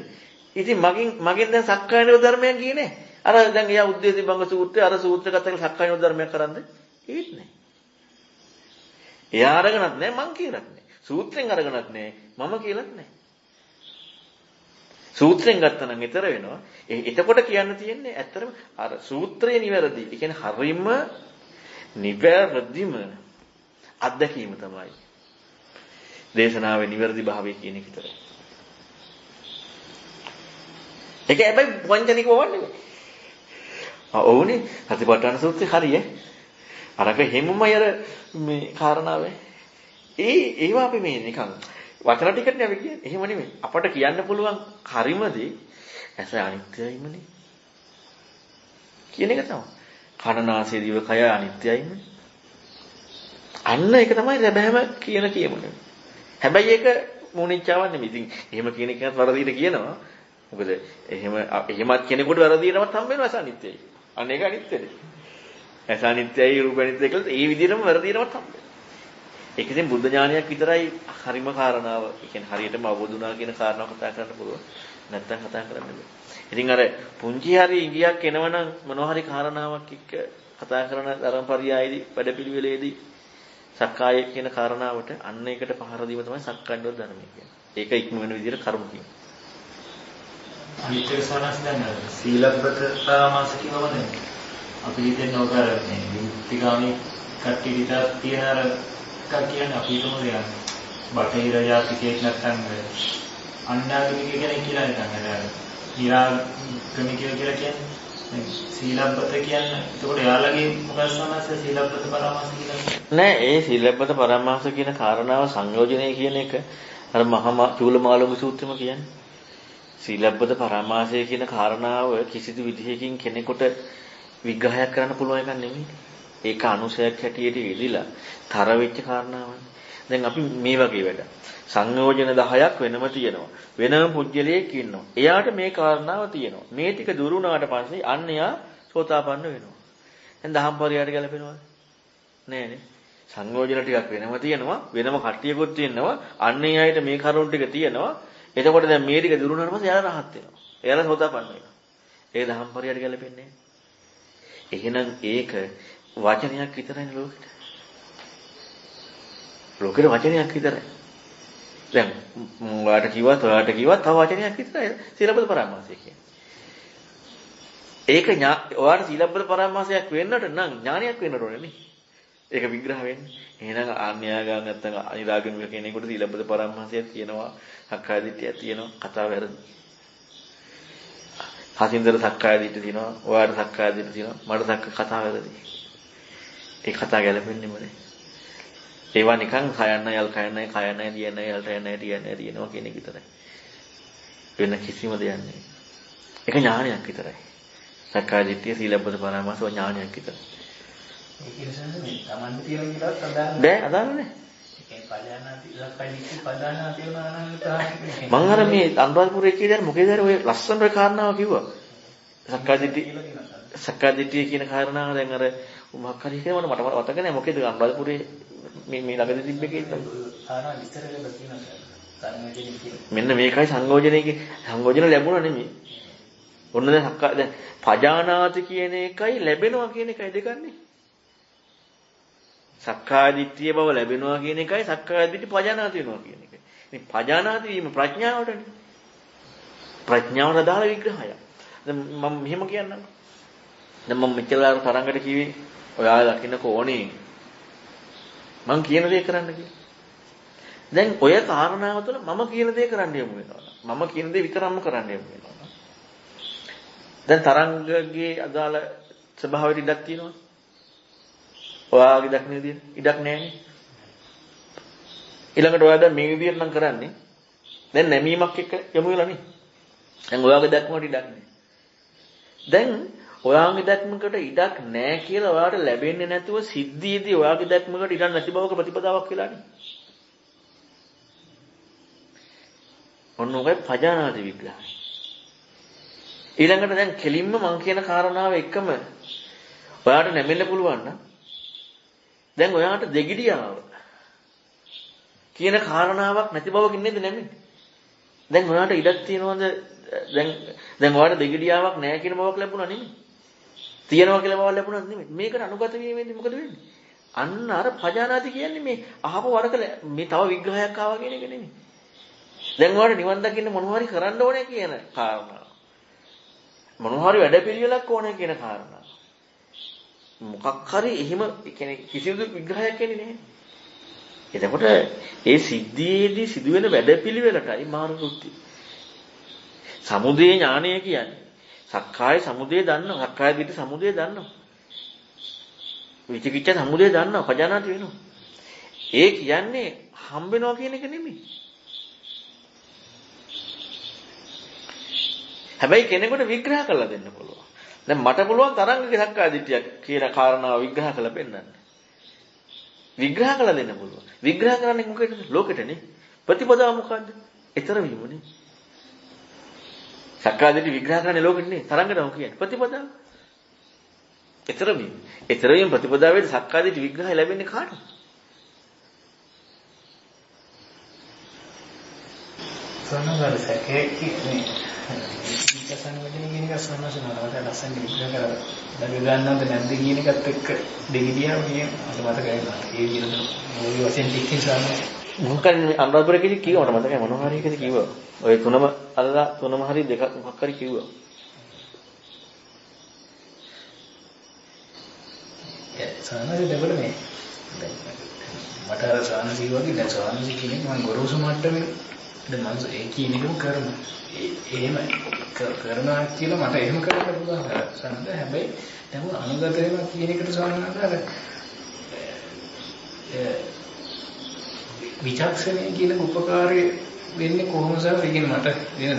ඉතින් මගෙන් දැන් සක්කාය නිරෝධ ධර්මයක් කියන්නේ. අර දැන් එයා උද්දේශී භංග සූත්‍රයේ අර සූත්‍රගත කරලා සක්කාය නිරෝධ ධර්මයක් කරන්ද? ඒත් නෑ. එයා අරගෙනත් නෑ මං කියලත් නෑ. සූත්‍රෙන් අරගෙනත් නෑ මම කියලත් නෑ. සූත්‍රයෙන් ගත්තා නම් ඊතර වෙනවා. එතකොට කියන්න තියෙන්නේ ඇත්තටම අර සූත්‍රයේ නිවැරදි. ඒ කියන්නේ හරීම නිවැරදිම අත්දැකීම තමයි. දේශනාවේ නිවැරදි භාවය කියන එක විතරයි. ඒක හැබැයි වංචනිකව වන්නේ. ඔව්නේ. සතිපට්ඨාන සූත්‍රය හරිය. අරක හැමමයි අර මේ කාරණාවේ. ඒවා අපි මේ නිකන් වචන ටිකනේ අපි කියන්නේ. එහෙම නෙමෙයි. අපට කියන්න පුළුවන් හරිමදී ඇස අනිත්‍යයිමනේ. කියන එක තමයි. කනනාසය දිවකය අනිත්‍යයිමනේ. අන්න ඒක තමයි සැබෑම කියන කියමුනේ. හැබැයි ඒක මොනිච්චාවක් නෙමෙයි. ඉතින් එහෙම කියන එකත් වරදීට කියනවා. මොකද එහෙමත් කෙනෙකුට වරදීනවත් හම්බ වෙනවා ඇස අනිත්‍යයි. අන්න ඒක අනිත්‍යනේ. ඇස අනිත්‍යයි රූප අනිත්‍යයි කියලා ඒ විදිහටම වරදීනවත් හම්බ වෙනවා. ඒක ඉතින් බුද්ධ ඥානයක් විතරයි හරිම කාරණාව. ඒ කියන්නේ හරියටම අවබෝධ වුණා කියන කාරණාව කතා කරන්න පුළුවන්. නැත්තම් කතා කරන්න බෑ. ඉතින් අර පුංචි හරි ඉඟියක් එනවනම් මොනවා හරි කාරණාවක් එක්ක කතා කරන ධර්මපරියායේදී වැඩපිළිවෙලේදී සක්කාය කියන කාරණාවට අන්න ඒකට පහර දීම තමයි සක්කාය නිරෝධ ධර්මය කියන්නේ. ඒක ඉක්ම වෙන විදිහට කරුණු කියනවා. අනිත්‍ය සනස් දැන් සීලබ්බත පරාමාස කියනවනේ. අපි හිතන්නේ ඔක මේ විමුක්තිගාමී කට්ටිය විතර තියෙන අර කියන්නේ අපි හිතමු දැන් බටහිර යාත්‍රිකයෙක් නැත්නම් අන්‍යාගමික කෙනෙක් කියලා හිතන්න නේද? නිරාගමිකයෝ කියලා කියන්නේ සීලබ්බත කියන්නේ. ඒකට යාළගේ මොකක්ද සමහරවිට සීලබ්බත පරාමාස කියලා. නෑ ඒ සීලබ්බත පරාමාස කියන කාරණාව සංයෝජනය කියන එක අර මහා චූලමාලෝක සූත්‍රෙම කියන්නේ. සීලබ්බත පරාමාසය කියන කාරණාව කිසිදු විදිහකින් කෙනෙකුට විග්‍රහයක් කරන්න පුළුවන් එකක් නෙමෙයි. ඒක අනුසයක් හැටියට ඉදිලා තර වෙච්ච කාරණාවක්. දැන් අපි මේ වගේ වැඩ සංයෝජන 10ක් වෙනම තියෙනවා. වෙනම පුජ්‍යලයක් ඉන්නවා. එයාට මේ කාරණාව තියෙනවා. මේ ටික දුරු වුණාට පස්සේ අන්න එයා සෝතාපන්න වෙනවා. දැන් දහම් පරියාට ගැලපෙනවද? නෑනේ. සංයෝජන ටිකක් වෙනම තියෙනවා. වෙනම කට්ටියකුත් තියෙනවා. අන්න එයාට මේ කරුණු ටික තියෙනවා. එතකොට දැන් මේ ටික දුරු වුණාට පස්සේ එයාලා රහත් වෙනවා. එයාලා සෝතාපන්න වෙනවා. ඒ දහම් පරියාට ගැලපෙන්නේ නෑ. එහෙනම් ඒක වචනයක් විතරයි ලෝකෙට. ලෝකෙට වචනයක් විතරයි. දැන් ඔයාට කිව්වත් තව වචනයක් විතරයි සීලබ්බත පරාමාසය කියන්නේ. ඒක ඔයාට සීලබ්බත පරාමාසයක් වෙන්නට නම් ඥානයක් වෙන්න ඕනේ නේ. ඒක විග්‍රහ වෙන්නේ. එහෙනම් ආන්‍යාගම නැත්නම් අනිරාගමික කෙනෙකුට සීලබ්බත පරාමාසයක් තියෙනවා, සක්කාය දිට්ඨියක් තියෙනවා, කතාව වැරදි. හසින්දර සක්කාය දිට්ඨිය තියෙනවා, ඔයාට සක්කාය දිට්ඨිය තියෙනවා, මට කතාව වැරදි. ඒ කතාව ගැලපෙන්නේම නැහැ. ඒවා නිකන් කයන්නයි යල් කයන්නයි කයන්නයි දියන්නයි යල්ට යන්නයි දියන්නයි දිනනවා කියන එක විතරයි. වෙන කිසිම දෙයක් නැහැ. ඒක ඥානයක් විතරයි. සක්කාය දිට්ඨිය සීලබ්බත පරාමාස ඥානයක් විතරයි. ඒක නිසා මේ Tamanne තියෙන එකටත් අදාළ බෑ අදාළ නැහැ. ඒකේ පදානාති සක්කාය දිට්ඨිය පදානාති වෙන මම අර මේ අනුරාධපුරයේ කියලා මොකේද අර ඔය ලස්සන ඔය කාරණාව කිව්වා. සක්කාය දිට්ඨිය කියන කාරණාව දැන් අර මොකක් හරි කියනකොට මට මතක නැහැ මොකේද අනුරාධපුරයේ මේ ළඟදී තිබ්බ එකේ ආනා විස්තර කරලා තියෙනවා සංයෝජනෙ කියන. මෙන්න මේකයි සංයෝජන ලැබුණා නෙමෙයි. ඔන්න දැන් සක්කාය දැන් පජානාති කියන එකයි ලැබෙනවා කියන එකයි දෙකන්නේ. සක්කාය දිට්ඨිය බව ලැබෙනවා කියන එකයි සක්කාය දිට්ඨි පජානාති වෙනවා කියන එකයි. මේ පජානාති වීම ප්‍රඥාවටනේ. ප්‍රඥාවට දාලා විග්‍රහය. දැන් මම මෙහෙම කියන්නම්. දැන් මම මෙච්චර තරංගට කිව්වේ ඔයාලා දකින්න ඕනේ. මං කියන දේ කරන්න කියලා. දැන් ඔය කාරණාව තුළ මම කියන දේ කරන්න යමු වෙනවා. මම කියන දේ විතරක්ම කරන්න යමු වෙනවා. දැන් තරංගගේ අදාළ ස්වභාවයට ඉඩක් තියෙනවා. ඔයාගේ දක්න විදියට ඉඩක් නැහැනේ. ඊළඟට ඔයා දැන් මේ විදියට නම් කරන්නේ. දැන් නැමීමක් එක්ක යමු වෙලා නේ. දැන් ඔයාගේ දක්මකට ඉඩක් නැහැ. දැන් ඔයාගේ දැක්මකට ඉඩක් නැහැ කියලා ඔයාට ලැබෙන්නේ නැතුව සිද්ධියේදී ඔයාගේ දැක්මකට ඉඩක් නැති බවක ප්‍රතිපදාවක් වෙලානේ. ඔන්න ඔකයි පජානාති විග්‍රහය. ඊළඟට දැන් කෙලින්ම මං කියන කාරණාව එකම ඔයාට නැමෙන්න පුළුවන් නම් දැන් ඔයාට දෙගිඩියාව කියන කාරණාවක් නැති බවකින් නේද නැමෙන්නේ. දැන් ඔයාට ඉඩක් තියනවද දැන් ඔයාට දෙගිඩියාවක් නැහැ කියන බවක් ලැබුණා නෙමෙයි. තියනවා කියලා බව ලැබුණත් නෙමෙයි. මේකට අනුගත වීමෙන්දී මොකද වෙන්නේ? අන්න අර පජානාති කියන්නේ මේ අහපු වරක මේ තව විග්‍රහයක් ආවා කියන එක නෙමෙයි. දැන් ඔයාලට නිවන් දකින්න මොනවා හරි කරන්න ඕනේ කියන කාරණාව. මොනවා හරි වැඩපිළිවෙලක් ඕනේ කියන කාරණාව. මොකක් හරි එහෙම කියන්නේ කිසිදු විග්‍රහයක් එන්නේ නැහැ. එතකොට ඒ සිද්ධියේදී සිදුවෙන වැඩපිළිවෙලටයි මාර්ගෘත්‍ය. සමුදේ ඥානය කියන්නේ සක්කාය සමුදේ දන්නවා. සක්කාය දිට්ඨි සමුදේ දන්නවා. විචිකිච්ඡා සමුදේ දන්නවා. පජානාති වෙනවා. ඒ කියන්නේ හම්බ වෙනවා කියන එක නෙමෙයි. හැබැයි කෙනෙකුට විග්‍රහ කරලා දෙන්න පුළුවන්. දැන් මට පුළුවන් තරංගගේ සක්කාය දිට්ඨිය කියන කාරණාව විග්‍රහ කරලා පෙන්නන්න. විග්‍රහ කරලා දෙන්න පුළුවන්. විග්‍රහ කරන්නේ මොකේද? ලෝකෙටනේ. ප්‍රතිපදාව මොකද්ද? ඊතර වීමනේ. සක්කාය දිට්ඨිය විග්‍රහ කරන්නේ ලෝකෙටනේ. තරංගටම කියන්නේ ප්‍රතිපදාව. ඊතර වීම. ඊතර වීම ප්‍රතිපදාවේදී සක්කාය දිට්ඨිය විග්‍රහය ලැබෙන්නේ කාටද? සමහර සැකේ කියන්නේ විචසන වලින් කියන එක සමහරවිට ලස්සන විග්‍රහ කරලා දැන් ගන්නවද නැද්ද කියන එකත් එක්ක දෙගිඩියා කියන මට මතකයි නේද ඒ විදිහට මොළේ වශයෙන් ටිකකින් සාමයි මොකක්ද අනුරාධපුරයේදී කිව්වා මට මතකයි මොනවා හරි එකද කිව්වා ඔය තුනම හරි දෙකක් මොකක් හරි කිව්වා ඒ සාමාන්‍ය දෙවල මේ මට අර සානසි වගේ දැන් සානසි කියන්නේ මම ගොරෝසු මට්ටමේ දැන් මම ඒ කියන එකම කරමු එහෙම කරනවා කියලා මට එහෙම කරන්න පුළුවන් සනද හැබැයි දැන් අනුගත වෙනවා කියන එකට සාමාන්‍යයෙන් විචක්ෂණය කියන උපකාරය වෙන්නේ කොහොමද සර්? ඒ කියන්නේ මට වෙන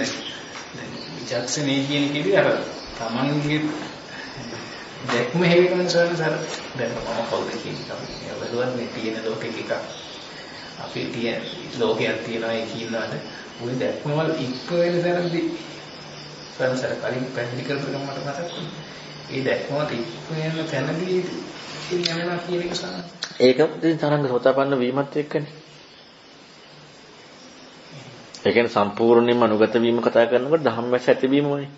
දැන් විචක්ෂණය කියන එකේදී අර තමන්ගේ දැක්ම හේවන සර් දැන් මම කවුද කියන්නේ බලවත් මේ තියෙන ලෝකෙක එක අපි තියෙන ලෝකයක් තියෙනවා ඒ කියනවාද ওই දැක්මවල ඉක්ක වෙන තැනදී සංසාර කලින් පැහැදිලි කරපු එක මට මතක් වුණා. ඒ දැක්මවල ඉක්ක වෙන තැනදී යනවා කියන එක සාන. ඒක ඉතින් තරංග සෝතාපන්න වීමත් එක්කනේ. ඒ කියන්නේ සම්පූර්ණයෙන්ම අනුගත වීම කතා කරනකොට ධම්මස් ඇතිවීමමනේ.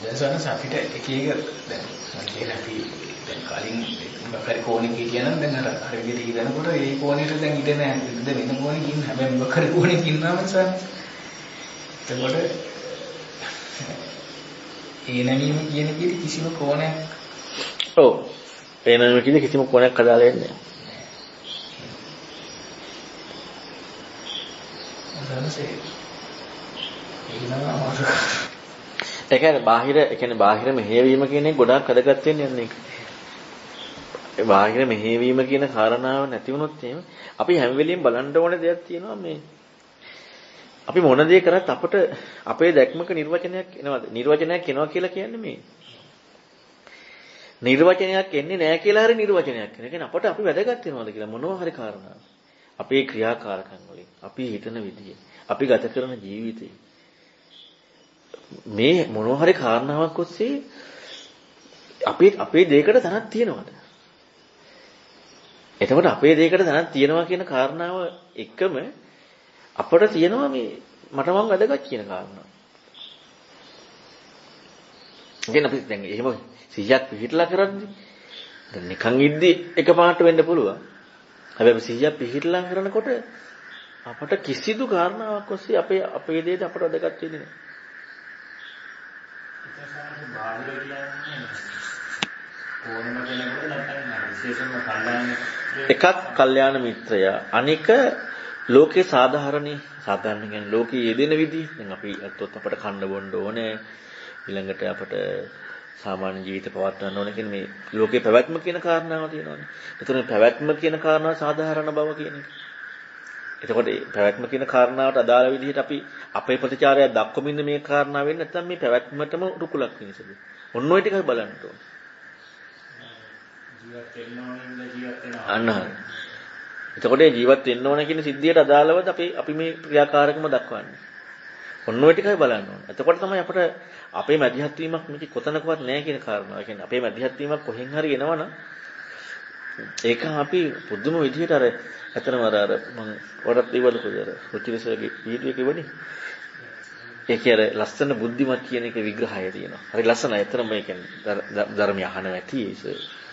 දැන් සාන අපිට එක එක දැන් කියන අපි දැන් කලින් මොකක්hari කෝණේ කියනනම් දැන් අර විදිහට ඉඳනකොට ඒ කෝණේට දැන් ඉඳ නැහැ. ඉඳ වෙන කෝණේ ඉන්න හැබැයි මොකක්hari කෝණේ ඉන්නාම සර්. එතකොට ඒ නැමීම කියන කීටි කිසිම කෝණයක් ඔව් ඒ නැමීම කියන කිසිම කෝණයක් අදාළ වෙන්නේ නැහැ. ඒ කියන්නේ බාහිර මෙහෙයවීම කියන එක ගොඩාක් වැදගත් වෙන්නේ යන්නේ. ඒ බාහිර මෙහෙයවීම කියන කාරණාව නැති වුණොත් එහෙම අපි හැම වෙලෙම බලන්න ඕන දෙයක් තියෙනවා මේ අපි මොන දේ කරත් අපට අපේ දැක්මක නිර්වචනයක් එනවාද? නිර්වචනයක් එනවා කියලා කියන්නේ මේ. නිර්වචනයක් එන්නේ නැහැ කියලා හරි නිර්වචනයක් එන. ඒ කියන්නේ අපට අපි වැදගත් වෙනවාද කියලා මොනවා හරි කාරණාවක්. අපේ ක්‍රියාකාරකම් වලින්, අපි හිතන විදිය, අපි ගත කරන ජීවිතේ මේ මොනවා හරි කාරණාවක් ඔස්සේ අපේ දෙයකට තනක් තියනවාද? එතකොට අපේ දෙයකට තනක් තියනවා කියන කාරණාව එකම අපට තියෙනවා මේ මට මං වැදගත් කියන කාරණාව. ඉතින් අපි දැන් එහෙම 100ක් පිළිහිట్లా කරද්දි දැන් නිකන් ඉද්දි එකපාරට වෙන්න පුළුවන්. හැබැයි 100ක් පිළිහිట్లా කරනකොට අපට කිසිදු කාරණාවක් ඔස්සේ අපේ දෙයට අපට වැදගත් වෙන්නේ නැහැ. බාහිර කියන්නේ ඕනම කෙනෙකුට නැත්නම් විශේෂයෙන්ම කල්යාණ එකක් කල්යාණ මිත්‍රයා අනික ලෝකේ සාධාරණ කියන්නේ ලෝකයේ යෙදෙන විදිහ. දැන් අපි අත්වත් අපට කන්න බොන්න ඕනේ. ඊළඟට අපට සාමාන්‍ය ජීවිත පවත්වන්න ඕනේ කියන මේ ලෝකේ පැවැත්ම කියන කාරණාව තියෙනවානේ. ඒතර පැවැත්ම කියන කාරණාව සාධාරණ බව කියන එක. එතකොට මේ පැවැත්ම කියන කාරණාවට අදාළ විදිහට අපි අපේ ප්‍රතිචාරය දක්වමින් මේ කාරණාව වෙන්නේ නැත්නම් මේ පැවැත්මටම රුකුලක් වෙනසද? ඔන්න ඔය ටිකයි බලන්න ඕනේ. ජීවත් වෙන්න ඕනේ ජීවත් වෙනවා. අන්න හරි. එතකොට ජීවත් වෙන්න ඕන කියන සිද්ධියට අදාළවද අපි මේ ක්‍රියාකාරකම දක්වන්නේ. ඔන්න ඔය ටිකයි බලන්න ඕනේ. එතකොට තමයි අපට අපේ මැදිහත් වීමක් මේක කොතනකවත් නැහැ කියන කාරණාව. ඒ කියන්නේ අපේ මැදිහත් වීමක් කොහෙන් හරි එනවනම් ඒක අපි පුදුම විදිහට අර ඇත්තම අර මම වඩත් ඒවල කොහේ අර රුචිරසගේ වීඩියෝ එකේ වනේ. ඒකේ අර ලස්සන බුද්ධිමත් කියන එක විග්‍රහය තියෙනවා. හරි ලස්සනයි. ඇත්තම මේ කියන්නේ ධර්මය අහනවා ඇති ඒක.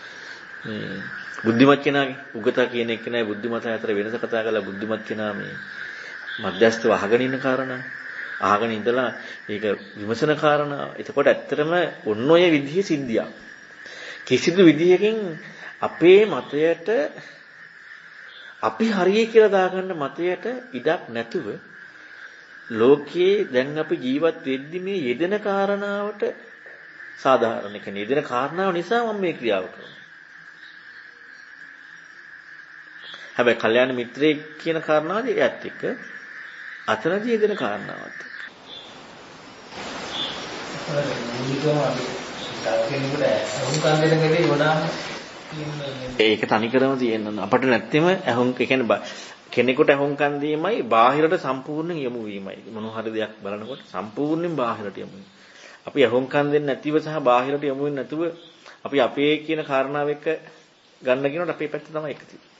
බුද්ධිමත් කෙනාගේ උගතා කියන එක නෑ බුද්ධිමත් අතර වෙනස කතා කරලා බුද්ධිමත් කෙනා මේ මධ්‍යස්ථව අහගෙන ඉන්න කාරණා අහගෙන ඉඳලා ඒක විමසන කාරණා. එතකොට ඇත්තටම ඔන්න ඔය විදිහේ සිද්ධියක්. කිසිදු විදිහකින් අපේ මතයට අපි හරිය කියලා දාගන්න මතයට ඉඩක් නැතුව ලෝකයේ දැන් අපි ජීවත් වෙද්දි මේ යෙදෙන කාරණාවට සාධාරණ කියන්නේ යෙදෙන කාරණාව නිසා මම මේ ක්‍රියාව කරනවා. හැබැයි කල්යාණ මිත්‍රයෙක් කියන කාරණාවදී ඒත් එක්ක අතරදී යෙදෙන කාරණාවත්. ඒක තනිකරම තියෙන්න අපිට නැත්තෙම අහුන් කියන්නේ කෙනෙකුට අහුන්කන් දීමයි බාහිරට සම්පූර්ණයෙන් යොමු වීමයි. මොන හරි දෙයක් බලනකොට සම්පූර්ණයෙන් බාහිරට යොමු වෙනවා. අපි අහුන්කන් දෙන්නේ නැතිව සහ බාහිරට යොමු වෙන්නේ නැතුව අපි අපේ කියන කාරණාව එක්ක ගන්න කියනකොට අපේ පැත්ත තමයි එක තියෙන්නේ.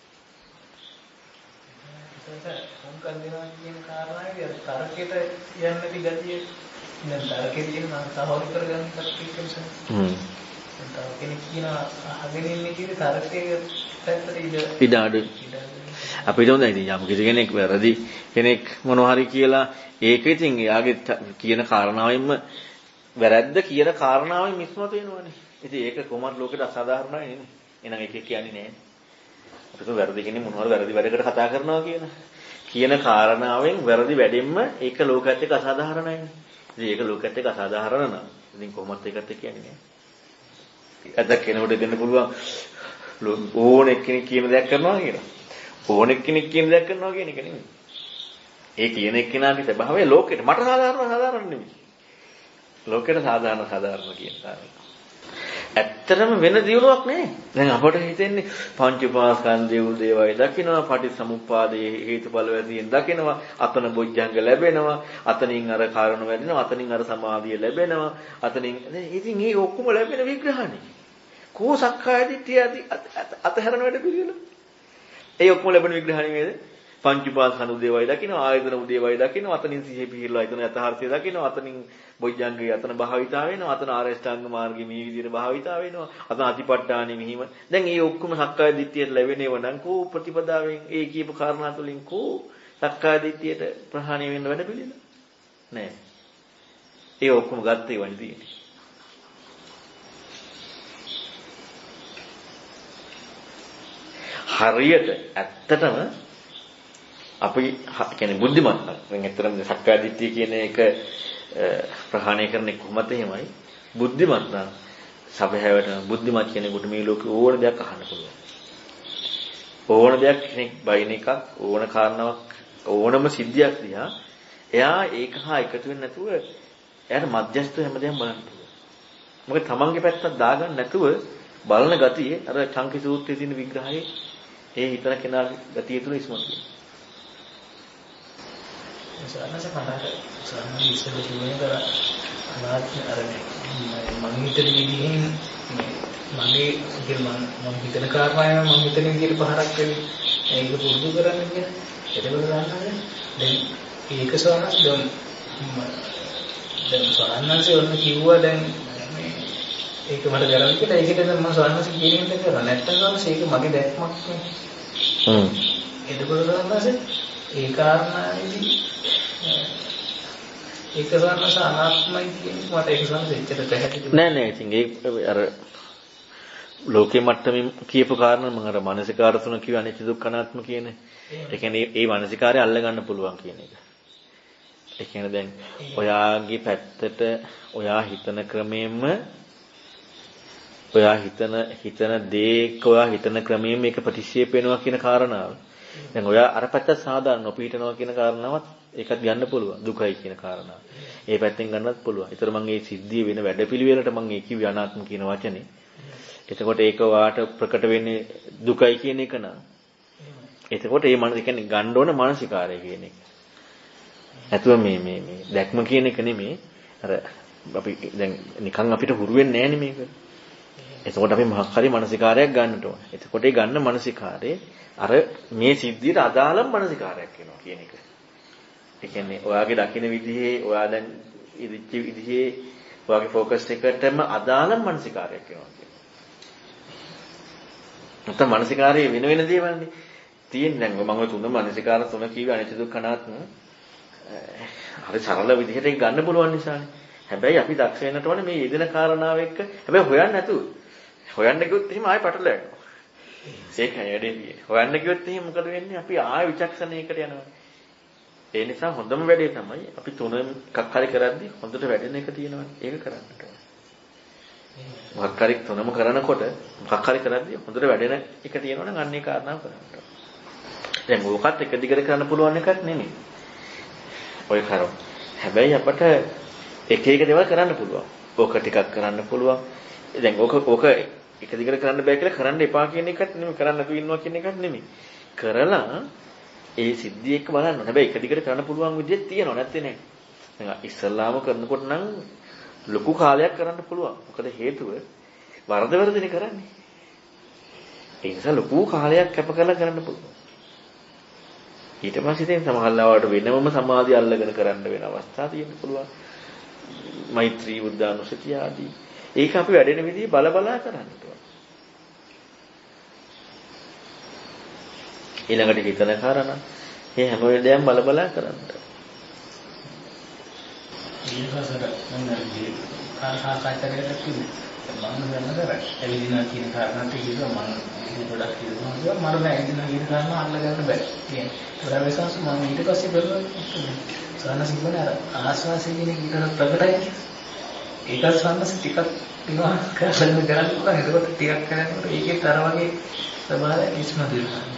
හුඟක් දෙනවා කියන කාරණාවේ තරකයට යන්නේ නැති ගතිය දැන් තරකේ තියෙන සාහෝරි කරගන්න කට්ටියකම තව කෙනෙක් කියන අහගෙන ඉන්නේ කියන තරකයේ පැත්තට ඉඩ අඩුයි. අපිට හොඳයි ඉතින් යම් කිසි කෙනෙක් වැරදි කෙනෙක් මොනවා හරි කියලා ඒක ඉතින් එයාගේ කියන කාරණාවෙන්ම වැරද්ද කියන කාරණාවෙන් මිස්මත වෙනවනේ. ඉතින් ඒක කොහොමද ලෝකෙට අසාධාරණයි නේ. එහෙනම් ඒක කියන්නේ නැහැ. අපිට වැරදි කෙනෙක් මොනවා හරි වැරදි වැඩකට කතා කරනවා කියන කාරණාවෙන් වැරදි වැඩෙන්න ඒක ලෝකයට එක්ක අසාධාරණයි. ඉතින් ඒක ලෝකයට එක්ක අසාධාරණ නම් ඉතින් කොහොමද ඒකට කියන්නේ නැහැ. අද කෙනෙකුට දෙන්න පුළුවන් ඕනෙක් කෙනෙක් කියන දෙයක් කරනවා කියලා. ඕනෙක් කෙනෙක් කියන දෙයක් කරනවා කියන එක නෙමෙයි. ඒ කියන එක්කෙනාගේ ස්වභාවය ලෝකෙට මට සාධාරණ නෙමෙයි. ලෝකෙට සාධාරණ කියන කාරණා. ඇත්තටම වෙන දියුණුවක් නෑ. දැන් අපට හිතෙන්නේ පංච උපාස්කන්ධයේ උදේවයි දකිනවා, පටිච්චසමුප්පාදයේ හේතුඵල වැදීන් දකිනවා, අතන බොජ්ජංග ලැබෙනවා, අතනින් අර කාරණ වැඩෙනවා, අතනින් අර සමාධිය ලැබෙනවා, අතනින් ඉතින් මේ ඔක්කොම ලැබෙන විග්‍රහණි. කෝ සක්කාය දිට්ඨිය අතහැරන වැඩ පිළිවෙල. ඒ ඔක්කොම ලැබෙන විග්‍රහණි නේද? පංච උපාදාන උදේවයි දකින්න ආයතන උදේවයි දකින්න අතනින් සිහිය පිහිරලා එතන යථාර්ථය දකින්න අතනින් බොජ්ජංගේ අතන භාවිතා වෙනවා අතන ආරෂ්ඨාංග මාර්ගයේ මේ විදිහට භාවිතා වෙනවා අතන අතිපට්ඨානෙ මෙහිම දැන් මේ ඔක්කොම සක්කාය දිට්ඨියට ලැබෙනව නම් කෝ ප්‍රතිපදාවෙන් ඒ කියපු කාරණා තුලින් කෝ සක්කාය දිට්ඨියට ප්‍රහාණය වෙන්න වැඩ පිළිද නෑ ඒ ඔක්කොම ගත්තේ වань තියෙන්නේ හරියට ඇත්තටම අපි කියන්නේ බුද්ධිමත් නම් දැන් ඇත්තටම සක්කාය දිට්ඨිය කියන එක ප්‍රහාණය කරන්නේ කොහොමද එහෙමයි බුද්ධිමත් නම් සබහැවට බුද්ධිමත් කෙනෙකුට මේ ලෝකේ ඕන දෙයක් අහන්න පුළුවන් ඕන දෙයක් කෙනෙක් බයින එකක් ඕන කාරණාවක් ඕනම සිද්ධියක් දිහා එයා ඒක හා එකතු වෙන්නේ නැතුව එයාට මධ්‍යස්ථ හැමදේම බලන්න පුළුවන් මොකද තමන්ගේ පැත්තට දාගන්න නැතුව බලන ගතිය අර චංකි සූත්‍රයේ තියෙන විග්‍රහයේ ඒ හිතන කෙනාගේ ගතිය තුල ඉස්මතු වෙනවා සාමාන්‍ය ඉස්සෙල්ලා කියන්නේ කර අනාත්ම අරනේ මම හිතන විදිහෙන් මගේ මම හිතන කාරණාව මම හිතන විදිහට පහරක් වෙන්නේ ඒක පුරුදු කරන්න කියන එතකොට ගන්නවානේ දැන් ඒක සවනස් දැන් සවනස්සේ ඔන්න කිව්වා දැන් ඒක මට ගලන් කියලා ඒකට දැන් මම සවනස් කියන එක කරා නැත්තම් සවනස් ඒක මගේ දැක්මක් නේ එතකොට සවනස් ඒ කාරණාවේදී ඒක සවනස් අනාත්මයි කියන්නේ මට ඒක සවනස් එච්චර පැහැදිලි නෑ ඉතින් ඒ අර ලෝකේ මට්ටමින් කියපු කාරණා මම අර මානසිකාර තුන කිව්ව අනිත්‍ය දුක්ඛ අනාත්ම කියන්නේ. ඒ කියන්නේ ඒ මානසිකාරය අල්ල ගන්න පුළුවන් කියන එක. ඒ කියන්නේ දැන් ඔයාගේ පැත්තට ඔයා හිතන ක්‍රමයෙන්ම ඔයා හිතන දේක ඔයා හිතන ක්‍රමයෙන් මේක ප්‍රතික්ෂේප වෙනවා කියන කාරණාව. දැන් ඔයා අර පැත්ත සාධාරණ නොපීඨනවා කියන කාරණාවත් ඒකත් ගන්න පුළුවන්. දුකයි කියන කාරණාව. ඒ පැත්තෙන් ගන්නත් පුළුවන්. ඒතර මම මේ සිද්ධිය වෙන වැඩපිළිවෙලට මම ඒ කිව්වේ අනාත්ම කියන වචනේ. එතකොට ඒක වාට ප්‍රකට වෙන්නේ දුකයි කියන එක නං. එතකොට මේ මනස කියන්නේ ගන්න ඕන මානසිකාරය කියන එක. නැතුව මේ දැක්ම කියන එක නෙමෙයි. අර අපි දැන් නිකන් අපිට හුරු වෙන්නේ නැහැනේ මේක. එතකොට අපි මොකක් හරි මානසිකාරයක් ගන්නට ඕන. එතකොට ඒ ගන්න මානසිකාරේ අර මේ සිද්ධියට අදාළම මානසිකාරයක් වෙනවා කියන එක. ඒ කියන්නේ ඔයාගේ දකින්න විදිහේ ඔයා දැන් ඉදිච්ච විදිහේ ඔයාගේ ફોකස් එකටම අදාළම මානසිකාරයක් වෙනවා. නැත්නම් මානසිකාරයේ වෙන වෙන දේවල්නේ තියෙන්නේ. දැන් මම ඔය තුන මානසිකාර තුන කිව්වේ අනිත්‍ය දුක්ඛ අනාත්ම. හරි සරල විදිහට ඒක ගන්න පුළුවන් නිසානේ. හැබැයි අපි දක්ෂ වෙන්නට ඕනේ මේ යෙදෙන කාරණාව එක්ක. හැබැයි හොයන්න නැතුව. හොයන්න ගියොත් එහෙම ආයෙ පටලැවෙනවා. ඒකයි වැඩේ තියෙන්නේ. හොයන්න ගියොත් එහෙම මොකද වෙන්නේ? අපි ආයෙ විචක්ෂණයකට යනවා. ඒ නිසා හොඳම වැඩේ තමයි අපි තුන එකක් හරි කරද්දි හොඳට වැඩෙන එක තියෙනවනේ. ඒක කරන්නට ඕනේ. මොකක් හරි තුනම කරනකොට මොකක් හරි කරද්දී හොඳට වැඩෙන එක තියෙනවා නම් අන්න ඒ කාරණාව කරන්න ඕනේ. දැන් ඕකත් එක දිගට කරන්න පුළුවන් එකක් නෙමෙයි. ඔය කරමු. හැබැයි අපට එක එක දේවල් කරන්න පුළුවන්. ඕක ටිකක් කරන්න පුළුවන්. දැන් ඕක එක දිගට කරන්න බෑ කියලා කරන්න එපා කියන එකත් නෙමෙයි. කරන්න නැතුව ඉන්නවා කියන එකත් නෙමෙයි. කරලා ඒ සිද්ධිය එක්ක බලන්න. හැබැයි එක දිගට කරන්න පුළුවන් විදිහක් තියෙනවා නැත්තේ නෑ. දැන් ඉස්සල්ලාම කරනකොට නම් ලොකු කාලයක් කරන්න පුළුවන්. මොකද හේතුව වරදවරදනේ කරන්නේ. ඒ නිසා ලොකු කාලයක් කැප කරලා කරන්න පුළුවන්. ඊට පස්සේ ඉතින් සමහරවිට වෙනමම සමාධිය අල්ලගෙන කරන්න වෙන අවස්ථා තියෙන්න පුළුවන්. මෛත්‍රී බුද්ධානුස්සතිය ආදී. ඒක අපි වැඩෙන විදිහ බලා කරන්න ඕන. ඊළඟට හිතන කාරණා මේ හැම වෙලේම බලා කරන්න. ඊළඟට මම කාර්යකාරකයට කිව්වේ මම වෙනදර එළිදිනා කියන කාරණාට කිව්වා මම ගොඩක් කිව්වා මම එළිදිනා කියන කාරණා අල්ලගන්න බෑ කියන්නේ. ඒතර වෙනසස් මම ඊට පස්සේ බලනවා සානසිකවන ආස්වාසිය කියන එක ප්‍රකටයි. ඒක සම්මත ටිකක් දිනවා කරන්න පුළුවන්. ඒකත් ටිකක් කරනකොට ඒකේ තර වගේ ස්වභාවය ඉස්මතු වෙනවා.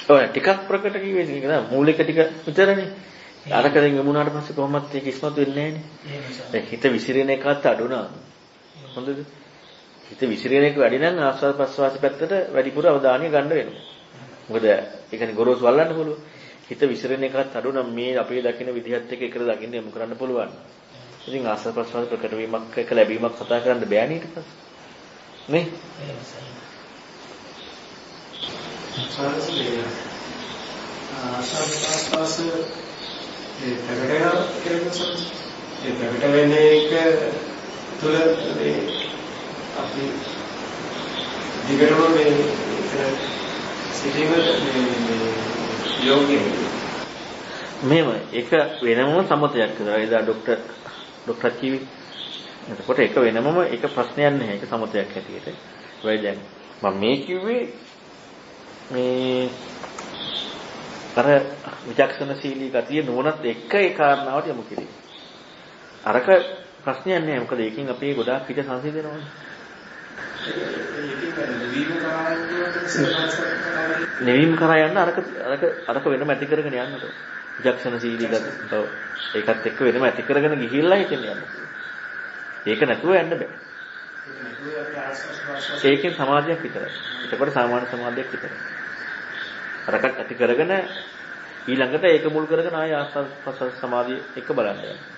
ඔය ටිකක් ප්‍රකට කිව්වේ නේද? මූලික ටික විතරනේ. අරකෙන් යමුනාට පස්සේ කොහොමත් ඒක ඉස්මතු වෙන්නේ නැහැ නේ. හිත විසිරෙන එකත් අඩු නම් හොඳද? හිත විසිරෙන එක වැඩි නම් ආස්වාද ප්‍රස්වාස පැත්තට වැඩිපුර අවධානය ගන්න වෙනවා. මොකද ඒ කියන්නේ ගොරෝසු වල්ලන්න පුළුවන්. හිත විසිරෙන එකත් අඩු නම් මේ අපේ දකින්න විදිහත් එක්ක එකට දකින්න යමු කරන්න පුළුවන්. ඉතින් ආස්වාද ප්‍රස්වාස ප්‍රකට වීමක් එක ලැබීමක් කතා කරන්න බෑ නේද ඊට පස්සේ. නේ? ආස්වාස් ඒ ප්‍රකට වෙනවා කියලා සමහර ඒ ප්‍රකට වෙන එක තුළ මේ අපි දිගටම මේ සිටීම මේ යෝග්‍යයි. මෙහෙම ඒක වෙනම සමතයක් කියලා. ඒදා ડોක්ටර් කිවි. එතකොට ඒක වෙනමම ඒක ප්‍රශ්නයක් නැහැ. ඒක සමතයක් හැටියට. වෙයි දැන් මම මේ කිව්වේ මේ අර විචක්ෂණශීලී ගතිය නුවණත් එක්ක ඒ කාරණාවට යමු කිරීම. අරක ප්‍රශ්නයක් නැහැ. මොකද ඒකෙන් අපි ගොඩාක් පිට සංසිඳනවනේ. නෙවීම කරා යන්න අරක වෙනම ඇති කරගෙන යන්නට. විචක්ෂණශීලී ගතිය. ඒකත් එක්ක වෙනම ඇති කරගෙන ගිහිල්ලා හිටින්න යන්න. ඒක නැතුව යන්න බෑ. ඒකෙන් සමාධියක් විතරයි. එතකොට සාමාන්‍ය සමාධියක් විතරයි. අරකට ඇති කරගෙන ඊළඟට ඒක මුල් කරගෙන ආය ආස්වාද ප්‍රසවාස සමාධිය එක බලන්න යනවා.